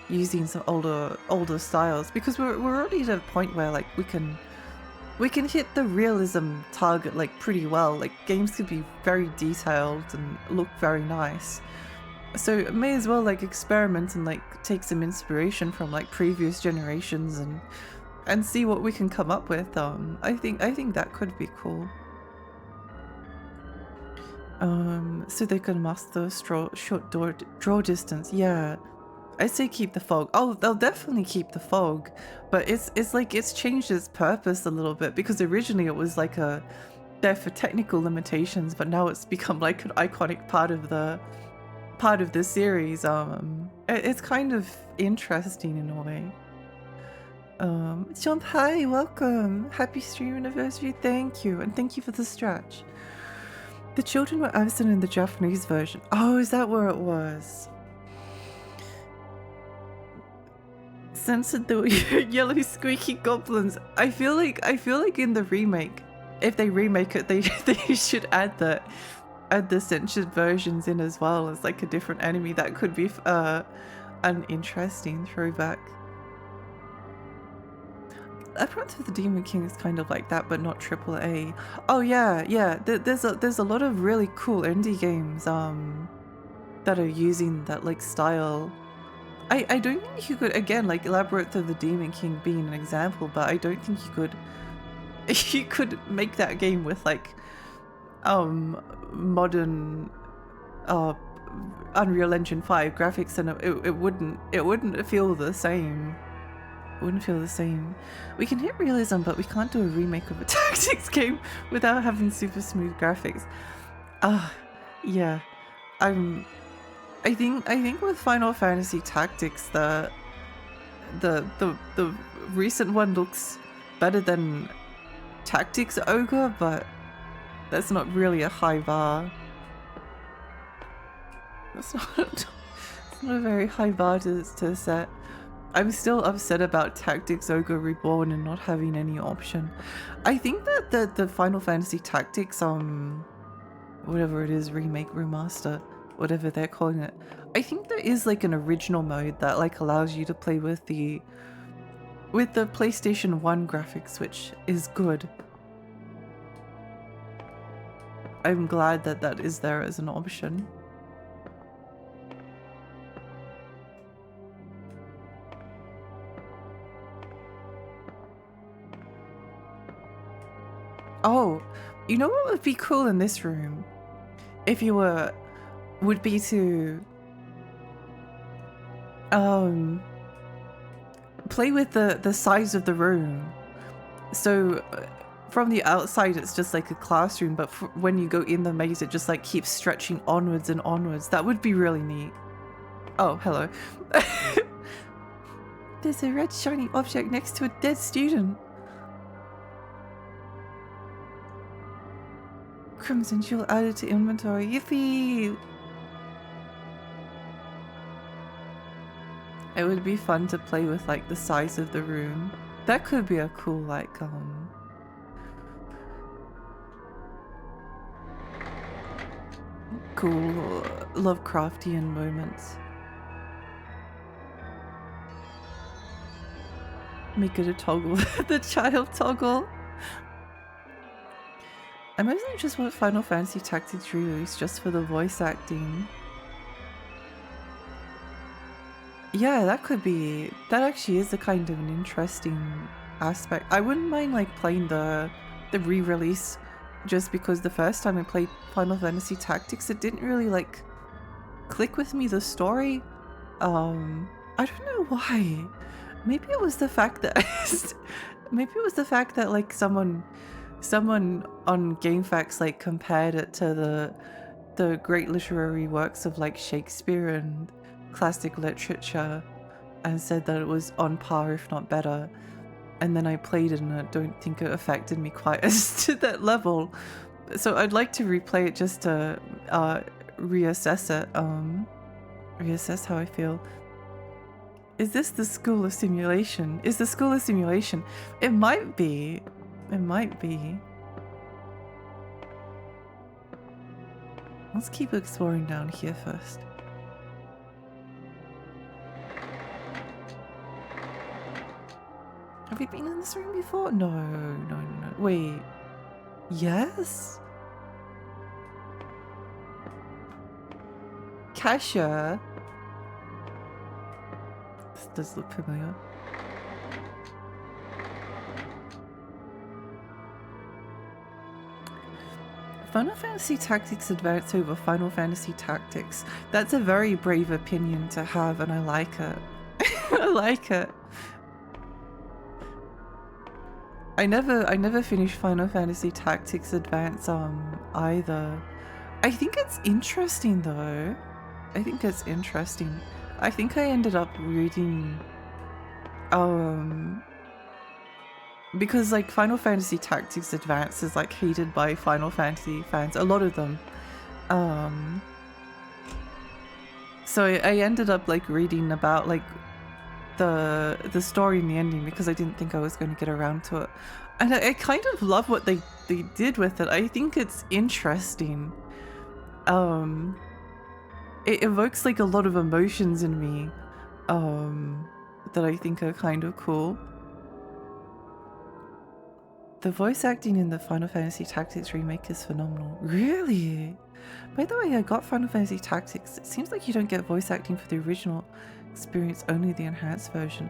using some older styles, because we're already at a point where like we can hit the realism target like pretty well. Like games could be very detailed and look very nice. So may as well like experiment and like take some inspiration from like previous generations and see what we can come up with. I think that could be cool. So they can master the short draw distance. Yeah, I say keep the fog. Oh, they'll definitely keep the fog, but it's like it's changed its purpose a little bit, because originally it was like there for technical limitations, but now it's become like an iconic part of the series. It's kind of interesting in a way. John, hi, welcome. Happy stream anniversary. Thank you, and thank you for the stretch. The children were absent in the Japanese version. Oh, is that where it was? Censored the yellow squeaky goblins. I feel like in the remake, if they remake it, they should add the censored versions in as well as like a different enemy. That could be an interesting throwback. Apprentice of the Demon King is kind of like that, but not AAA. Oh yeah. There's a lot of really cool indie games that are using that like style. I don't think you could, again, like Labyrinth of the Demon King being an example, but I don't think you could you could make that game with like modern Unreal Engine 5 graphics, and it wouldn't feel the same. It wouldn't feel the same. We can hit realism, but we can't do a remake of a tactics game without having super smooth graphics. Yeah. I think with Final Fantasy Tactics, the recent one looks better than Tactics Ogre, but that's not really a high bar. That's not a very high bar to set. I'm still upset about Tactics Ogre Reborn and not having any option. I think that the Final Fantasy Tactics, whatever it is, remake, remaster, whatever they're calling it, I think there is like an original mode that like allows you to play with the PlayStation 1 graphics, which is good. I'm glad that that is there as an option. Oh, you know what would be cool in this room? If you would be to play with the size of the room. So from the outside it's just like a classroom, but when you go in the maze it just like keeps stretching onwards and onwards. That would be really neat. Oh, hello. There's a red shiny object next to a dead student. Crimson Jewel added to inventory. Yippee! It would be fun to play with like the size of the room. That could be a cool like cool Lovecraftian moments. Make it a toggle. The child toggle. I mostly just want Final Fantasy Tactics re-release just for the voice acting. Yeah, that actually is a kind of an interesting aspect. I wouldn't mind like playing the re-release just because the first time I played Final Fantasy Tactics it didn't really like click with me, the story. I don't know why. Maybe it was the fact that like someone on GameFAQs like compared it to the great literary works of like Shakespeare and classic literature and said that it was on par if not better, and then I played it and I don't think it affected me quite as to that level. So I'd like to replay it just to reassess it, reassess how I feel. Is this the School of Simulation? Is the School of Simulation? It might be. It might be. Let's keep exploring down here first. Have we been in this room before? No. Wait. Yes? Kasha. This does look familiar. Final Fantasy Tactics Advance over Final Fantasy Tactics. That's a very brave opinion to have, and I like it. I like it. I never finished Final Fantasy Tactics Advance either. I think it's interesting though. I think it's interesting. I think I ended up reading because like Final Fantasy Tactics Advance is like hated by Final Fantasy fans, a lot of them. So I ended up like reading about like the story and the ending because I didn't think I was going to get around to it. And I kind of love what they did with it. I think it's interesting. It evokes like a lot of emotions in me that I think are kind of cool. The voice acting in the Final Fantasy Tactics remake is phenomenal. Really? By the way, I got Final Fantasy Tactics. It seems like you don't get voice acting for the original experience, only the enhanced version.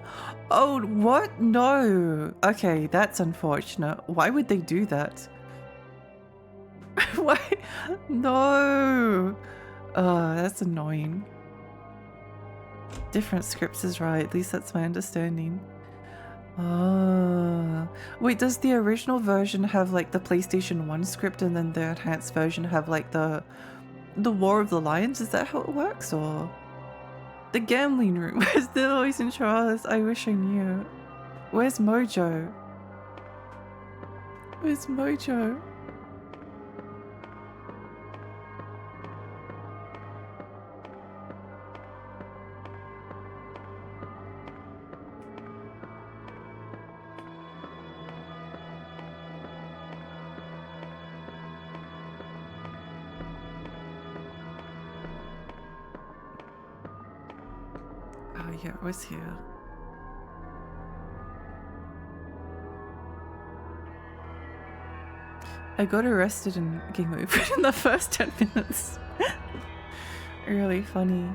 Oh, what? No. Okay, that's unfortunate. Why would they do that? Why? No. That's annoying. Different scripts is right. At least that's my understanding. Wait, does the original version have like the PlayStation 1 script and then the enhanced version have like the War of the Lions? Is that how it works? Or the gambling room? Where's the voice in Charles? I wish I knew. Where's Mojo? Where's Mojo? Yeah, it was here. I got arrested in Game Over in the first 10 minutes. Really funny.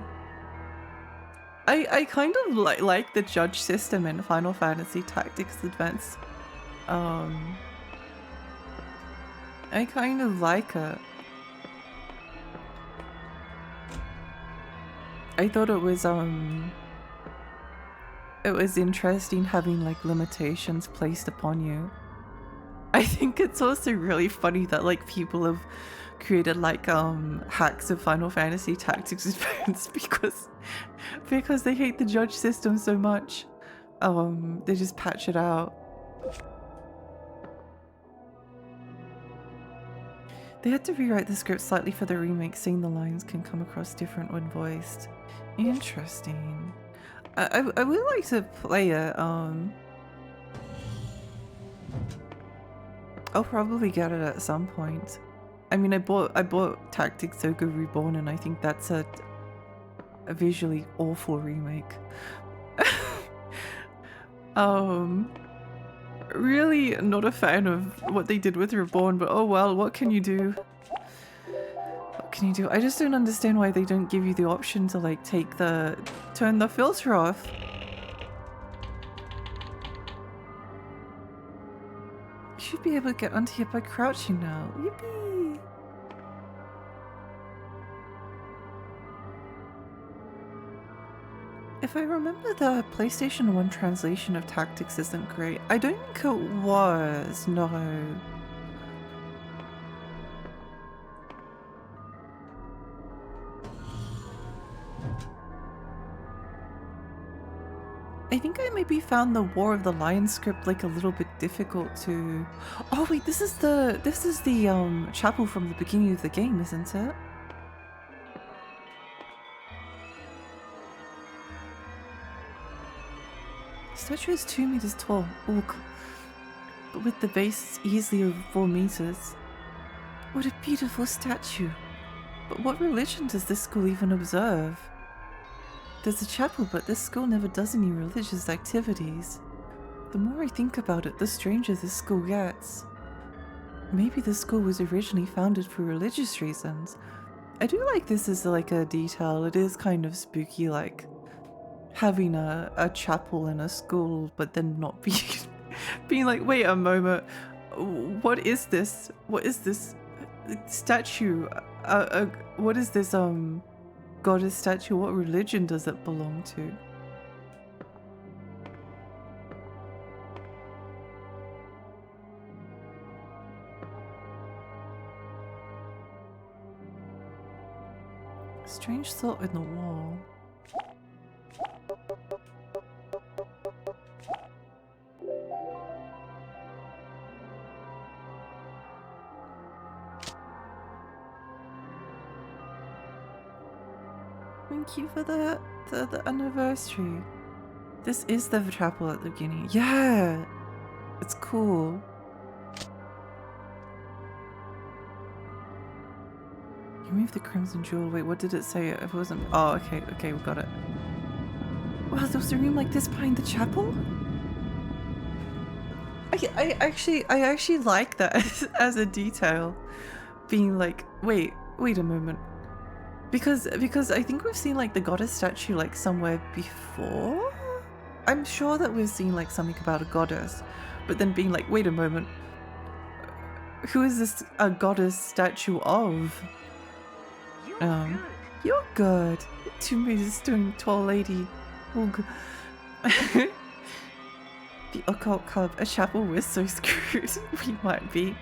I kind of like the judge system in Final Fantasy Tactics Advance. I kind of like it. I thought it was interesting having like limitations placed upon you. I think it's also really funny that like people have created like hacks of Final Fantasy Tactics Advance because they hate the judge system so much. They just patch it out. They had to rewrite the script slightly for the remake, saying the lines can come across different when voiced. Interesting. I would like to play it. I'll probably get it at some point. I mean, I bought Tactics Ogre Reborn, and I think that's a visually awful remake. Really not a fan of what they did with Reborn, but oh well, what can you do? What can you do? I just don't understand why they don't give you the option to like turn the filter off. You should be able to get onto here by crouching now. Yippee! If I remember, the PlayStation 1 translation of Tactics isn't great. I don't think it was, no. I think I maybe found the War of the Lions script like a little bit difficult to... Oh wait, this is the chapel from the beginning of the game, isn't it? Statue is 2 meters tall, Ook. But with the base it's easily over 4 meters. What a beautiful statue. But what religion does this school even observe? There's a chapel, but this school never does any religious activities. The more I think about it, the stranger this school gets. Maybe the school was originally founded for religious reasons. I do like this as like a detail. It is kind of spooky, like having a chapel in a school, but then not being like, wait a moment, what is this? What is this statue? What is this goddess statue? What religion does it belong to? Strange thought in the wall. Thank you for the anniversary. This is the chapel at the beginning. Yeah! It's cool. Remove the crimson jewel. Wait, what did it say? If it wasn't... Oh, okay, we got it. Wow, there was a room like this behind the chapel? I actually like that as a detail, being like, wait a moment, because I think we've seen like the goddess statue like somewhere before. I'm sure that we've seen like something about a goddess, but then being like, wait a moment, who is this a goddess statue of? You're good. 2 meters doing tall lady. Oog. The occult club, a chapel, we're so screwed. We might be.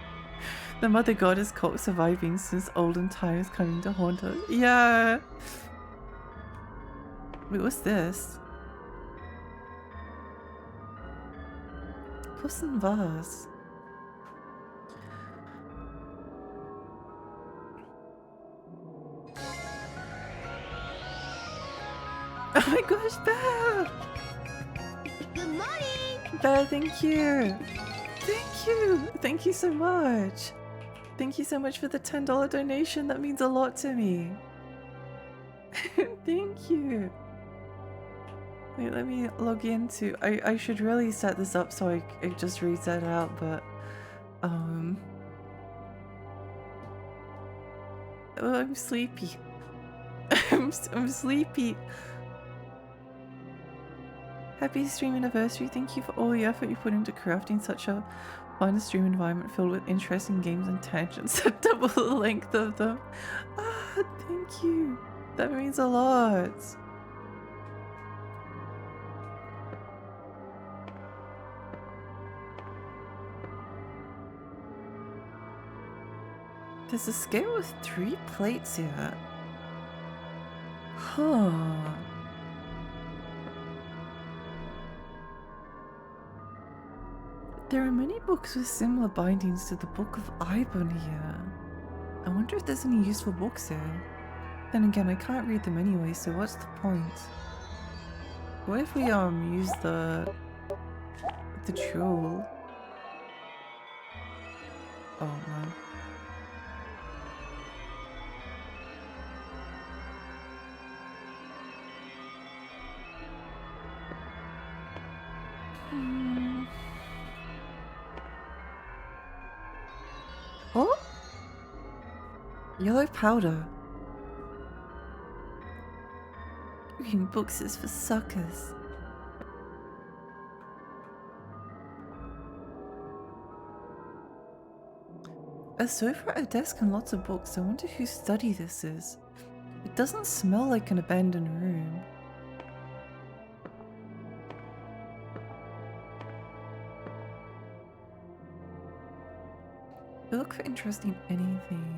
The mother goddess cult surviving since olden times coming to haunt us. Yeah. Wait, what's this? Puss in vase. Oh my gosh, Bear! Good morning! Bear, thank you! Thank you! Thank you so much! Thank you so much for the $10 donation, that means a lot to me. Thank you! Wait, let me log into... I should really set this up so it just reads that out, but... Oh, I'm sleepy. I'm sleepy. Happy stream anniversary. Thank you for all the effort you put into crafting such a fun stream environment filled with interesting games and tangents that double the length of them. Ah, thank you. That means a lot. There's a scale with 3 plates here. Huh. There are many books with similar bindings to the Book of Ibon here. I wonder if there's any useful books here. Then again, I can't read them anyway, so what's the point? What if we use the jewel? Oh no. Oh? Yellow powder. Reading books is for suckers. A sofa, a desk, and lots of books. I wonder whose study this is. It doesn't smell like an abandoned room. You look for interesting anything.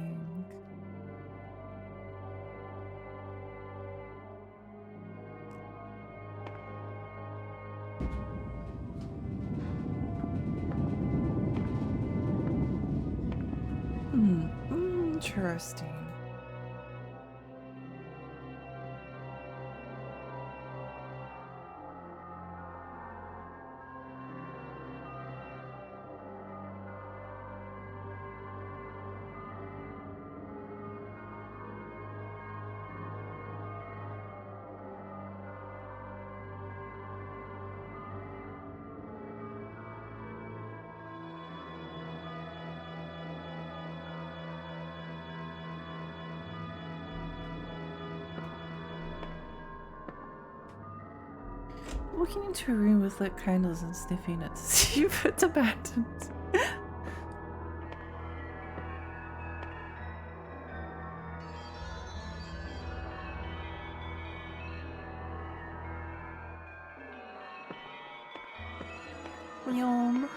Interesting. Walking into a room with lit candles and sniffing it to see if it's abandoned. Yum.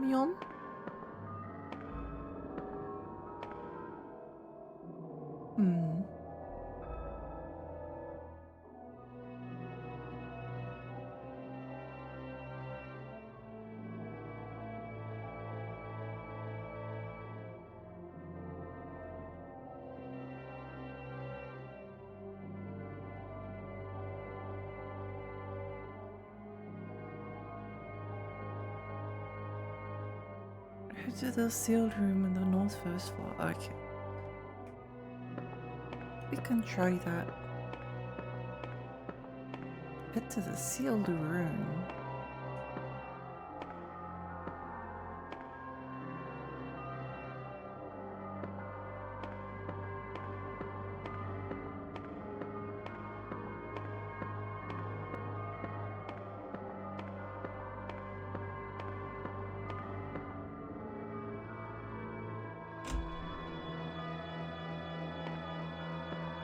Yum. Head to the sealed room in the north first floor. Okay. We can try that. Head to the sealed room.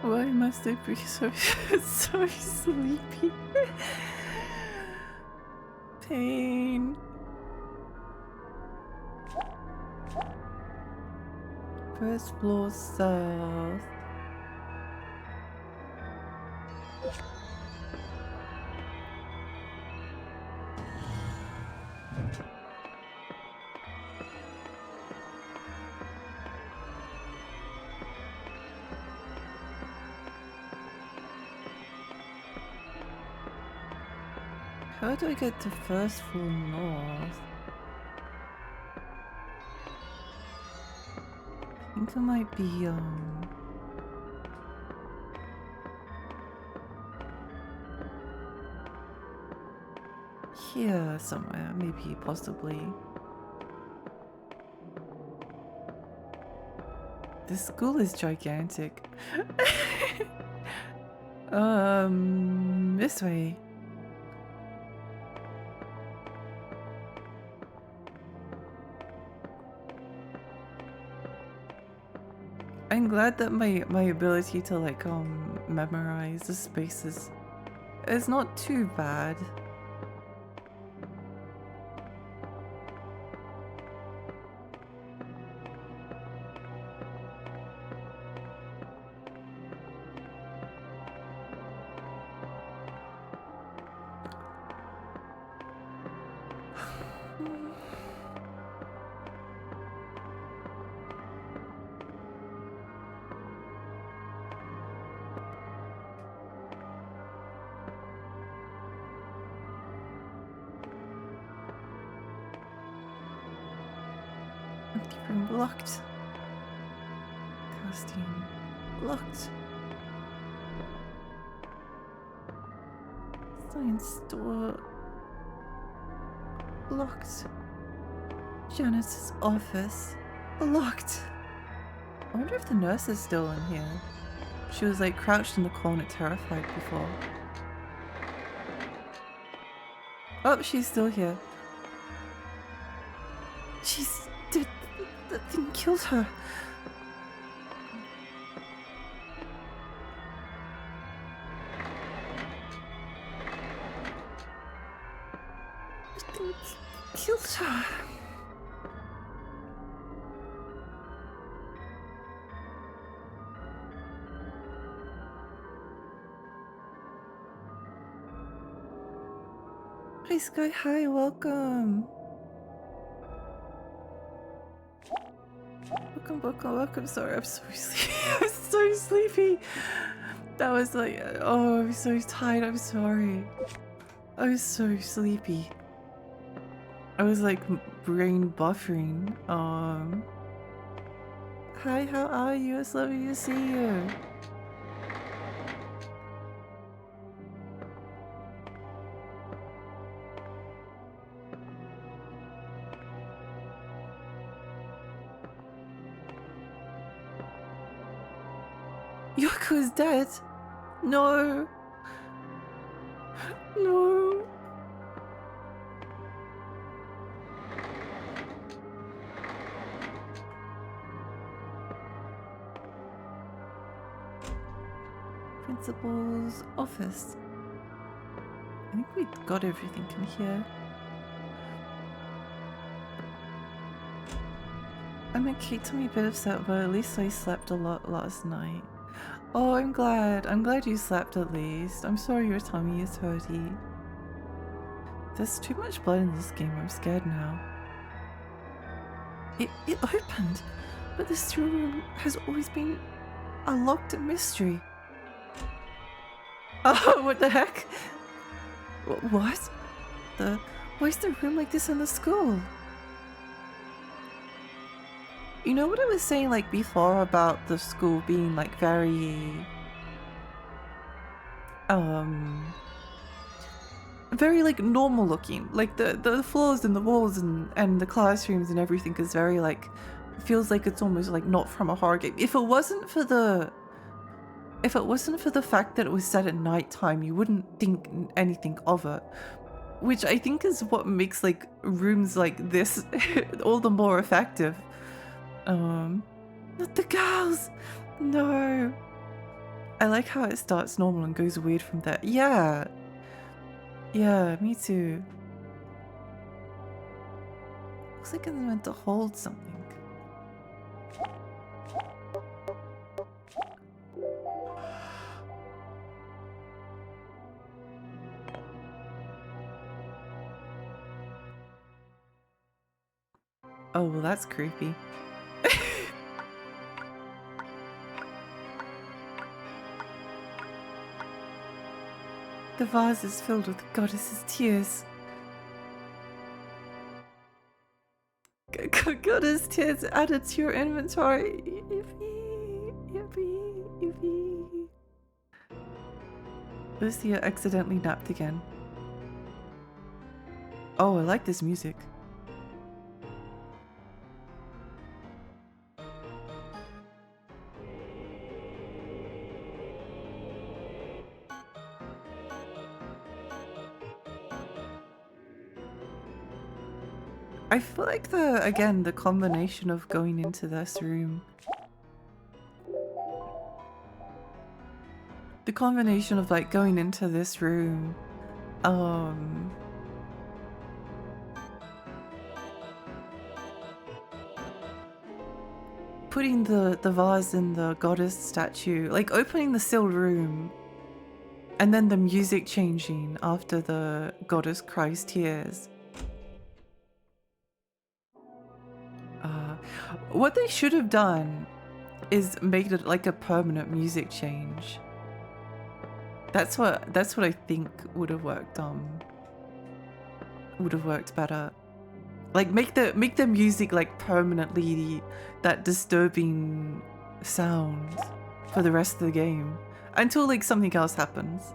Why must I be so so sleepy? Pain. First floor south. How do I get to first floor north? I think it might be, here somewhere, maybe, possibly. This school is gigantic. This way. I'm glad that my ability to like memorize the spaces is not too bad. Room locked. Costume locked. Science store locked. Janice's office locked. I wonder if the nurse is still in here. She was like crouched in the corner, terrified before. Oh, she's still here. She's dead. That thing killed her. That thing killed her. Hi Sky, hi, welcome. Welcome. Sorry, I'm so sleepy. I'm so sleepy. That was like, oh, I'm so tired. I'm sorry. I was so sleepy. I was like brain buffering. Hi, how are you? It's lovely to see you. Yoko's dead. No. No. Principal's office. I think we got everything in here. I'm okay, to me a bit upset, but at least I slept a lot last night. Oh, I'm glad. I'm glad you slept at least. I'm sorry your tummy is hurty. There's too much blood in this game. I'm scared now. It opened, but this room has always been a locked mystery. Oh, what the heck? What? Why is the room like this in the school? You know what I was saying like before about the school being like very very like normal looking. Like the floors and the walls and the classrooms and everything is very like feels like it's almost like not from a horror game. If it wasn't for the fact that it was set at nighttime, you wouldn't think anything of it. Which I think is what makes like rooms like this all the more effective. Not the girls! No. I like how it starts normal and goes weird from there. Yeah. Yeah, me too. Looks like it's meant to hold something. Oh, well that's creepy. The vase is filled with the goddess's tears. Goddess tears added to your inventory. Yippee. Lucia accidentally napped again. Oh, I like this music. I feel like the combination of going into this room. The combination of like going into this room, putting the vase in the goddess statue, like opening the sealed room, and then the music changing after the goddess cries tears. What they should have done is made it like a permanent music change. That's what I think would have worked better. Like make the music like permanently that disturbing sound for the rest of the game until like something else happens.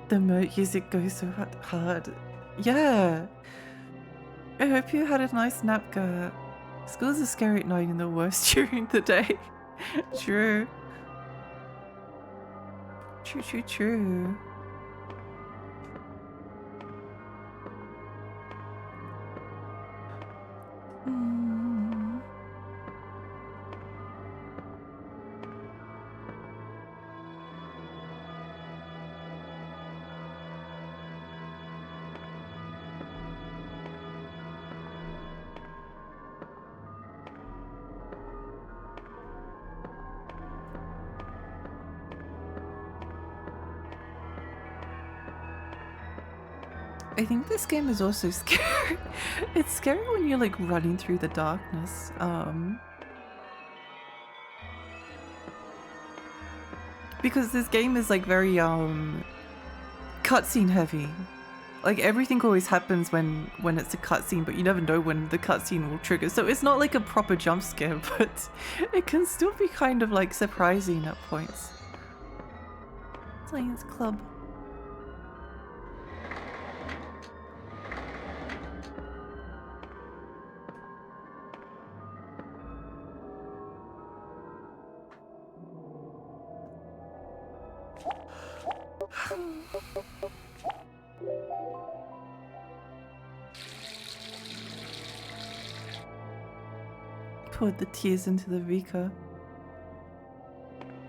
The music goes so hard. Yeah. I hope you had a nice nap, Gert. Schools are scary at night and the worst during the day. True. True. I think this game is also scary. It's scary when you're like running through the darkness. Because this game is like very cutscene heavy. Like everything always happens when it's a cutscene, but you never know when the cutscene will trigger. So it's not like a proper jump scare, but it can still be kind of like surprising at points. Science Club. Poured the tears into the beaker.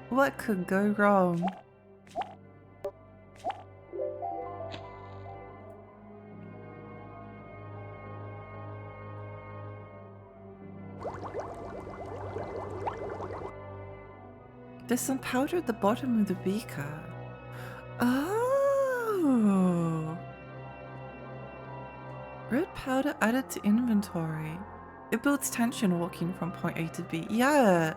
What could go wrong? There's some powder at the bottom of the beaker. Oh! Red powder added to inventory. It builds tension walking from point A to B. Yeah.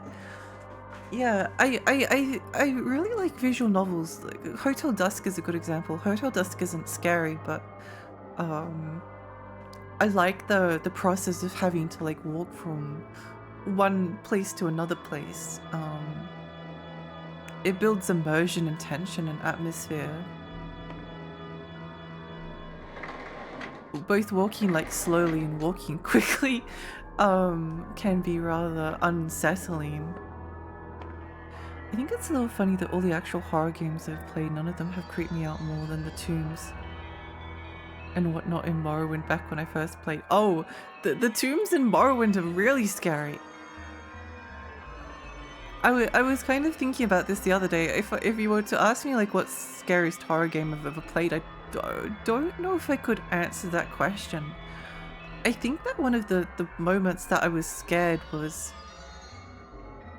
I really like visual novels. Like, Hotel Dusk is a good example. Hotel Dusk isn't scary, but I like the process of having to like walk from one place to another place. It builds immersion and tension and atmosphere. Both walking like slowly and walking quickly can be rather unsettling. I think it's a little funny that all the actual horror games I've played, none of them have creeped me out more than the Tombs and whatnot in Morrowind back when I first played. Oh, the Tombs in Morrowind are really scary. I was kind of thinking about this the other day. If you were to ask me like what scariest horror game I've ever played, I don't know if I could answer that question. I think that one of the moments that I was scared was,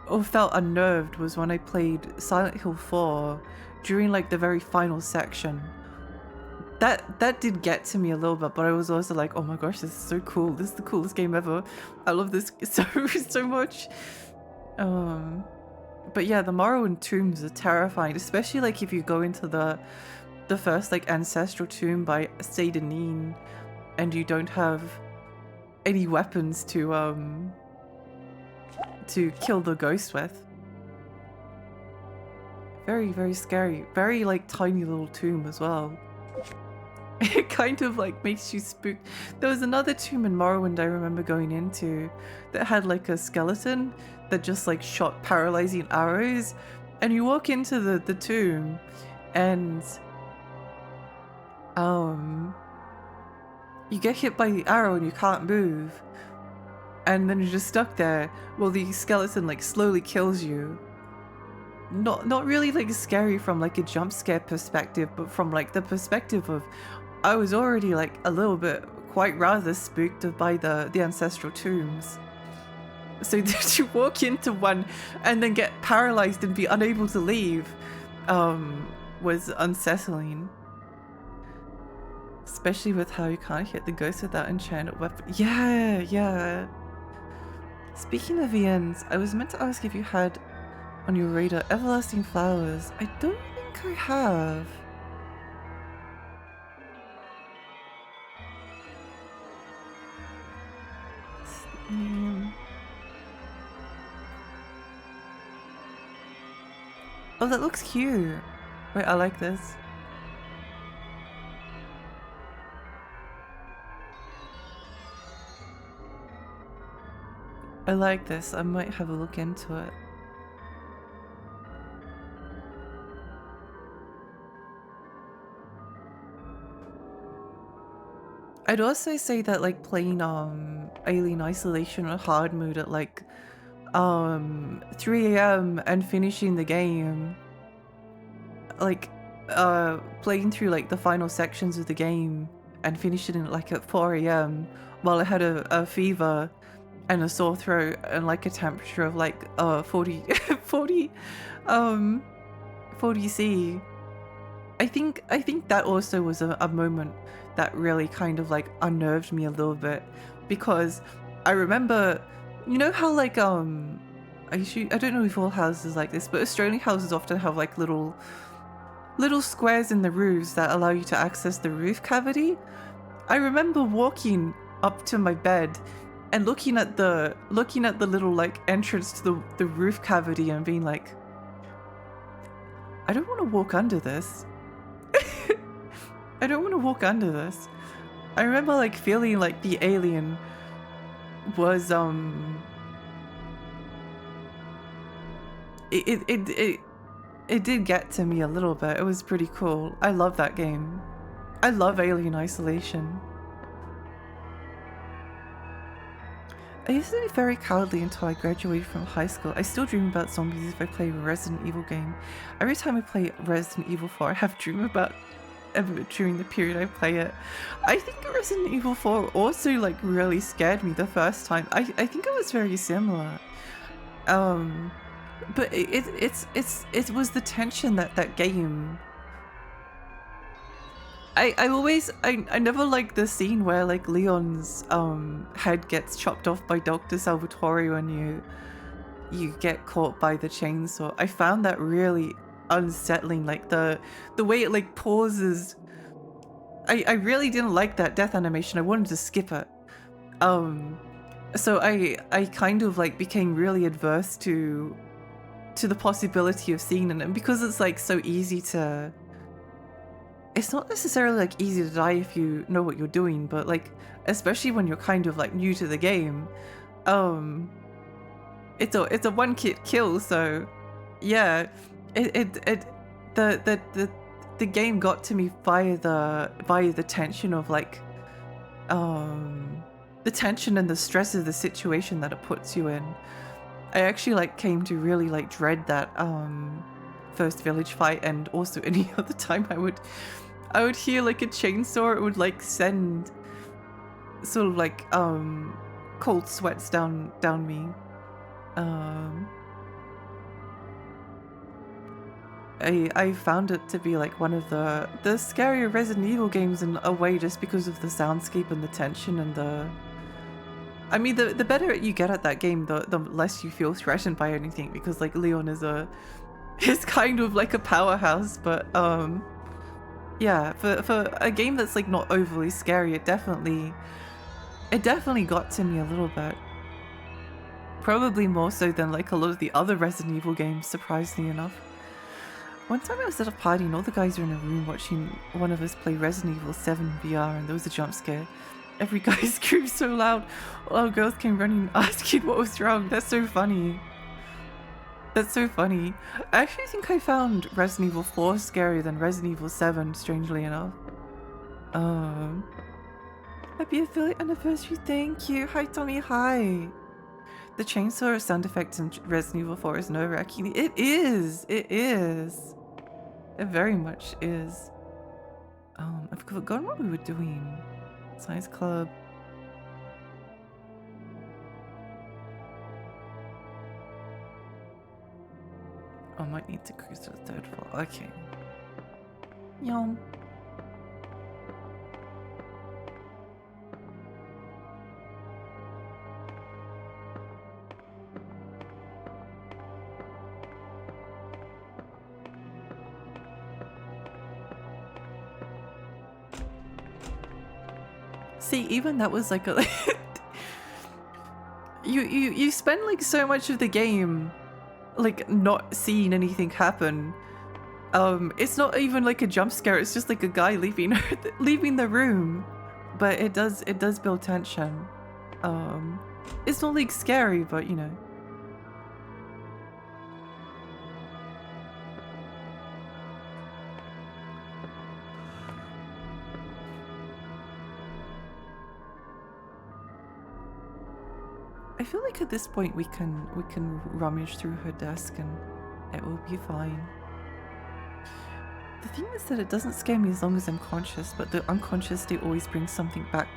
or felt unnerved, was when I played Silent Hill 4 during like the very final section. That did get to me a little bit, but I was also like, oh my gosh, this is so cool. This is the coolest game ever. I love this so much. But yeah, the Morrowind tombs are terrifying, especially like if you go into the first like ancestral tomb by Seydanine and you don't have any weapons to kill the ghost with. Very, very scary. Very like tiny little tomb as well. It kind of like makes you spook. There was another tomb in Morrowind I remember going into that had like a skeleton that just like shot paralyzing arrows, and you walk into the tomb and you get hit by the arrow and you can't move, and then you're just stuck there while the skeleton like slowly kills you. Not really like scary from like a jump scare perspective, but from like the perspective of I was already like a little bit quite rather spooked by the ancestral tombs. So to walk into one and then get paralyzed and be unable to leave was unsettling. Especially with how you can't hit the ghost with that enchanted weapon. Yeah. Speaking of VNs, I was meant to ask if you had on your radar Everlasting Flowers. I don't think I have. Oh, that looks cute. Wait, I like this. I like this. I might have a look into it. I'd also say that like playing Alien Isolation on hard mode at like 3 a.m. and finishing the game, like playing through like the final sections of the game and finishing it like at 4 a.m. while I had a fever and a sore throat and like a temperature of like 40 C. I think that also was a moment that really kind of like unnerved me a little bit, because I remember, you know how like I don't know if all houses like this, but Australian houses often have like little squares in the roofs that allow you to access the roof cavity. I remember walking up to my bed and looking at the little like entrance to the roof cavity and being like, I don't want to walk under this. I don't want to walk under this. I remember like feeling like the alien was it did get to me a little bit. It was pretty cool. I love that game. I love Alien Isolation. I used to be very cowardly until I graduated from high school. I still dream about zombies if I play a Resident Evil game. Every time I play Resident Evil 4, I have dream about during the period I play it. I think Resident Evil 4 also like really scared me the first time. I think it was very similar. But it was the tension that game. I never liked the scene where like Leon's head gets chopped off by Dr. Salvatore when you get caught by the chainsaw. I found that really unsettling, like the way it like pauses. I really didn't like that death animation. I wanted to skip it. So I kind of like became really adverse to the possibility of seeing it, and because it's like so easy to, it's not necessarily like easy to die if you know what you're doing, but like especially when you're kind of like new to the game, um it's a one hit kill, so yeah, it the game got to me via the tension of like the tension and the stress of the situation that it puts you in. I actually like came to really like dread that first village fight, and also any other time I would hear like a chainsaw, it would like send sort of like cold sweats down me. Um I found it to be like one of the scarier Resident Evil games in a way, just because of the soundscape and the tension and the, I mean, the better you get at that game, the less you feel threatened by anything, because like Leon is is kind of like a powerhouse. But yeah, for a game that's like not overly scary, it definitely got to me a little bit. Probably more so than like a lot of the other Resident Evil games, surprisingly enough. One time I was at a party and all the guys were in a room watching one of us play Resident Evil 7 VR, and there was a jump scare. Every guy screamed so loud, all our girls came running asking what was wrong. That's so funny. That's so funny. I actually think I found Resident Evil 4 scarier than Resident Evil 7, strangely enough. Happy affiliate anniversary, thank you. Hi Tommy, hi. The chainsaw sound effect in Resident Evil 4 is nerve-wracking. It is! It is! It very much is. I've forgotten what we were doing. Science club. I might need to cruise to the third floor. Okay. Yum. See, even that was like a you spend like so much of the game like not seeing anything happen. It's not even like a jump scare, it's just like a guy leaving leaving the room. But it does build tension. It's not like scary, but you know. I feel like at this point we can rummage through her desk and it will be fine. The thing is that it doesn't scare me as long as I'm conscious, but the unconscious state always brings something back.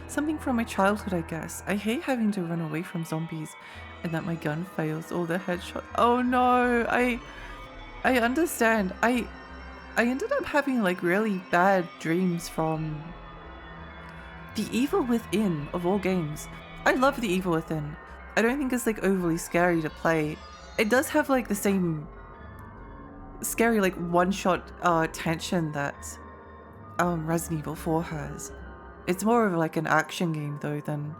Something from my childhood, I guess. I hate having to run away from zombies and that my gun fails or the headshot. Oh no, I understand. I ended up having like really bad dreams from The Evil Within, of all games. I love The Evil Within. I don't think it's like overly scary to play. It does have like the same scary like one-shot tension that Resident Evil 4 has. It's more of like an action game though than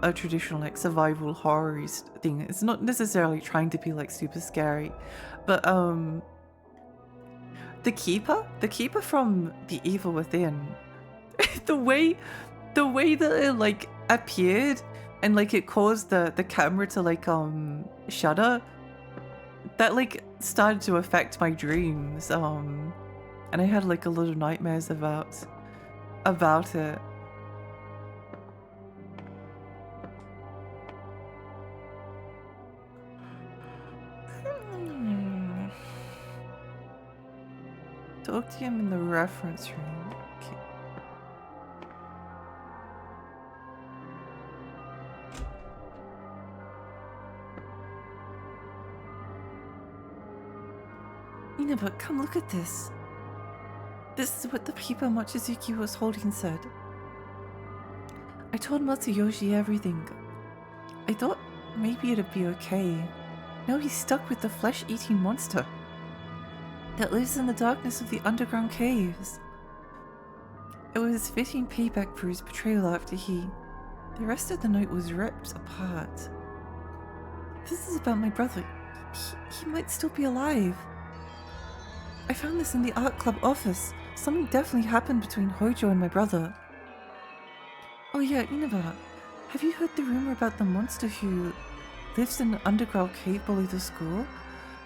a traditional like survival horror thing. It's not necessarily trying to be like super scary. But the Keeper from The Evil Within, the way that it like appeared and like it caused the camera to like shudder, that like started to affect my dreams, and I had like a lot of nightmares about it. Talk to him in the reference room. Okay. Nina, but come look at this. This is what the paper Mochizuki was holding said. I told Matsuyoshi everything. I thought maybe it'd be okay. Now he's stuck with the flesh-eating monster that lives in the darkness of the underground caves. It was fitting payback for his betrayal after he The rest of the note was ripped apart. This is about my brother. He might still be alive. I found this in the art club office. Something definitely happened between Hojo and my brother. Oh yeah, Inaba, have you heard the rumor about the monster who lives in an underground cave below the school?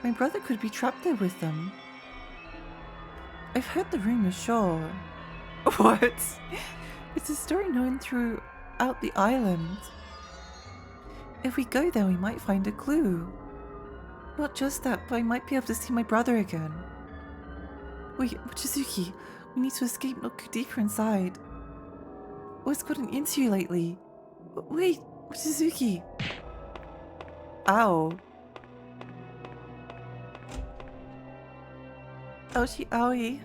My brother could be trapped there with them. I've heard the rumor, sure. What? It's a story known throughout the island. If we go there, we might find a clue. Not just that, but I might be able to see my brother again. Wait, Mochizuki, we need to escape, not go deeper inside. What's gotten into you lately? Wait, Mochizuki. Ow. Ouchie owie.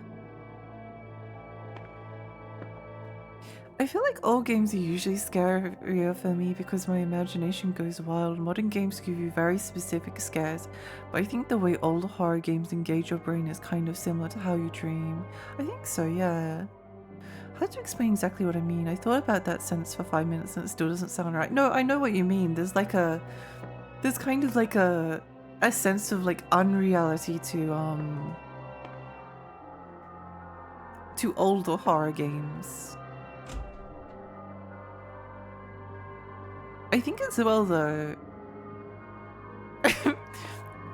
I feel like all games are usually scarier for me because my imagination goes wild. Modern games give you very specific scares, but I think the way old horror games engage your brain is kind of similar to how you dream. I think so, yeah. Hard to explain exactly what I mean. I thought about that sentence for 5 minutes and it still doesn't sound right. No, I know what you mean. There's kind of like a sense of like unreality to older horror games. I think as well though,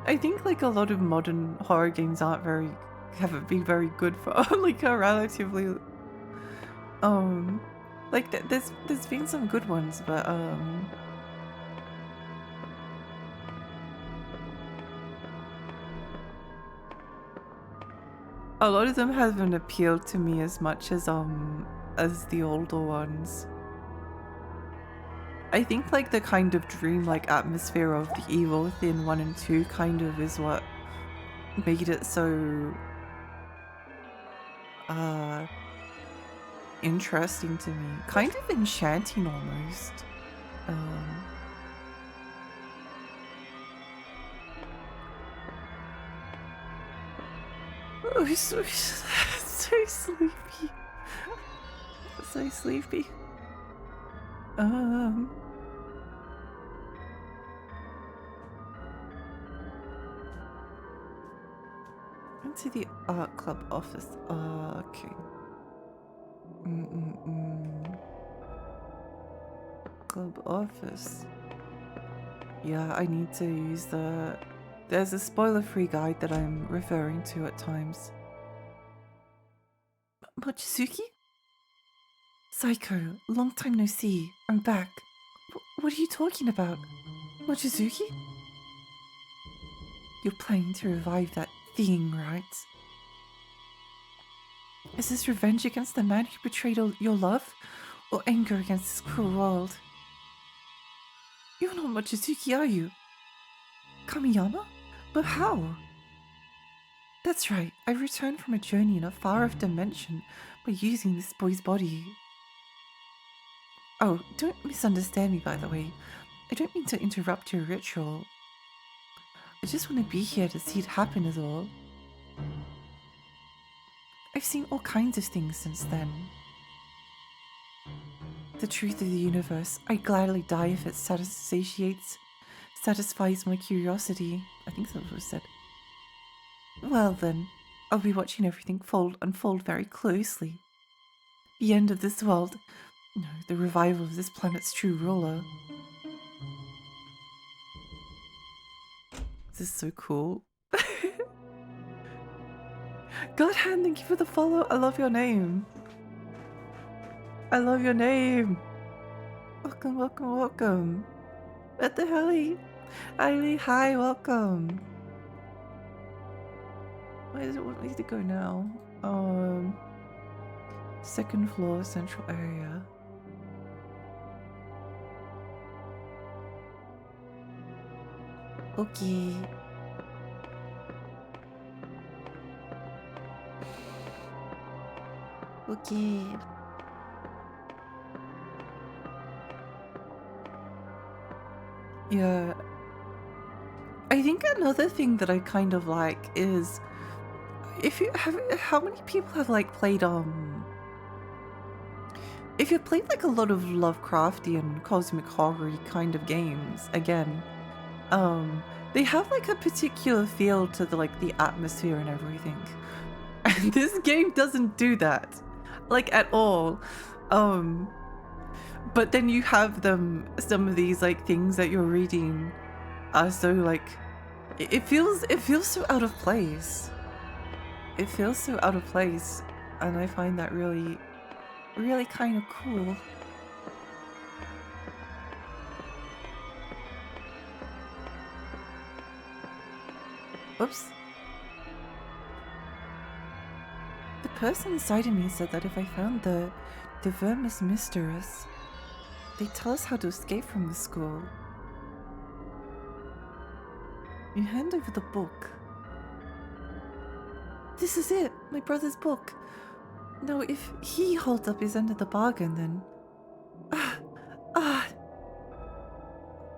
I think like a lot of modern horror games haven't been very good for like a relatively like there's been some good ones, but a lot of them haven't appealed to me as much as the older ones. I think like the kind of dreamlike atmosphere of the Evil Within 1 and 2 kind of is what made it so interesting to me. Kind of enchanting almost. Oh, so sleepy. So sleepy. Into the art club office. Okay. Club office. Yeah, I need to use there's a spoiler-free guide that I'm referring to at times. Mochizuki? Psycho, long time no see. I'm back. What are you talking about? Mochizuki? You're planning to revive that thing, right? Is this revenge against the man who betrayed your love? Or anger against this cruel world? You're not Mochizuki, are you? Kamiyama? But how? That's right, I returned from a journey in a far-off dimension by using this boy's body. Oh, don't misunderstand me, by the way. I don't mean to interrupt your ritual. I just want to be here to see it happen is all. I've seen all kinds of things since then. The truth of the universe, I'd gladly die if it satisfies my curiosity. I think that's what it said. Well then, I'll be watching everything unfold very closely. The end of this world, no, the revival of this planet's true ruler. This is so cool. Godhand, thank you for the follow. I love your name. I love your name. Welcome, welcome, welcome. What the hell? Eileen, hi, welcome. Where does it want me to go now? Second floor, central area. Okay. Okay. Yeah. I think another thing that I kind of like is if you have how many people have like played if you played like a lot of Lovecraftian cosmic horror kind of games, again, they have like a particular feel to the atmosphere and everything. And this game doesn't do that, like at all. But then you have some of these like things that you're reading are so like it feels so out of place. It feels so out of place, and I find that really kind of cool. Oops. The person inside of me said that if I found the Vermis Mysteris, they'd tell us how to escape from the school. You hand over the book. This is it, my brother's book. Now, if he holds up his end of the bargain, then...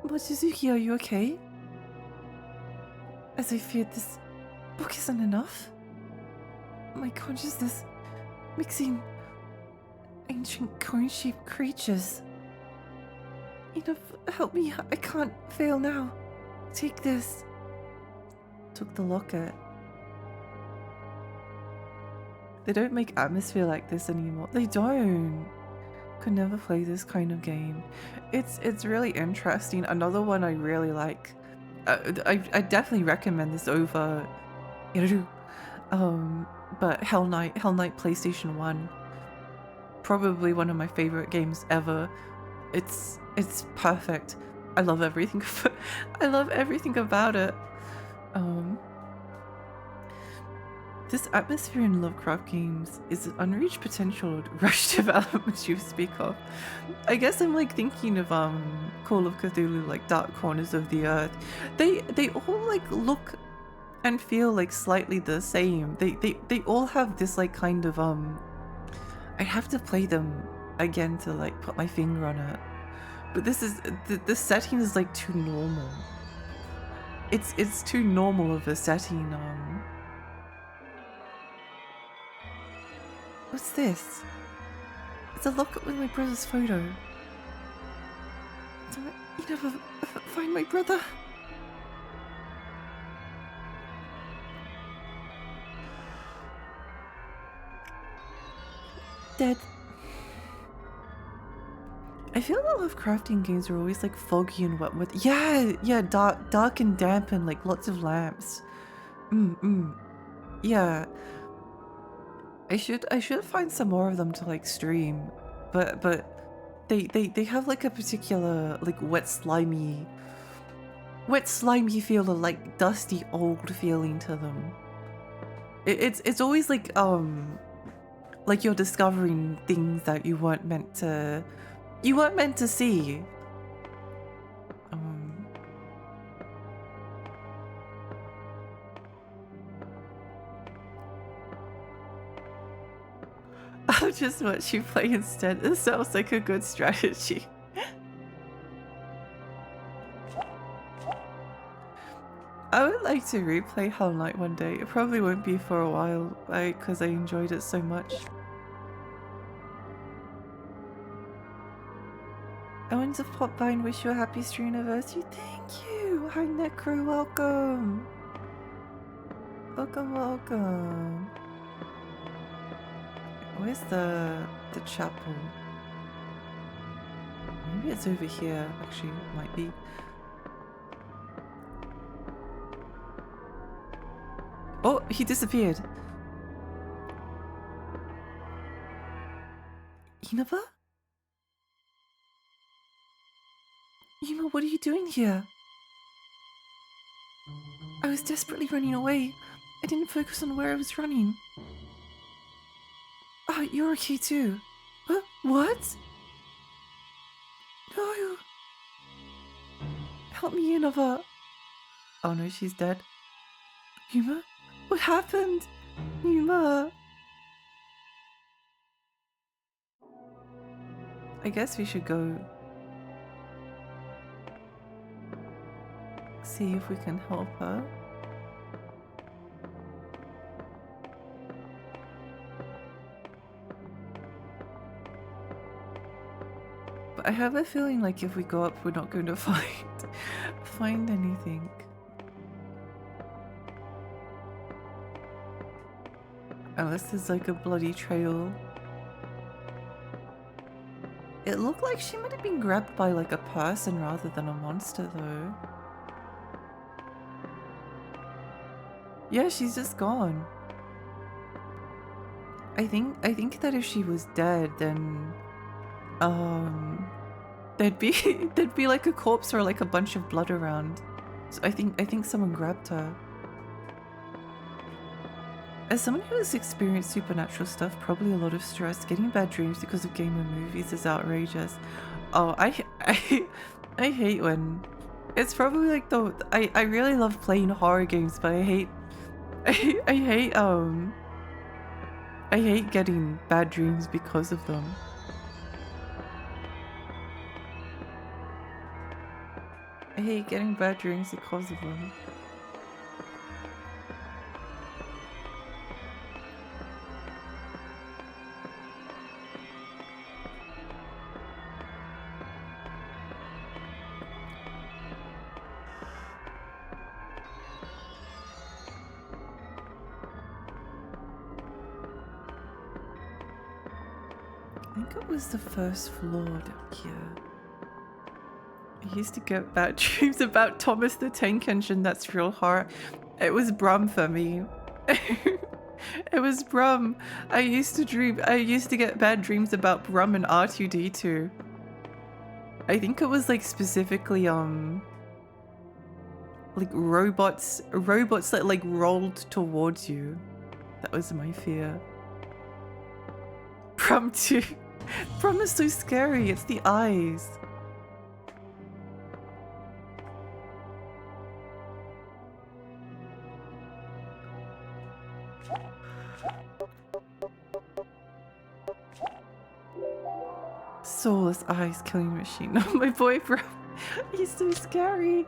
Mochizuki, are you okay? As I feared, this book isn't enough. My consciousness mixing ancient coin-shaped creatures. Help me, I can't fail now. Take this. Took the locket. They don't make atmosphere like this anymore. They don't. Could never play this kind of game. It's really interesting. Another one I really like. I definitely recommend this over Iru. But Hell Knight PlayStation 1. Probably one of my favorite games ever. It's perfect. I love everything. I love everything about it. This atmosphere in Lovecraft games is an unreached potential rush development you speak of. I guess I'm like thinking of Call of Cthulhu, like Dark Corners of the Earth. They all like look and feel like slightly the same. They all have this like kind of I have to play them again to like put my finger on it. But this is the setting is like too normal. It's too normal of a setting. What's this? It's a locket with my brother's photo. You never find my brother? Dead. I feel that Lovecraftian games are always like foggy and wet with yeah, dark and damp and like lots of lamps. Yeah. I should find some more of them to like stream, but they have like a particular like wet slimy feel, or like dusty old feeling to them. It's always like you're discovering things that you weren't meant to see. I'll just watch you play instead. This sounds like a good strategy. I would like to replay Hell Knight one day. It probably won't be for a while, because I enjoyed it so much. I want to pop by and wish you a happy stream anniversary. Thank you! Hi Necro, welcome! Welcome. Where's the chapel? Maybe it's over here, actually, it might be. Oh, he disappeared. Inaba? What are you doing here? I was desperately running away. I didn't focus on where I was running. Oh, you're okay too. Huh? What? No. Help me, Inaba. Oh no, she's dead. Yuma? What happened? Yuma? I guess we should go see if we can help her. I have a feeling like if we go up, we're not going to find anything. Unless there's like a bloody trail. It looked like she might have been grabbed by like a person rather than a monster though. Yeah, she's just gone. I think that if she was dead, then there'd be there'd be like a corpse or like a bunch of blood around. So I think someone grabbed her. As someone who has experienced supernatural stuff, probably a lot of stress, getting bad dreams because of game or movies is outrageous. Oh, I hate when it's probably like I really love playing horror games, but I hate I hate getting bad dreams because of them. I hate getting bad dreams because of them. I think it was the first floor down here. I used to get bad dreams about Thomas the Tank Engine. That's real hard. It was Brum for me. It was Brum. I used to get bad dreams about Brum and R2D2. I think it was like specifically like robots that like rolled towards you. That was my fear. Brum too. Brum is so scary. It's the eyes. Soulless eyes killing machine. Oh, my boy, bro. He's so scary.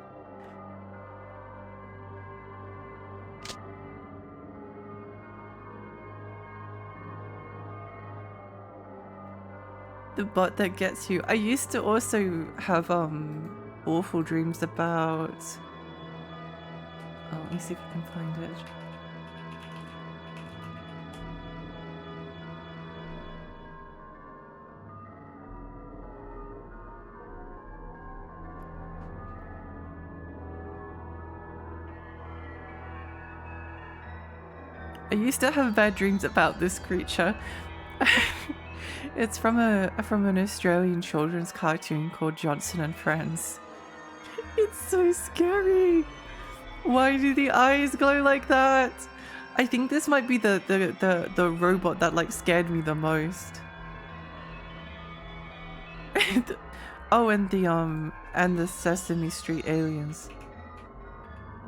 The bot that gets you. I used to also have awful dreams about. Oh, let me see if I can find it. I used to have bad dreams about this creature. It's from an Australian children's cartoon called Johnson and Friends. It's so scary. Why do the eyes glow like that? I think this might be the robot that like scared me the most. Oh, and the Sesame Street aliens.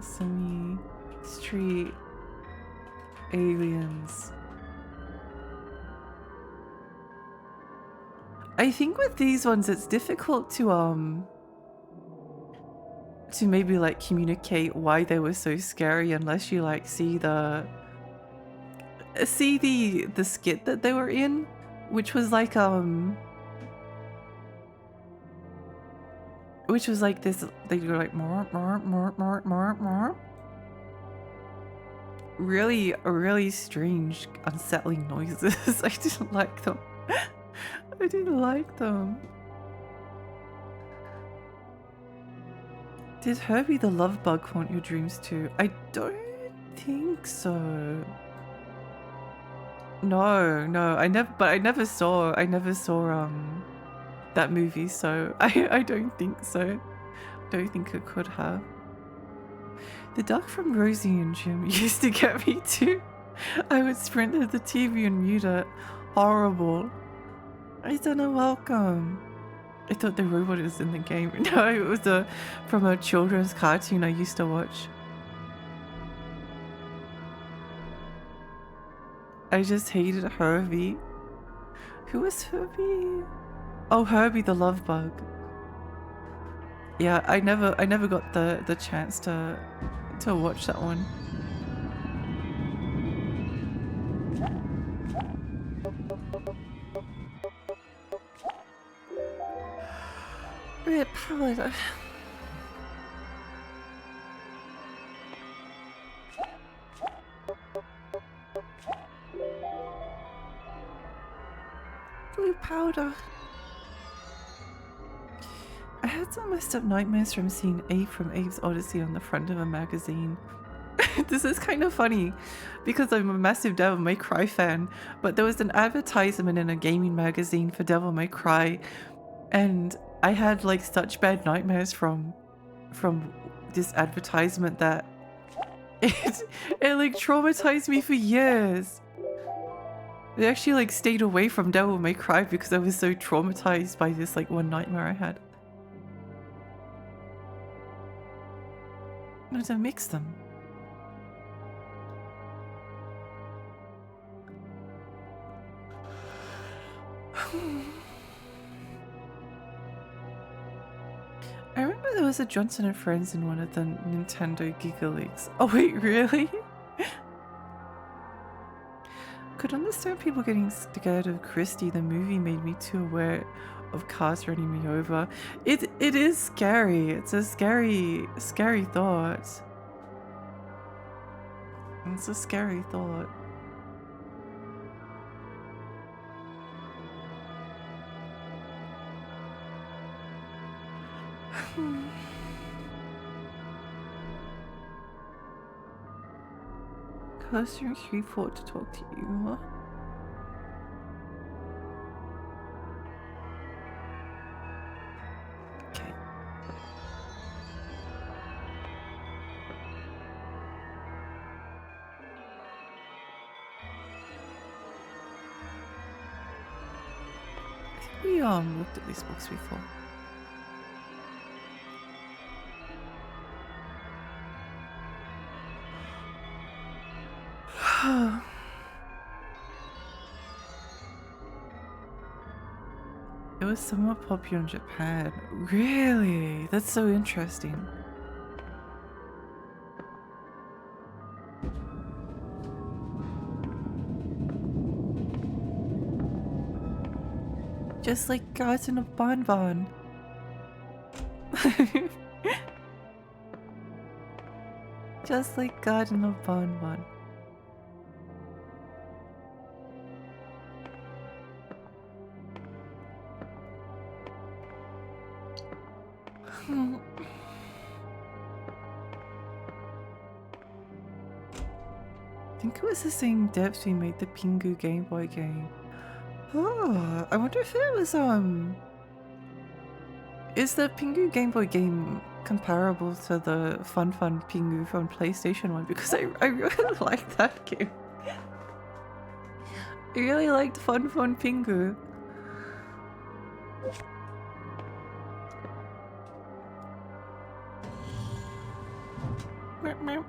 Sesame Street aliens. I think with these ones it's difficult to maybe like communicate why they were so scary unless you like see the skit that they were in, which was like this, they were like more really strange unsettling noises. I didn't like them. I didn't like them. Did Herbie the Love Bug haunt your dreams too? I don't think so. No, I never saw that movie, so I don't think so. Don't think it could have. The duck from Rosie and Jim used to get me too. I would sprint to the TV and mute it. Horrible. I don't know, welcome. I thought the robot was in the game. No, it was from a children's cartoon I used to watch. I just hated Herbie. Who was Herbie? Oh, Herbie the Love Bug. Yeah, I never got the chance to watch that one. bit powered. Blue powder. I had some messed up nightmares from seeing Abe from Abe's Odyssey on the front of a magazine. This is kind of funny because I'm a massive Devil May Cry fan, but there was an advertisement in a gaming magazine for Devil May Cry, and I had like such bad nightmares from this advertisement that it like traumatized me for years. I actually like stayed away from Devil May Cry because I was so traumatized by this like one nightmare I had. No, to mix them. I remember there was a Johnson and Friends in one of the Nintendo Giga Leagues. Oh wait, really? Could understand people getting scared of Christie. The movie made me too aware of cars running me over. It is scary. It's a scary thought. It's a scary thought. Customer report to talk to you. Okay. I think we looked at these books before. It was somewhat popular in Japan. Really? That's so interesting. Just like Garden of Bonbon. Just like Garden of Bonbon. I think it was the same devs who made the Pingu Game Boy game. Oh, I wonder if it was is the Pingu Game Boy game comparable to the Fun Pingu from PlayStation 1? Because I really liked that game. I really liked Fun Pingu. Meow, meow.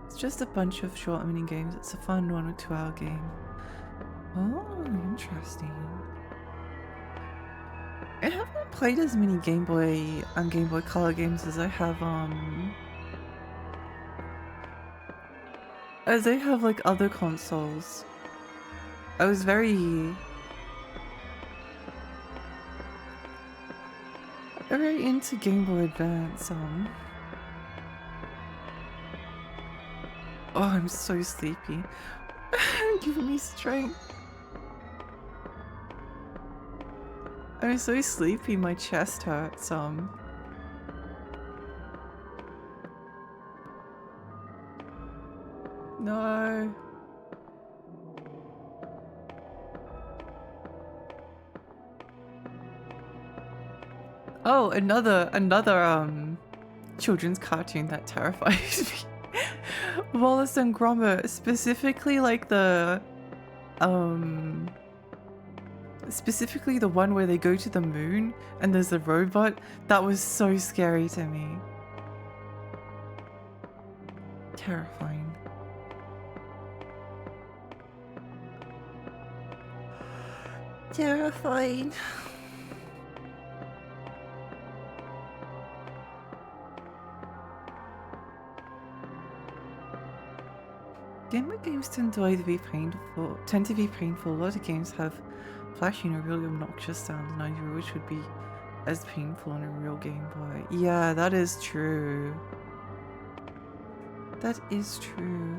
It's just a bunch of short mini games. It's a fun 1 or 2 hour game. Oh, interesting. I haven't played as many Game Boy and Game Boy Color games as I have like other consoles. I was very into Game Boy Advance. Oh, I'm so sleepy. Giving me strength. I'm so sleepy, my chest hurts. No. Oh, another children's cartoon that terrifies me. Wallace and Gromit, specifically like specifically the one where they go to the moon and there's a robot. That was so scary to me. Terrifying. Terrifying. Game Boy games tend to either be painful, A lot of games have flashing or really obnoxious sounds, neither which would be as painful on a real Game Boy. Yeah, that is true. That is true.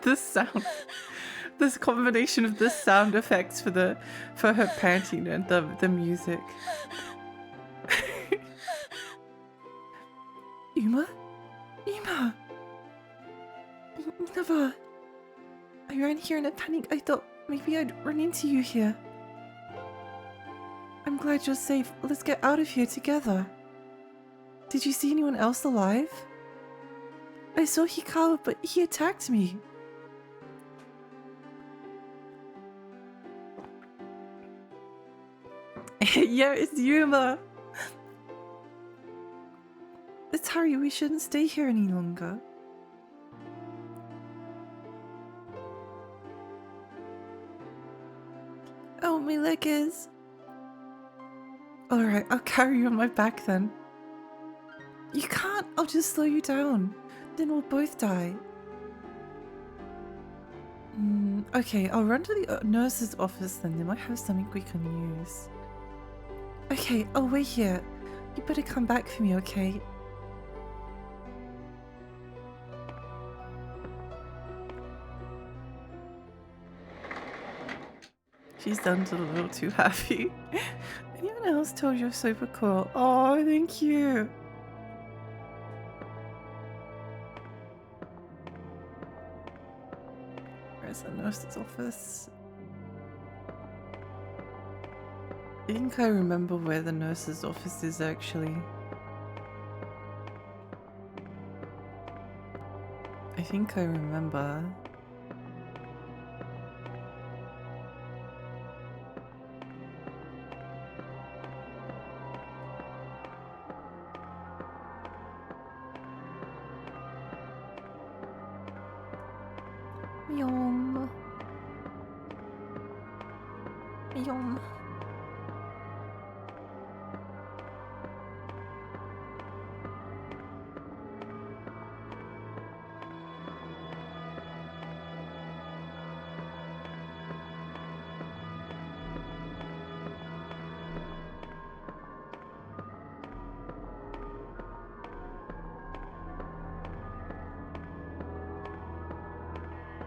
This sound, this combination of the sound effects for her panting and the music. Uma? Uma! Never. I ran here in a panic. I thought maybe I'd run into you here. I'm glad you're safe. Let's get out of here together. Did you see anyone else alive? I saw Hikawa, but he attacked me. Yeah, it's Yuma. Let's hurry, we shouldn't stay here any longer. Oh, my leg is. Alright, I'll carry you on my back then. You can't, I'll just slow you down. Then we'll both die. Okay, I'll run to the nurse's office then. They might have something we can use. Okay, I'll wait here. You better come back for me, okay? She's done a little too happy. Anyone else told you're super cool? Oh, thank you. Where's the nurse's office? I think I remember where the nurse's office is actually. I think I remember. Yum. Yum.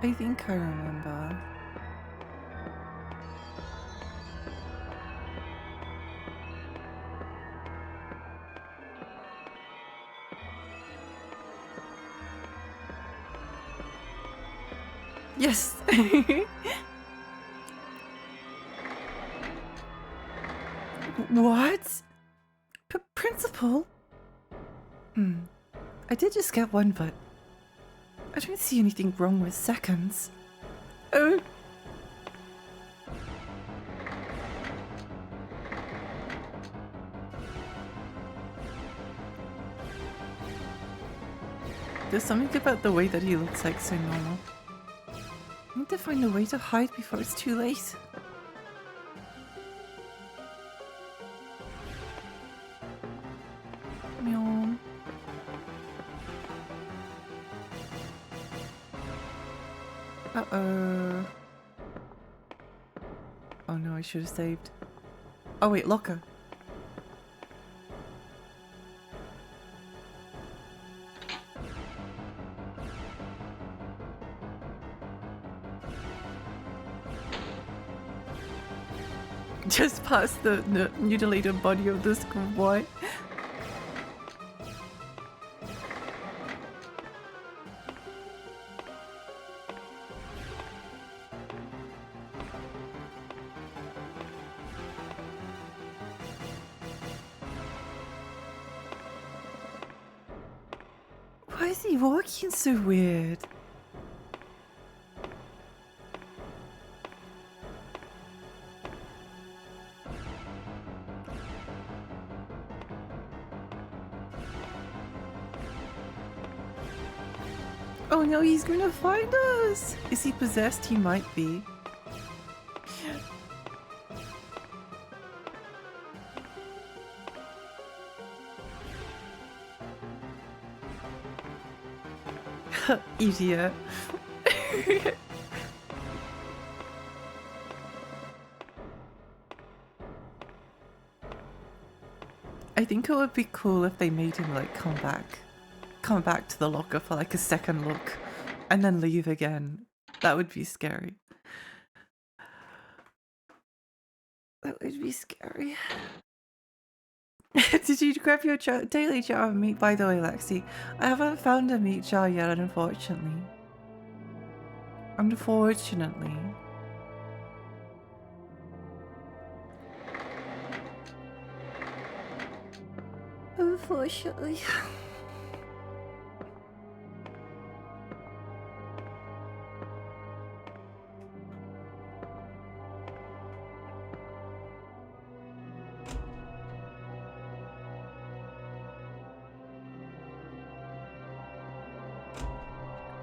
I think I remember. Yes! What? Principal? I did just get one, but I don't see anything wrong with seconds. Oh. There's something about the way that he looks like so normal. I need to find a way to hide before it's too late. Meow. Uh-oh. Oh no, I should have saved. Oh wait, locker. Just past the mutilated body of the schoolboy. Why is he walking so weird? Oh no, he's gonna find us! Is he possessed? He might be. Idiot. I think it would be cool if they made him like come back to the locker for like a second look and then leave again. That would be scary. That would be scary. Did you grab your daily jar of meat, by the way, Lexi? I haven't found a meat jar yet, unfortunately. Unfortunately. Unfortunately.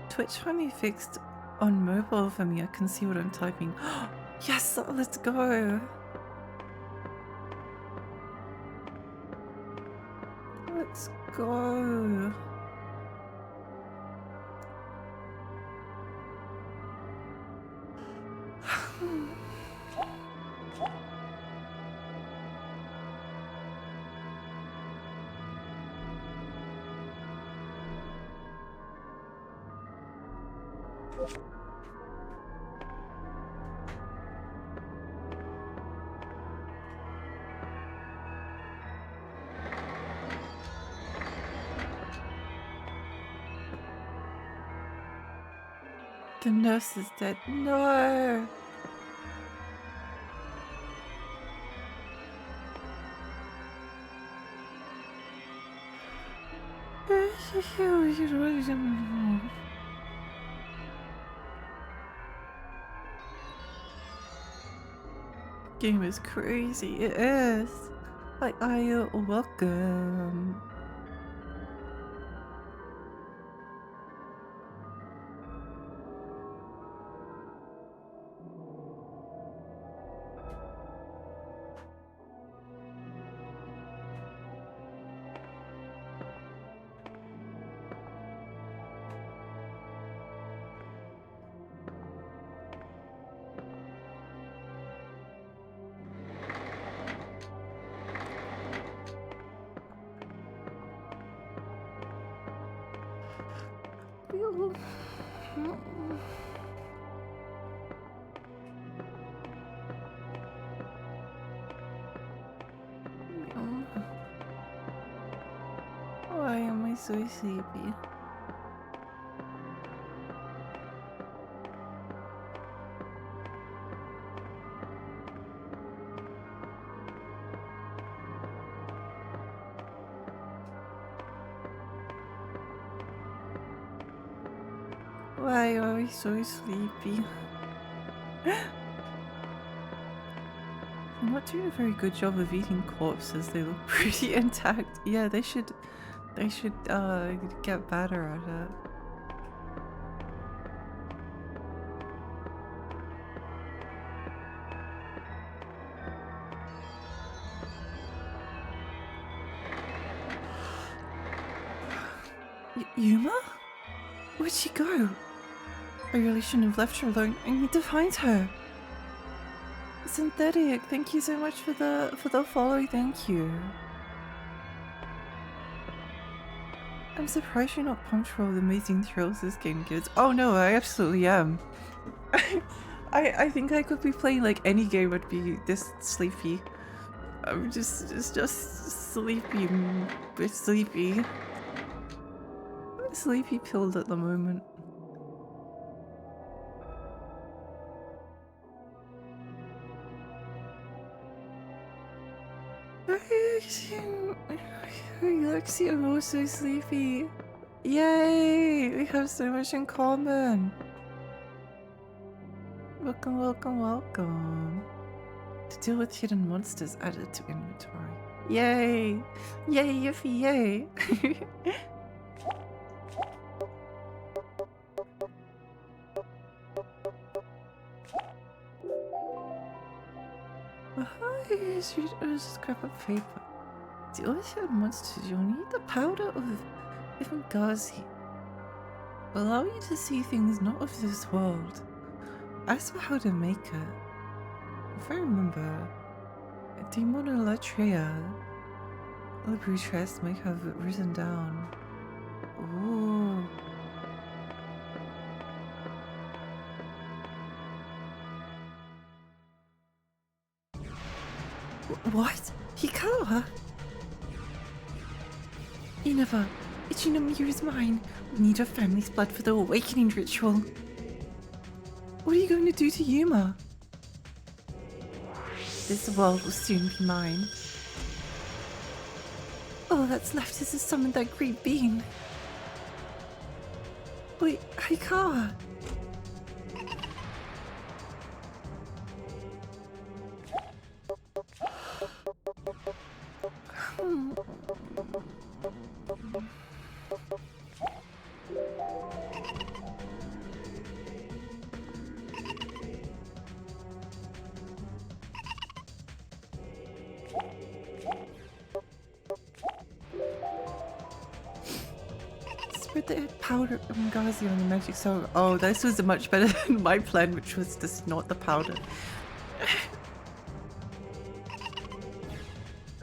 Twitch finally fixed on mobile for me. I can see what I'm typing. Yes, let's go. Let's go. The nurse is dead. No. Game is crazy. It is. Hi, Aya. Welcome. Why am I so sleepy? Why am I so sleepy? I'm not doing a very good job of eating corpses. They look pretty intact. Yeah, they should get better at it. Yuma? Where'd she go? I really shouldn't have left her alone. I need to find her. Synthetic, thank you so much for the follow. Thank you. I'm surprised you're not pumped for all the amazing thrills this game gives. Oh no, I absolutely am. I think I could be playing like any game would be this sleepy. I'm just sleepy, sleepy pilled at the moment. Lexi, I'm also sleepy. Yay! We have so much in common. Welcome, welcome, welcome. To deal with hidden monsters added to inventory. Yay! Yay, yiffy, yay! Scrap of paper. To deal with hidden monsters, you'll need the powder of Ivangazi. Allow you to see things not of this world. As for how to make it, if I remember, Demonolatria, the Brutress might have written down. Ooh. What? Hikawa? Inaba, Ichinomiya is mine. We need our family's blood for the awakening ritual. What are you going to do to Yuma? This world will soon be mine. All that's left is to summon that great being. Wait, Hikawa! Spread the powder of Ngazi on the magic sword. Oh, this was much better than my plan, which was to snort the powder.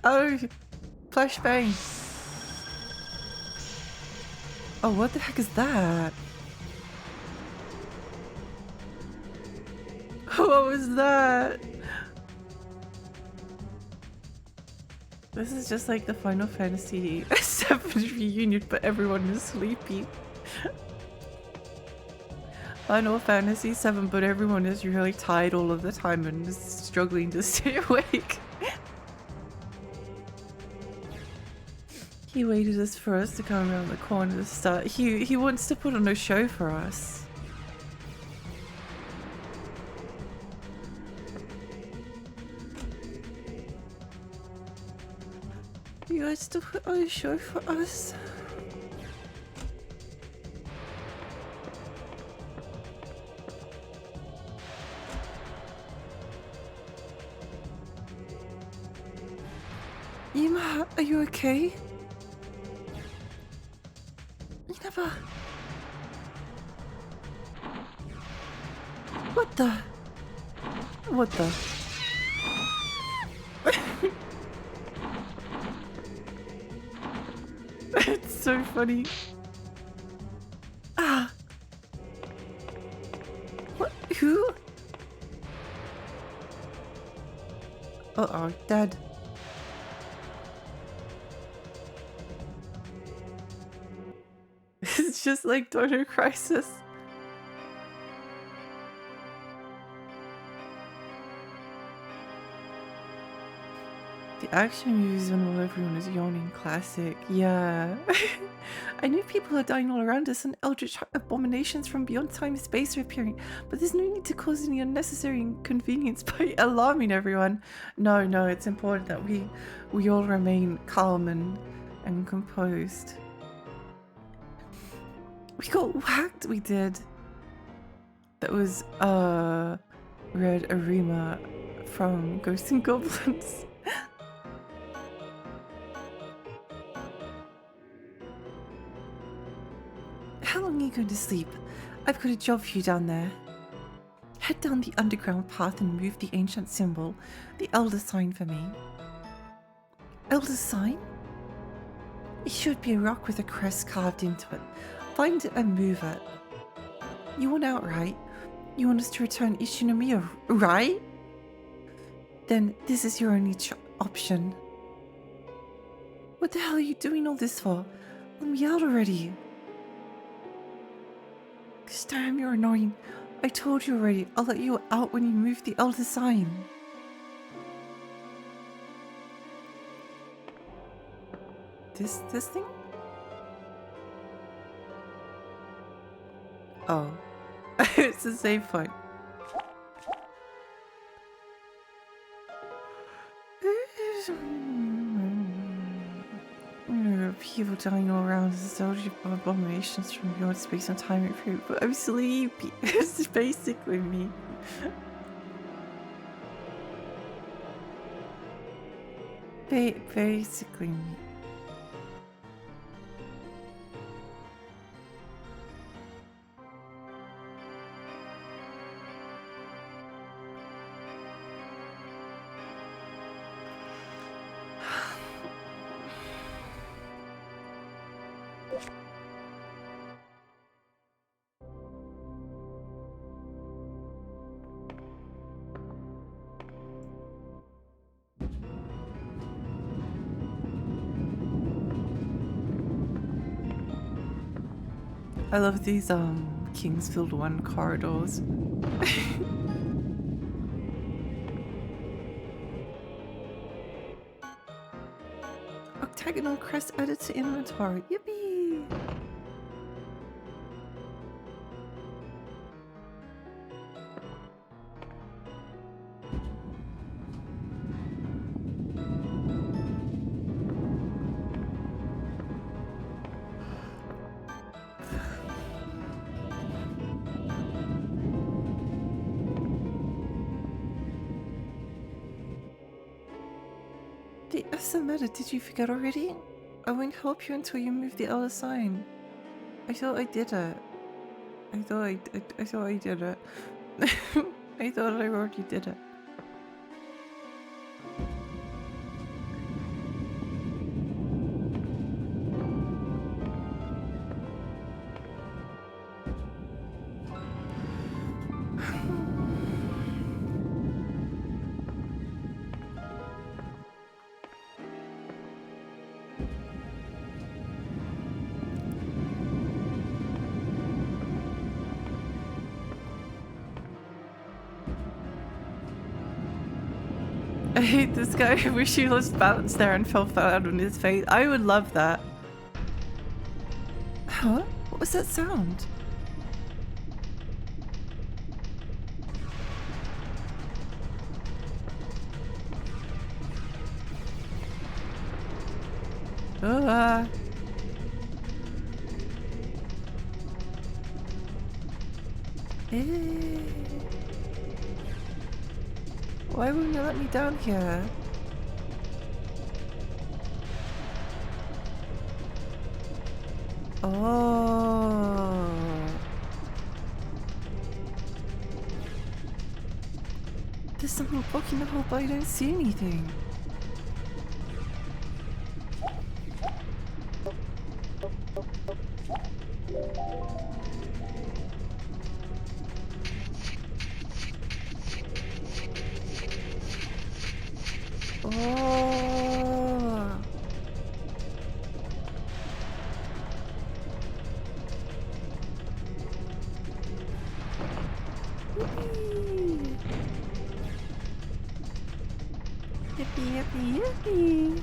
Oh, flashbang. Oh, what the heck is that? What was that? This is just like the Final Fantasy VII reunion, but everyone is sleepy. Final Fantasy VII, but everyone is really tired all of the time and is struggling to stay awake. He waited for us to come around the corner to start. He wants to put on a show for us. You guys to put on a show for us? Yuma, are you okay? Inaba. What the? What the? It's so funny. Ah. What? Who? Uh-oh, dead. It's just like Dino Crisis. The action movies when while everyone is yawning. Classic. Yeah. I knew people are dying all around us and eldritch abominations from beyond time and space are appearing, but there's no need to cause any unnecessary inconvenience by alarming everyone. No, it's important that we all remain calm and composed. We got whacked, we did. That was Red Arima from Ghosts and Goblins. How long are you going to sleep? I've got a job for you down there. Head down the underground path and move the ancient symbol, the Elder Sign, for me. Elder Sign? It should be a rock with a crest carved into it. Find it and move it. You want out, right? You want us to return Ichinomiya, right? Then this is your only option. What the hell are you doing all this for? Let me out already. Damn, you're annoying. I told you already, I'll let you out when you move the Elder Sign. This thing? Oh. It's the same point. People dying all around as abominations from beyond space and time and but I'm sleepy. It's basically me. Basically me. I love these Kingsfield 1 corridors. Octagonal crest added to inventory. Yippee! What's the matter? Did you forget already? I won't help you until you move the other sign. I thought I did it. I thought I did it. I thought I already did it. I hate this guy. I wish he lost balance there and fell flat on his face. I would love that. Huh? What was that sound? Ah. Why won't you let me down here? Oh. There's something blocking the hole, but I don't see anything. Oh. Yippee, yippee, yippee.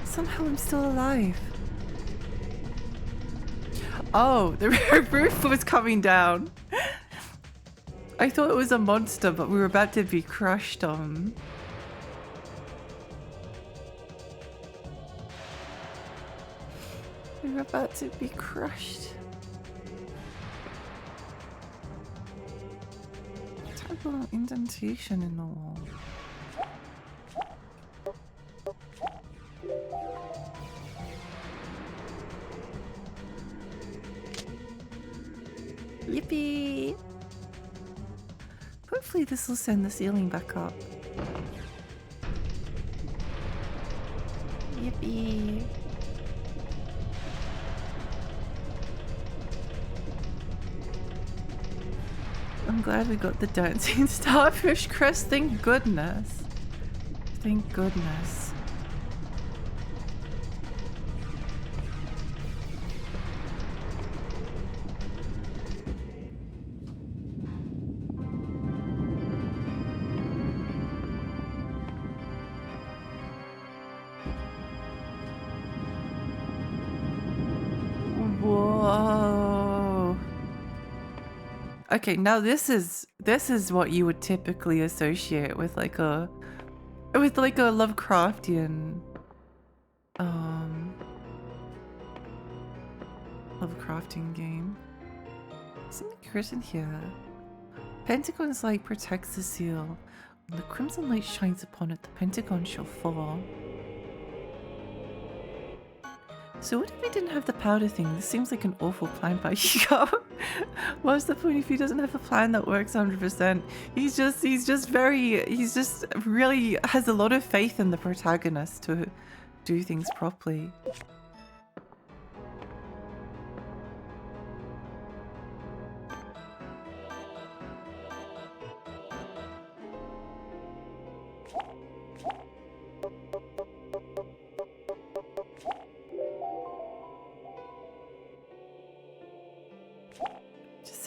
Somehow I'm still alive. Oh, the roof was coming down. I thought it was a monster, but we were about to be crushed on. We were about to be crushed. Terrible indentation in the wall. Yippee! Hopefully this will send the ceiling back up. Yippee! I'm glad we got the dancing starfish crest, thank goodness. Thank goodness. Whoa. Okay, now this is what you would typically associate with like a Lovecraftian Lovecraftian game. Something written here. Pentagon's light protects the seal. When the crimson light shines upon it, the pentagon shall fall. So what if we didn't have the powder thing? This seems like an awful plan by Ego. What's the point if he doesn't have a plan that works 100%? He's just really has a lot of faith in the protagonist to do things properly.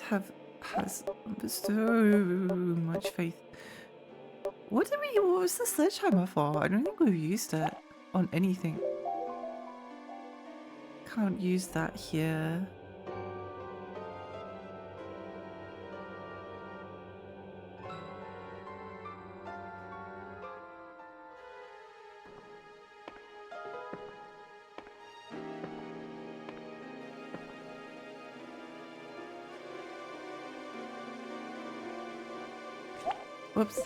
has so much faith. What was the sledgehammer for? I don't think we've used it on anything. Can't use that here. Whoops.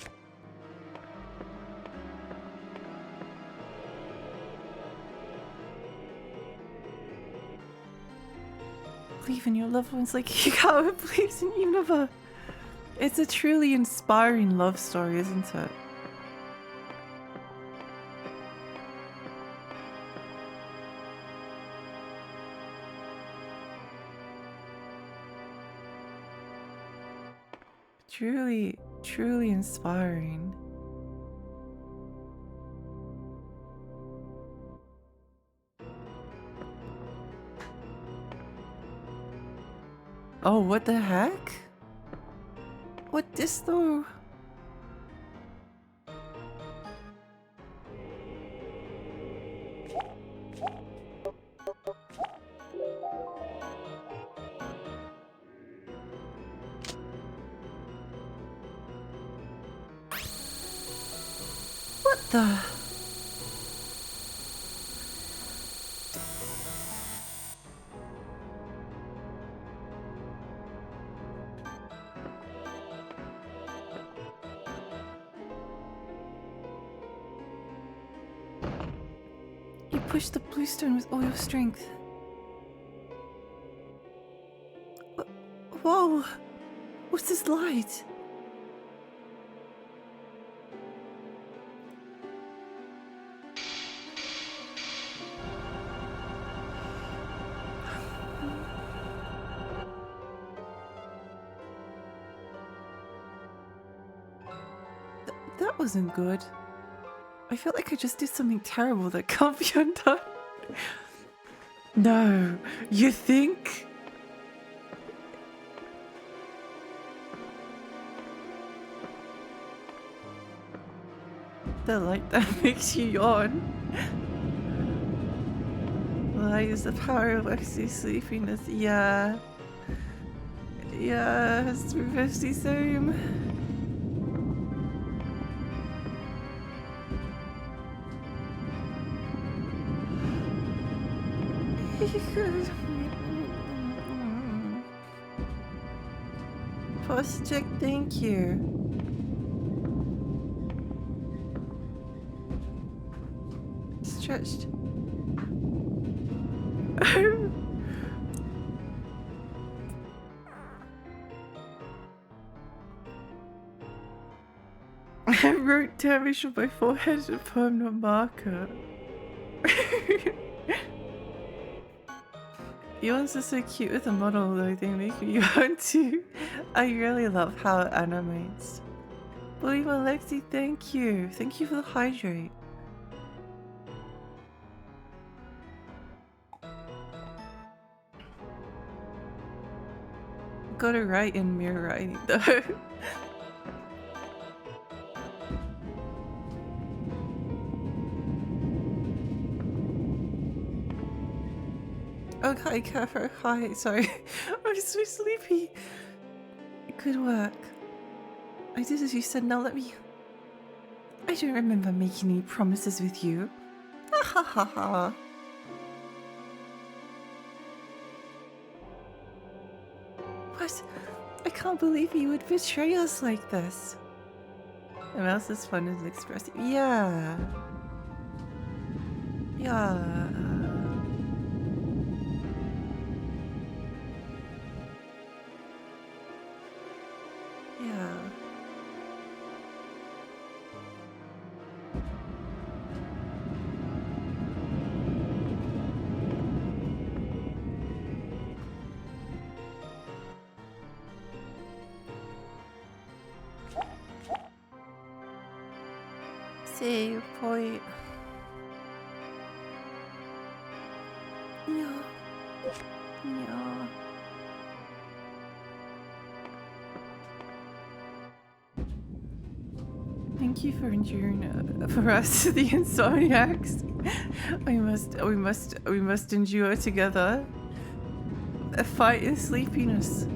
Believe in your loved ones like Hikawa believes in Unova. It's a truly inspiring love story, isn't it? Truly, truly inspiring. Oh, what the heck? What this though? What the? You pushed the blue stone with all your strength. Whoa! What's this light? That wasn't good. I feel like I just did something terrible that can't be undone. No, you think? The light that makes you yawn. Light is the power of actually sleepiness. Yeah. Yeah, it's 350 same. Post check, thank you. Stretched. I wrote damage on my forehead with a permanent marker. Ewan's just so cute with the model though, they make me want to. I really love how it animates. Believe Alexi, thank you. Thank you for the hydrate. Got it right in mirror writing though. Oh, hi, Kaffer. Hi, sorry. I'm so sleepy. Good work. I did as you said, now let me... I don't remember making any promises with you. Ha ha ha ha. What? I can't believe you would betray us like this. The mouse is fun and expressive. Yeah. Yeah. Yeah. Save point. Yeah. Yeah. thank you for enduring for us, the insomniacs. We must endure together. A fight in sleepiness.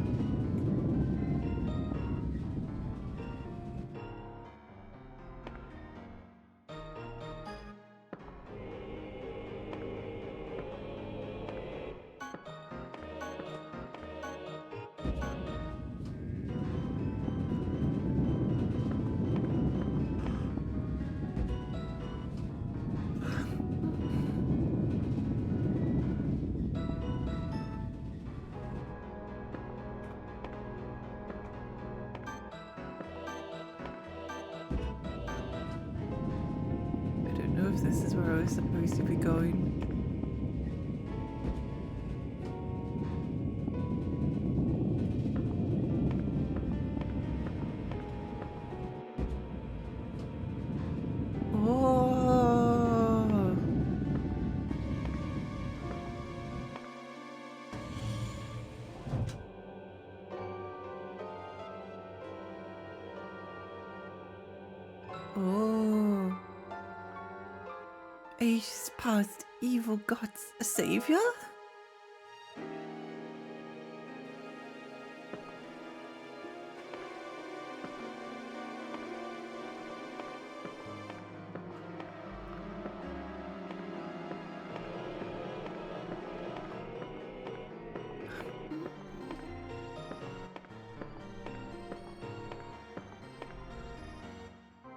I don't know if this is where I was supposed to be going. Oh. Oh. Ages past, evil gods, a savior?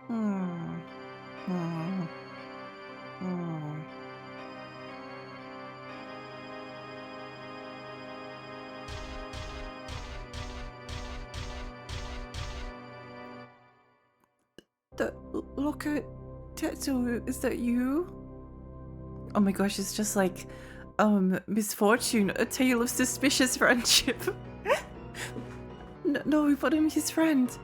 Hmm. Hmm. Hmm. Look at Tetsu, is that you? Oh my gosh, it's just like misfortune, a tale of suspicious friendship. No, but I'm his friend.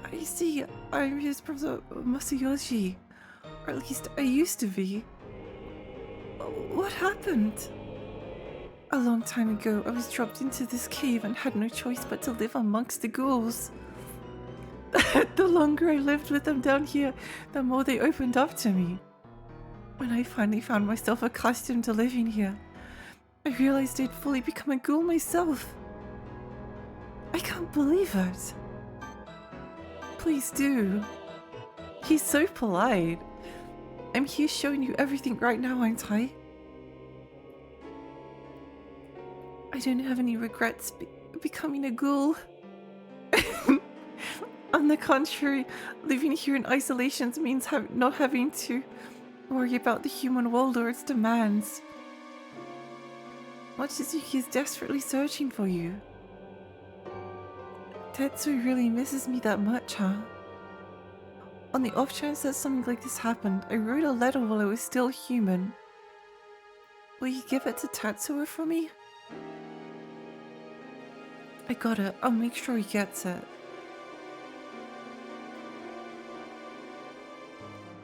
I see, I'm his brother Masayoshi. Or at least I used to be. What happened? A long time ago, I was dropped into this cave and had no choice but to live amongst the ghouls. The longer I lived with them down here, the more they opened up to me. When I finally found myself accustomed to living here, I realized I'd fully become a ghoul myself. I can't believe it. Please do. He's so polite. I'm here showing you everything right now, aren't I? I don't have any regrets becoming a ghoul. On the contrary, living here in isolation means not having to worry about the human world or its demands. Mochizuki is desperately searching for you. Tetsu really misses me that much, huh? On the off chance that something like this happened, I wrote a letter while I was still human. Will you give it to Tetsuo for me? I got it. I'll make sure he gets it.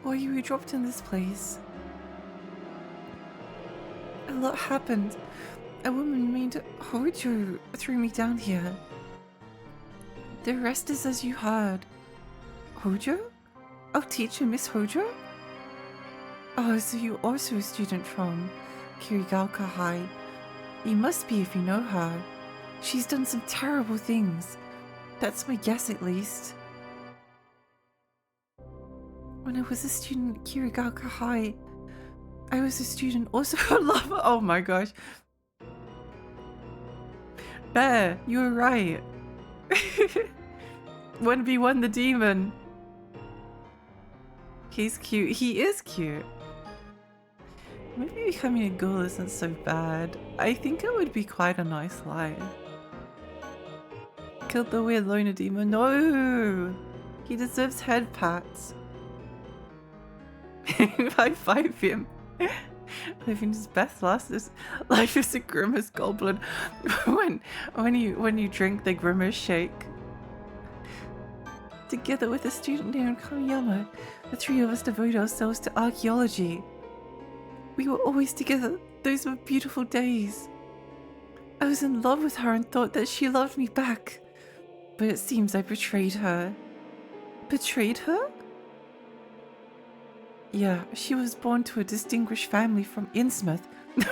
Why you were dropped in this place? A lot happened. A woman named Hojo threw me down here. The rest is as you heard. Hojo? Our teacher, Miss Hojo? Oh, so you're also a student from Kirigaoka High. You must be if you know her. She's done some terrible things. That's my guess, at least. When I was a student at Kirigaoka High, I was a student also at Lava. Oh my gosh. Bear, you were right. 1v1 the demon. He's cute. He is cute. Maybe becoming a ghoul isn't so bad. I think it would be quite a nice life. Killed the weird loner demon. No! He deserves head pats. High five him. Living his best life as a grimace goblin. when you drink the grimace shake. Together with a student named Kamiyama, the three of us devoted ourselves to archaeology. We were always together. Those were beautiful days. I was in love with her and thought that she loved me back. But it seems I betrayed her. Betrayed her? Yeah, she was born to a distinguished family from Innsmouth.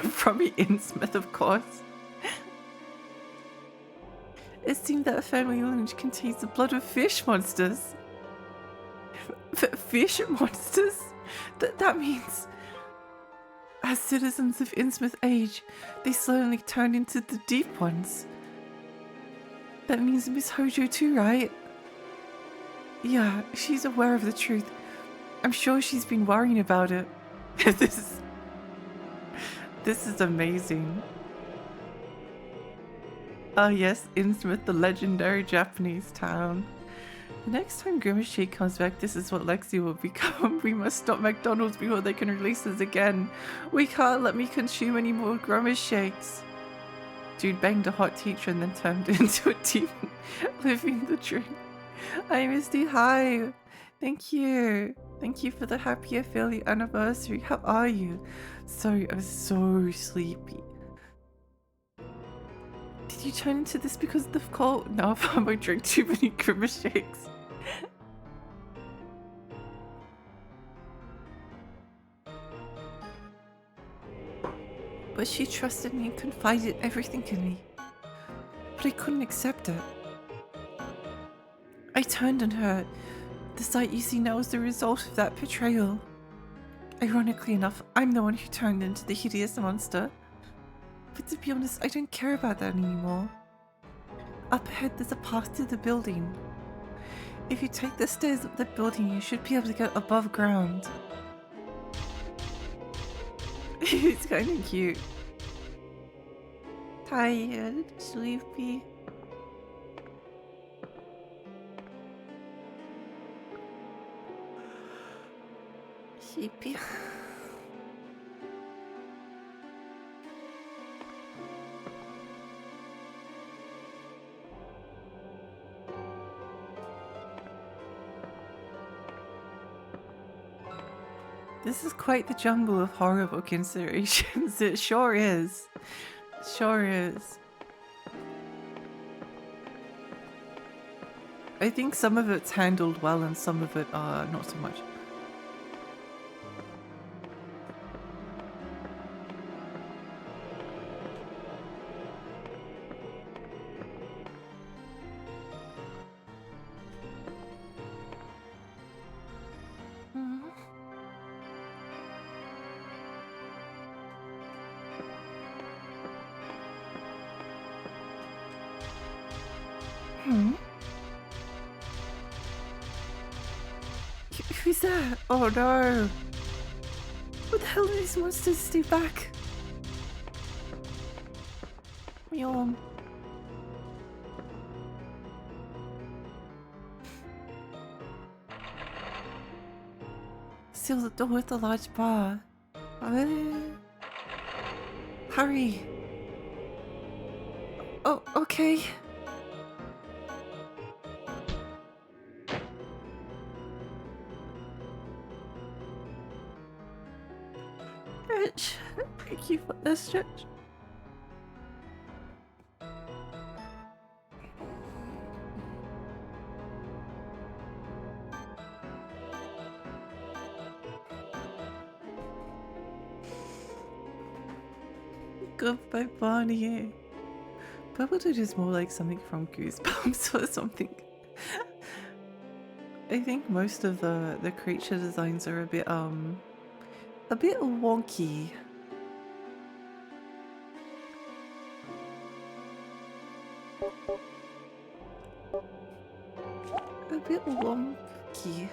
From Innsmouth, of course. It seemed that family lineage contains the blood of fish monsters. Fish monsters? That means, as citizens of Innsmouth age, they slowly turn into the deep ones. That means Miss Hojo too, right? Yeah, she's aware of the truth. I'm sure she's been worrying about it. this is amazing. Oh yes, Innsmouth, the legendary Japanese town. The next time Grimace Shake comes back, this is what Lexi will become. We must stop McDonald's before they can release us again. We can't let me consume any more Grimace Shakes. Dude banged a hot teacher and then turned into a demon, living the dream. Hi, Misty. Hi. Thank you. Thank you for the happy affiliate anniversary. How are you? Sorry, I was so sleepy. Did you turn into this because of the cold? No, I drank too many Grimace Shakes. But she trusted me and confided everything in me. But I couldn't accept it. I turned on her. The sight you see now is the result of that betrayal. Ironically enough, I'm the one who turned into the hideous monster. But to be honest, I don't care about that anymore. Up ahead, there's a path to the building. If you take the stairs up the building, you should be able to get above ground. It's kind of cute. Tired, sleepy. Sleepy. This is quite the jungle of horrible considerations. It sure is. It sure is. I think some of it's handled well and some of it not so much. Who's that? Oh no! What the hell are these monsters? Stay back! Meow. Seal the door with a large bar. Hurry! Oh, okay. Stretch. Thank you for the stretch. Goodbye, Bonnie. Purple Dude is more like something from Goosebumps or something. I think most of the creature designs are a bit wonky. A bit wonky.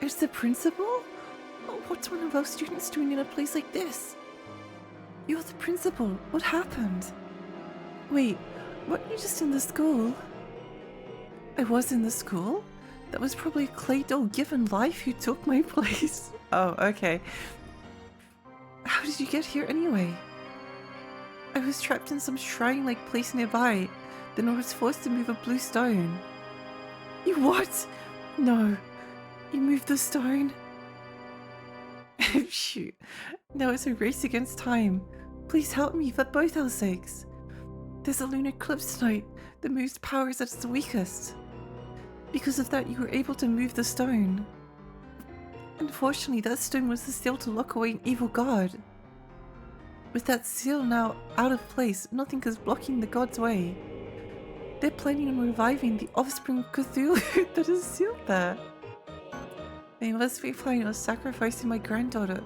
Is the principal? What's one of our students doing in a place like this? You're the principal. What happened? Wait, weren't you just in the school? I was in the school? That was probably Clay Doll given life who took my place. Oh, okay. How did you get here anyway? I was trapped in some shrine-like place nearby. Then I was forced to move a blue stone. You what? No. You moved the stone? Shoot. Now it's a race against time. Please help me for both our sakes. There's a lunar eclipse tonight. The moon's power is at its weakest. Because of that, you were able to move the stone. Unfortunately, that stone was the seal to lock away an evil god. With that seal now out of place, nothing is blocking the god's way. They're planning on reviving the offspring of Cthulhu that is sealed there. They must be planning on sacrificing my granddaughter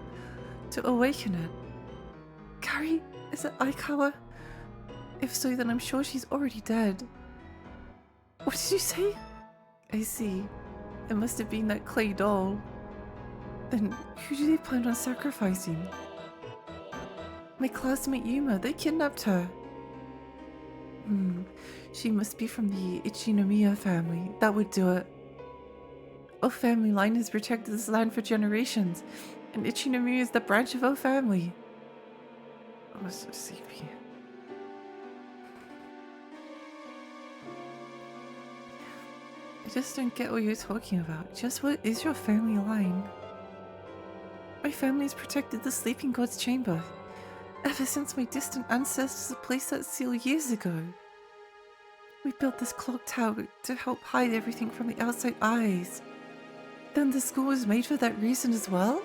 to awaken it. Carrie, is it Aikawa? If so, then I'm sure she's already dead. What did you say? I see. It must have been that clay doll. Then who do they plan on sacrificing? My classmate Yuma, they kidnapped her. She must be from the Ichinomiya family. That would do it. O family line has protected this land for generations, and Ichinomiya is the branch of O family. Oh, so sleepy. I just don't get what you're talking about. Just what is your family line? My family has protected the sleeping god's chamber. Ever since my distant ancestors placed that seal years ago. We built this clock tower to help hide everything from the outside eyes. Then the school was made for that reason as well?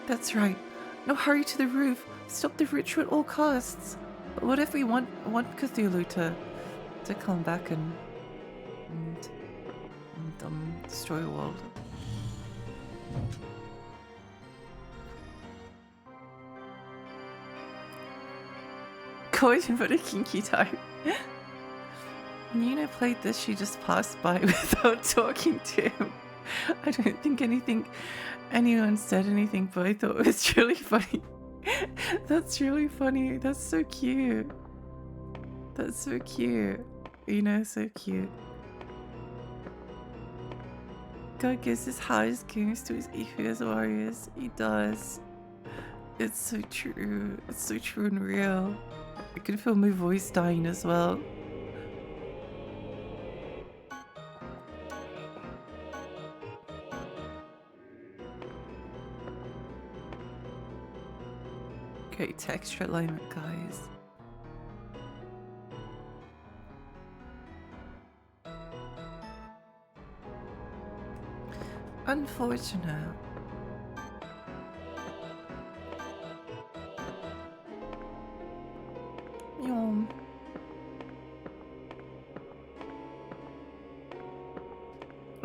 That's right. Now hurry to the roof. Stop the ritual at all costs. But what if we want Cthulhu to come back and destroy the world? Going for a kinky time. When Yuna played this, she just passed by without talking to him. I don't think anyone said anything, but I thought it was really funny. That's really funny. That's so cute. That's so cute. Yuna, so cute. God gives his highest games to his Ephesians warriors. He does. It's so true. It's so true and real. I can feel my voice dying as well. Great texture alignment, guys. Unfortunate. Yum.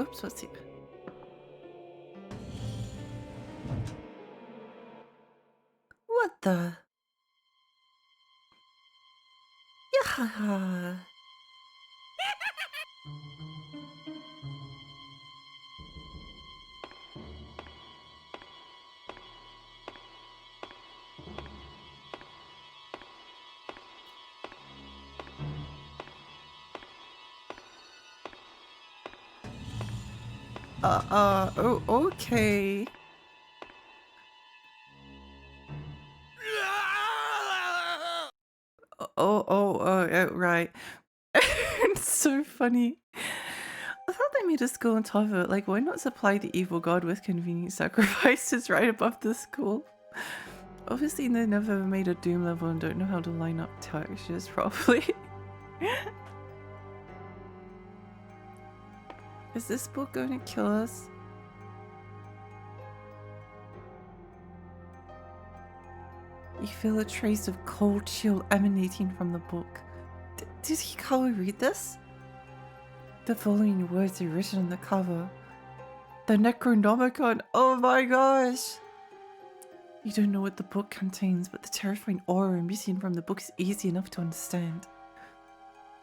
Oops, what's it? What the? Yeah. Oh, okay. Right. It's so funny. I thought they made a school on top of it. Like, why not supply the evil god with convenient sacrifices right above the school? Obviously, they never made a Doom level and don't know how to line up textures properly. Is this book going to kill us? You feel a trace of cold chill emanating from the book. Did Hikawa read this? The following words are written on the cover. The Necronomicon! Oh my gosh! You don't know what the book contains, but the terrifying aura emitting from the book is easy enough to understand.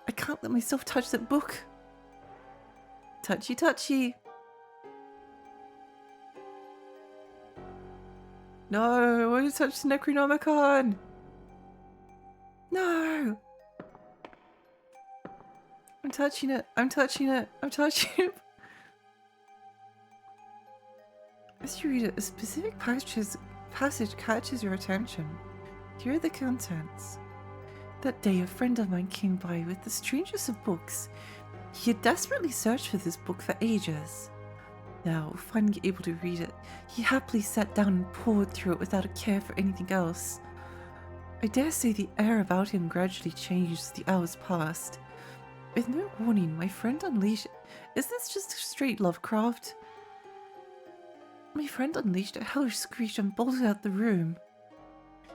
I can't let myself touch that book. Touchy touchy. No, I want to touch the Necronomicon. No. I'm touching it. I'm touching it. I'm touching it. As you read it, a specific passage catches your attention. Here are the contents. That day, a friend of mine came by with the strangest of books. He had desperately searched for this book for ages. Now, finally able to read it, he happily sat down and pored through it without a care for anything else. I dare say the air about him gradually changed as the hours passed. With no warning, my friend unleashed... Is this just straight Lovecraft? My friend unleashed a hellish screech and bolted out the room.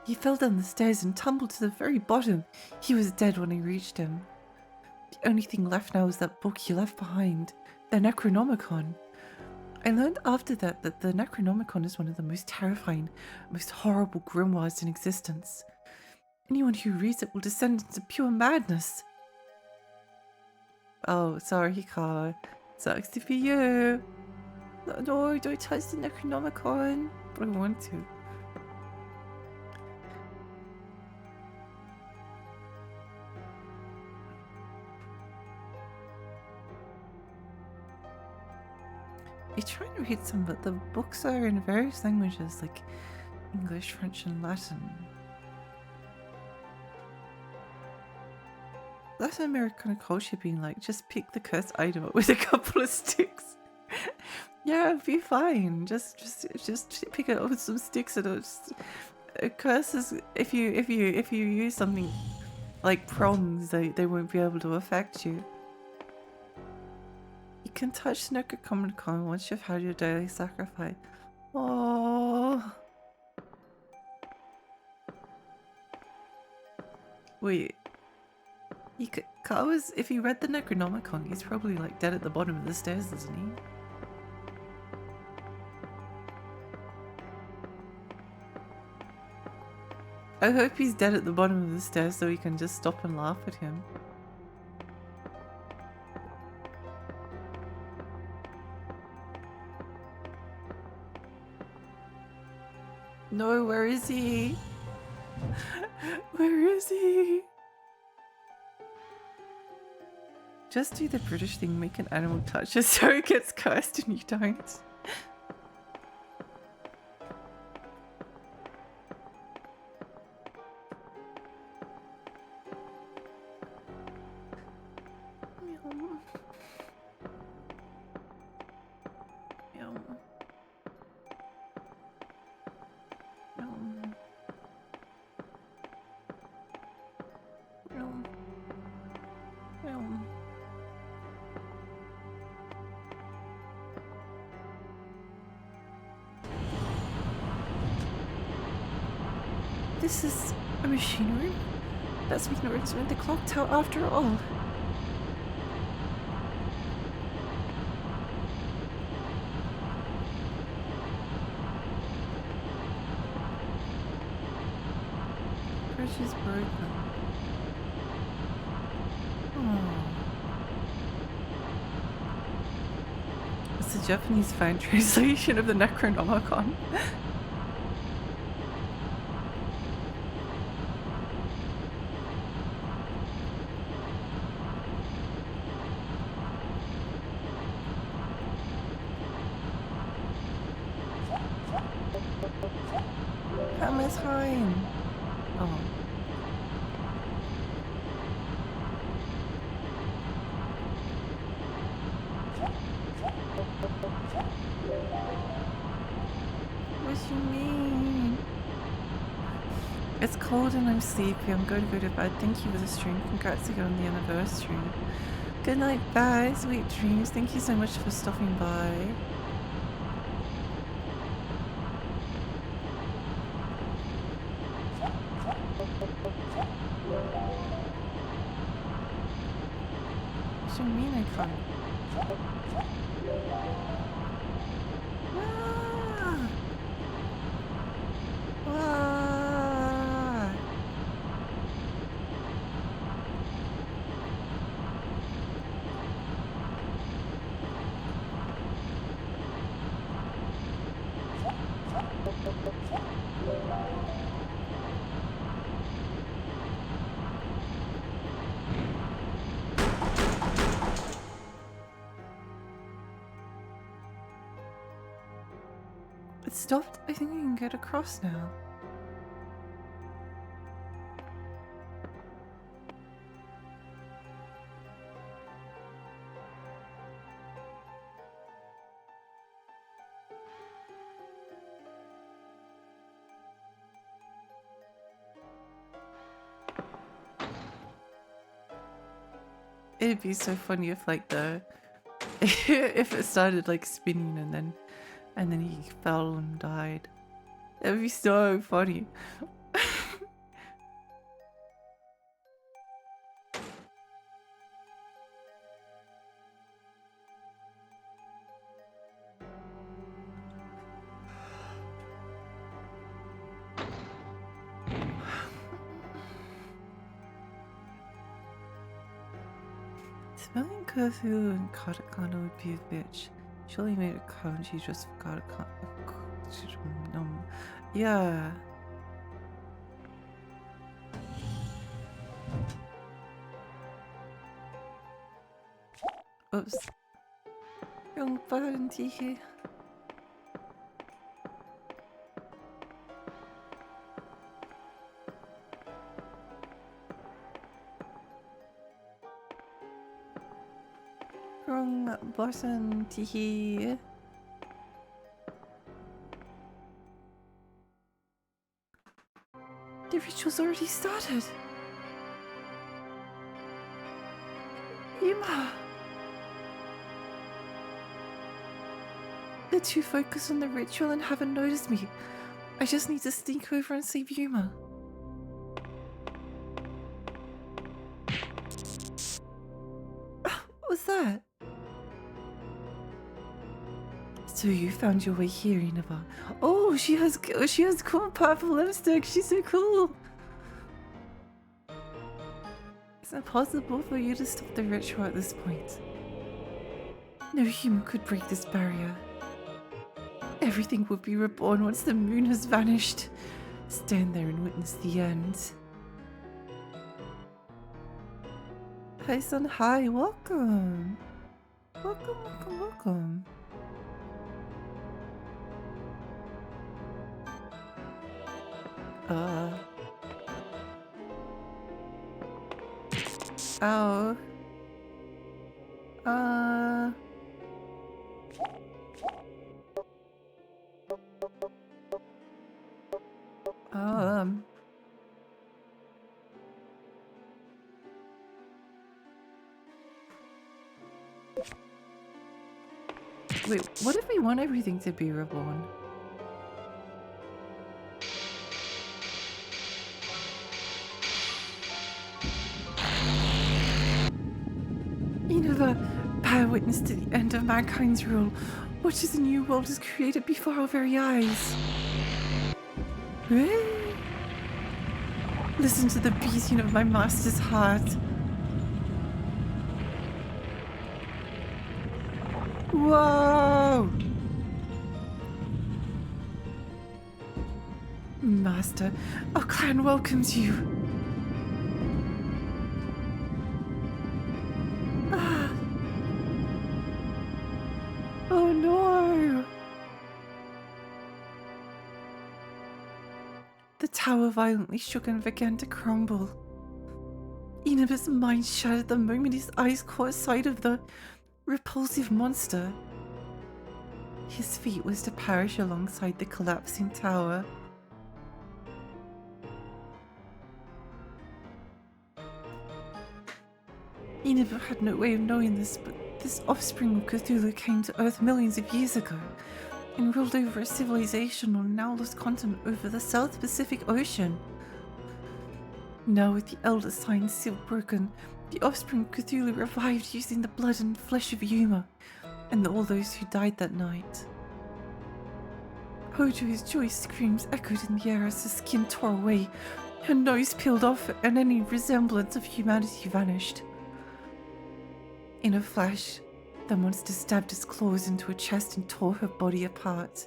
He fell down the stairs and tumbled to the very bottom. He was dead when I reached him. The only thing left now is that book he left behind, the Necronomicon. I learned after that the Necronomicon is one of the most terrifying, most horrible grimoires in existence. Anyone who reads it will descend into pure madness. Oh, sorry, Carl. Sucks to be you. No, don't touch the Necronomicon. But I want to. I try to read some, but the books are in various languages like English, French, and Latin. Latin American culture being like, just pick the cursed item up with a couple of sticks. Yeah, it'd be fine. Just pick it up with some sticks and it'll just curses. If you use something like prongs, they won't be able to affect you. You can touch Necronomicon once you've had your daily sacrifice. Oh. Wait. He could, Carl if he read the Necronomicon, he's probably like dead at the bottom of the stairs, isn't he? I hope he's dead at the bottom of the stairs so we can just stop and laugh at him. No, where is he? Where is he? Just do the British thing, make an animal touch it so it gets cursed and you don't. This is a machine room? That's making noise with the clock tower after all. Bridge is broken. Oh. It's a Japanese fan translation of the Necronomicon. Hammer's home. Oh. What do you mean? It's cold and I'm sleepy. I'm going to go to bed. Thank you for the stream. Congrats again on the anniversary. Good night, bye. Sweet dreams. Thank you so much for stopping by. What do you mean I can't? Ah! Ah! It stopped. I think I can get across now. It'd be so funny if like the if it started like spinning and then he fell and died. That'd be so funny. Smelling Cthulhu and katakana would be a bitch. She only made a cow and she just forgot a cow. Yeah. Oops. Yung parang tiki. Wrong button tiki. The ritual's already started. Yuma. They're too focused on the ritual and haven't noticed me. I just need to sneak over and save Yuma. What was that? So you found your way here, Inaba. Oh, she has cool purple lipstick. She's so cool. It's impossible for you to stop the ritual at this point. No human could break this barrier. Everything will be reborn once the moon has vanished. Stand there and witness the end. Hi, son. Hi. Welcome. Welcome. Ow. Um. Wait, what if we want everything to be reborn? Nineveh, bear witness to the end of mankind's rule. Watch as a new world is created before our very eyes. Listen to the beating of my master's heart. Whoa! Master, our clan welcomes you. Ah. Oh no! The tower violently shook and began to crumble. Enaba's mind shattered the moment his eyes caught sight of the repulsive monster. His fate was to perish alongside the collapsing tower. Inaba had no way of knowing this, but this offspring of Cthulhu came to Earth millions of years ago and ruled over a civilization on a now lost continent over the South Pacific Ocean. Now, with the Elder Sign seal broken, the offspring of Cthulhu revived using the blood and flesh of Yuma and all those who died that night. Hojo's joy screams echoed in the air as her skin tore away, her nose peeled off, and any resemblance of humanity vanished. In a flash, the monster stabbed its claws into her chest and tore her body apart.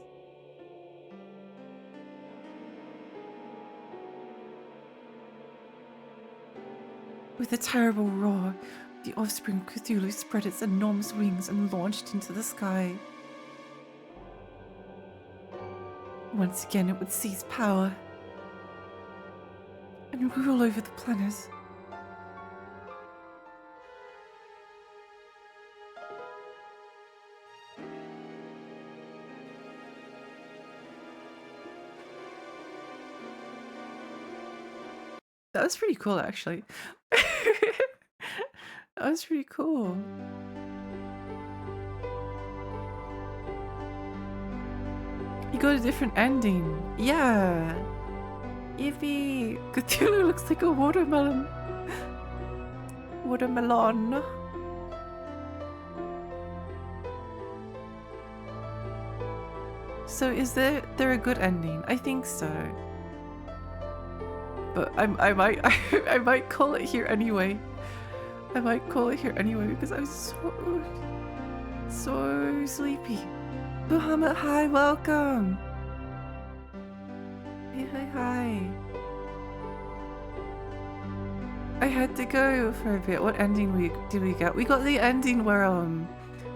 With a terrible roar, the offspring of Cthulhu spread its enormous wings and launched into the sky. Once again, it would seize power and rule over the planet. That was pretty cool, actually. That was pretty cool. You got a different ending. Yeah. Yippee! Cthulhu looks like a watermelon. Watermelon. So is there a good ending? I think so. But I might I might call it here anyway. I might call it here anyway because I'm so sleepy. Muhammad, hi, welcome. Hey, hi. I had to go for a bit. What ending did we get? We got the ending where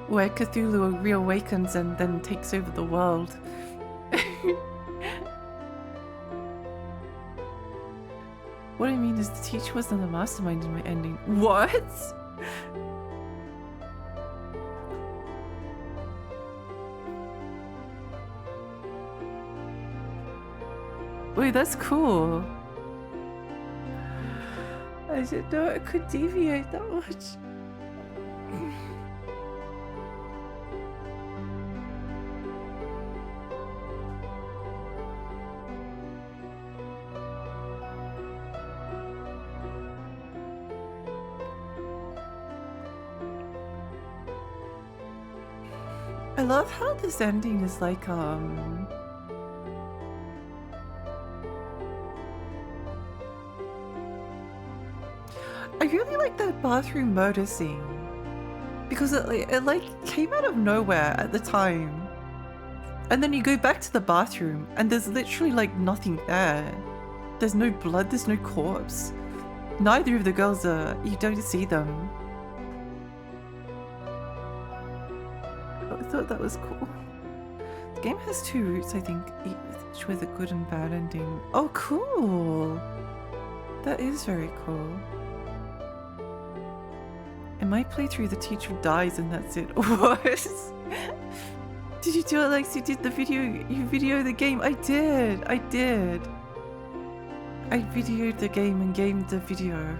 Cthulhu reawakens and then takes over the world. What I mean is the teacher wasn't the mastermind in my ending. What? Wait, that's cool. I didn't know it could deviate that much. I love how this ending is like, I really like that bathroom murder scene because it like came out of nowhere at the time, and then you go back to the bathroom and there's literally like nothing there. There's no blood, there's no corpse. Neither of the girls are, you don't see them. I thought that was cool. The game has two routes, I think, each with a good and bad ending. Oh, cool! That is very cool. In my playthrough, the teacher dies and that's it. What? Did you do it like you did the video? You videoed the game? I did! I videoed the game and gamed the video.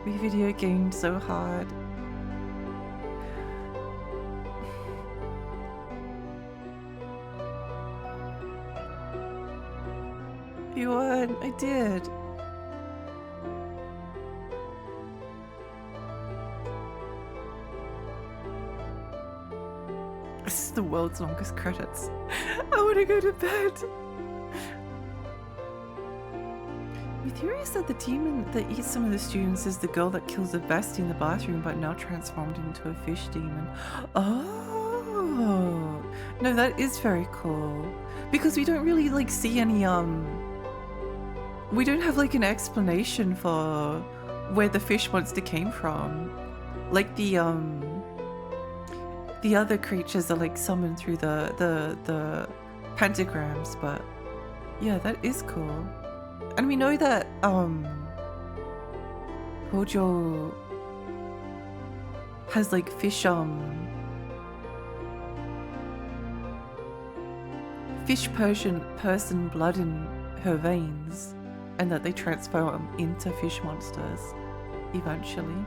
We video gamed so hard. You won! I did! This is the world's longest credits. I want to go to bed. My theory is that the demon that eats some of the students is the girl that kills the bestie in the bathroom but now transformed into a fish demon. Oh! No, that is very cool. Because we don't really like see any we don't have like an explanation for where the fish monster came from. Like the other creatures are like summoned through the pentagrams, but yeah, that is cool. And we know that Hojo has like fish person blood in her veins, and that they transform into fish monsters eventually.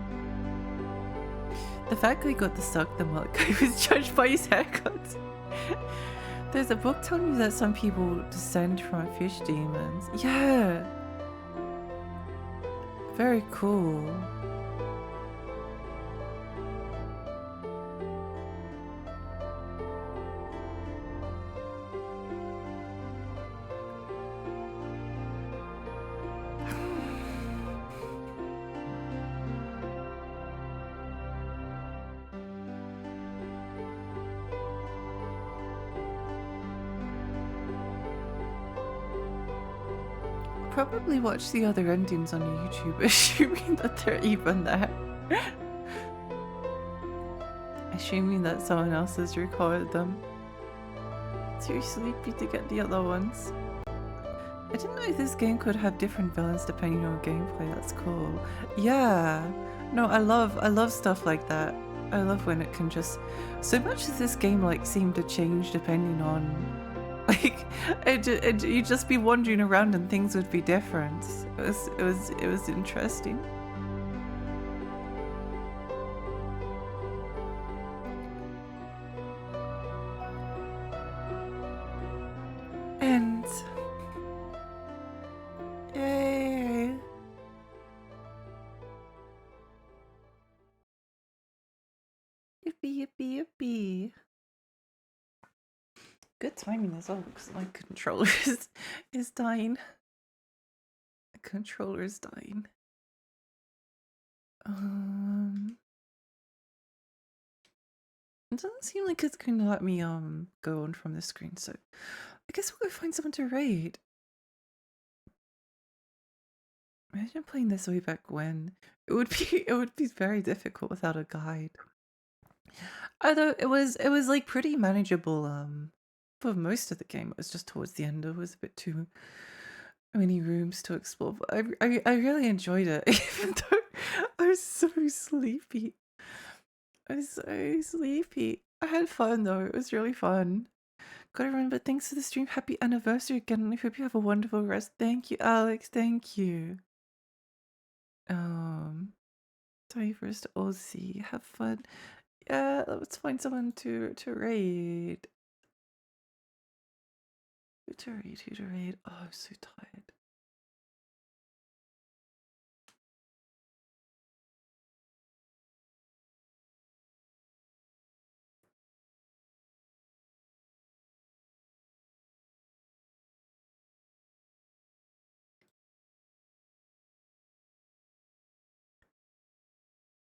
The fat guy got the suck, the mullet guy was judged by his haircut. There's a book telling me that some people descend from fish demons. Yeah! Very cool. Probably watch the other endings on YouTube, assuming that they're even there. Assuming that someone else has recorded them. Too sleepy to get the other ones. I didn't know this game could have different villains depending on gameplay. That's cool. Yeah. No, I love stuff like that. I love when it can just... So much of this game like seemed to change depending on Like, you'd just be wandering around and things would be different. It was interesting. And yay. Yippee, yippee, yippee. Good timing as well, because my controller is dying. The controller is dying. It doesn't seem like it's going to let me go on from the screen, so I guess we'll go find someone to raid. Imagine playing this way back when. It would be very difficult without a guide. Although it was like pretty manageable for most of the game. It was just towards the end it was a bit too many rooms to explore. But I really enjoyed it, even though I was so sleepy. I was so sleepy. I had fun though. It was really fun. Gotta remember, thanks for the stream. Happy anniversary again. I hope you have a wonderful rest. Thank you, Alex. Thank you. Diverse Aussie. Have fun. Yeah, let's find someone to raid. Who to raid? Who to raid? Oh, I'm so tired.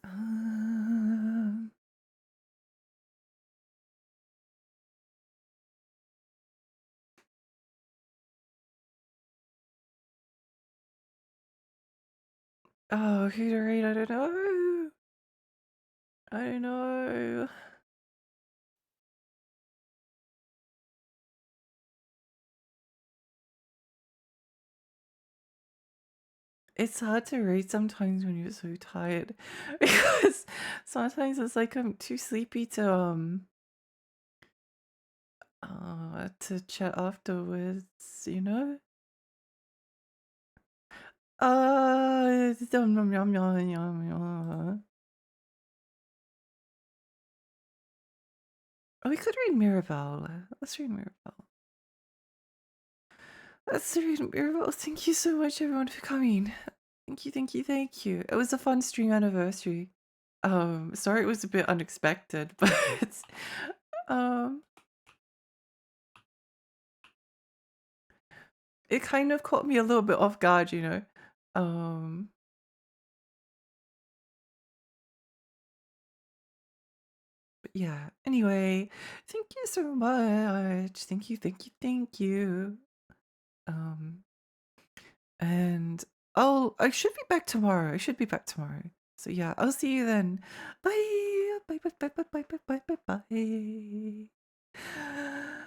Um, oh, who to raid? I don't know. I don't know. It's hard to raid sometimes when you're so tired because sometimes it's like I'm too sleepy to chat afterwards, you know? Yum, yum, yum, yum, yum, yum. Oh, we could read Mirabelle. Let's read Mirabelle. Let's read Mirabelle. Thank you so much, everyone, for coming. Thank you, thank you, thank you. It was a fun stream anniversary. Sorry it was a bit unexpected, but um, it kind of caught me a little bit off guard, you know. But yeah. Anyway, thank you so much. Thank you, thank you, thank you. Um, and oh, I should be back tomorrow. I should be back tomorrow. So yeah, I'll see you then. Bye. Bye bye bye bye bye bye bye bye bye.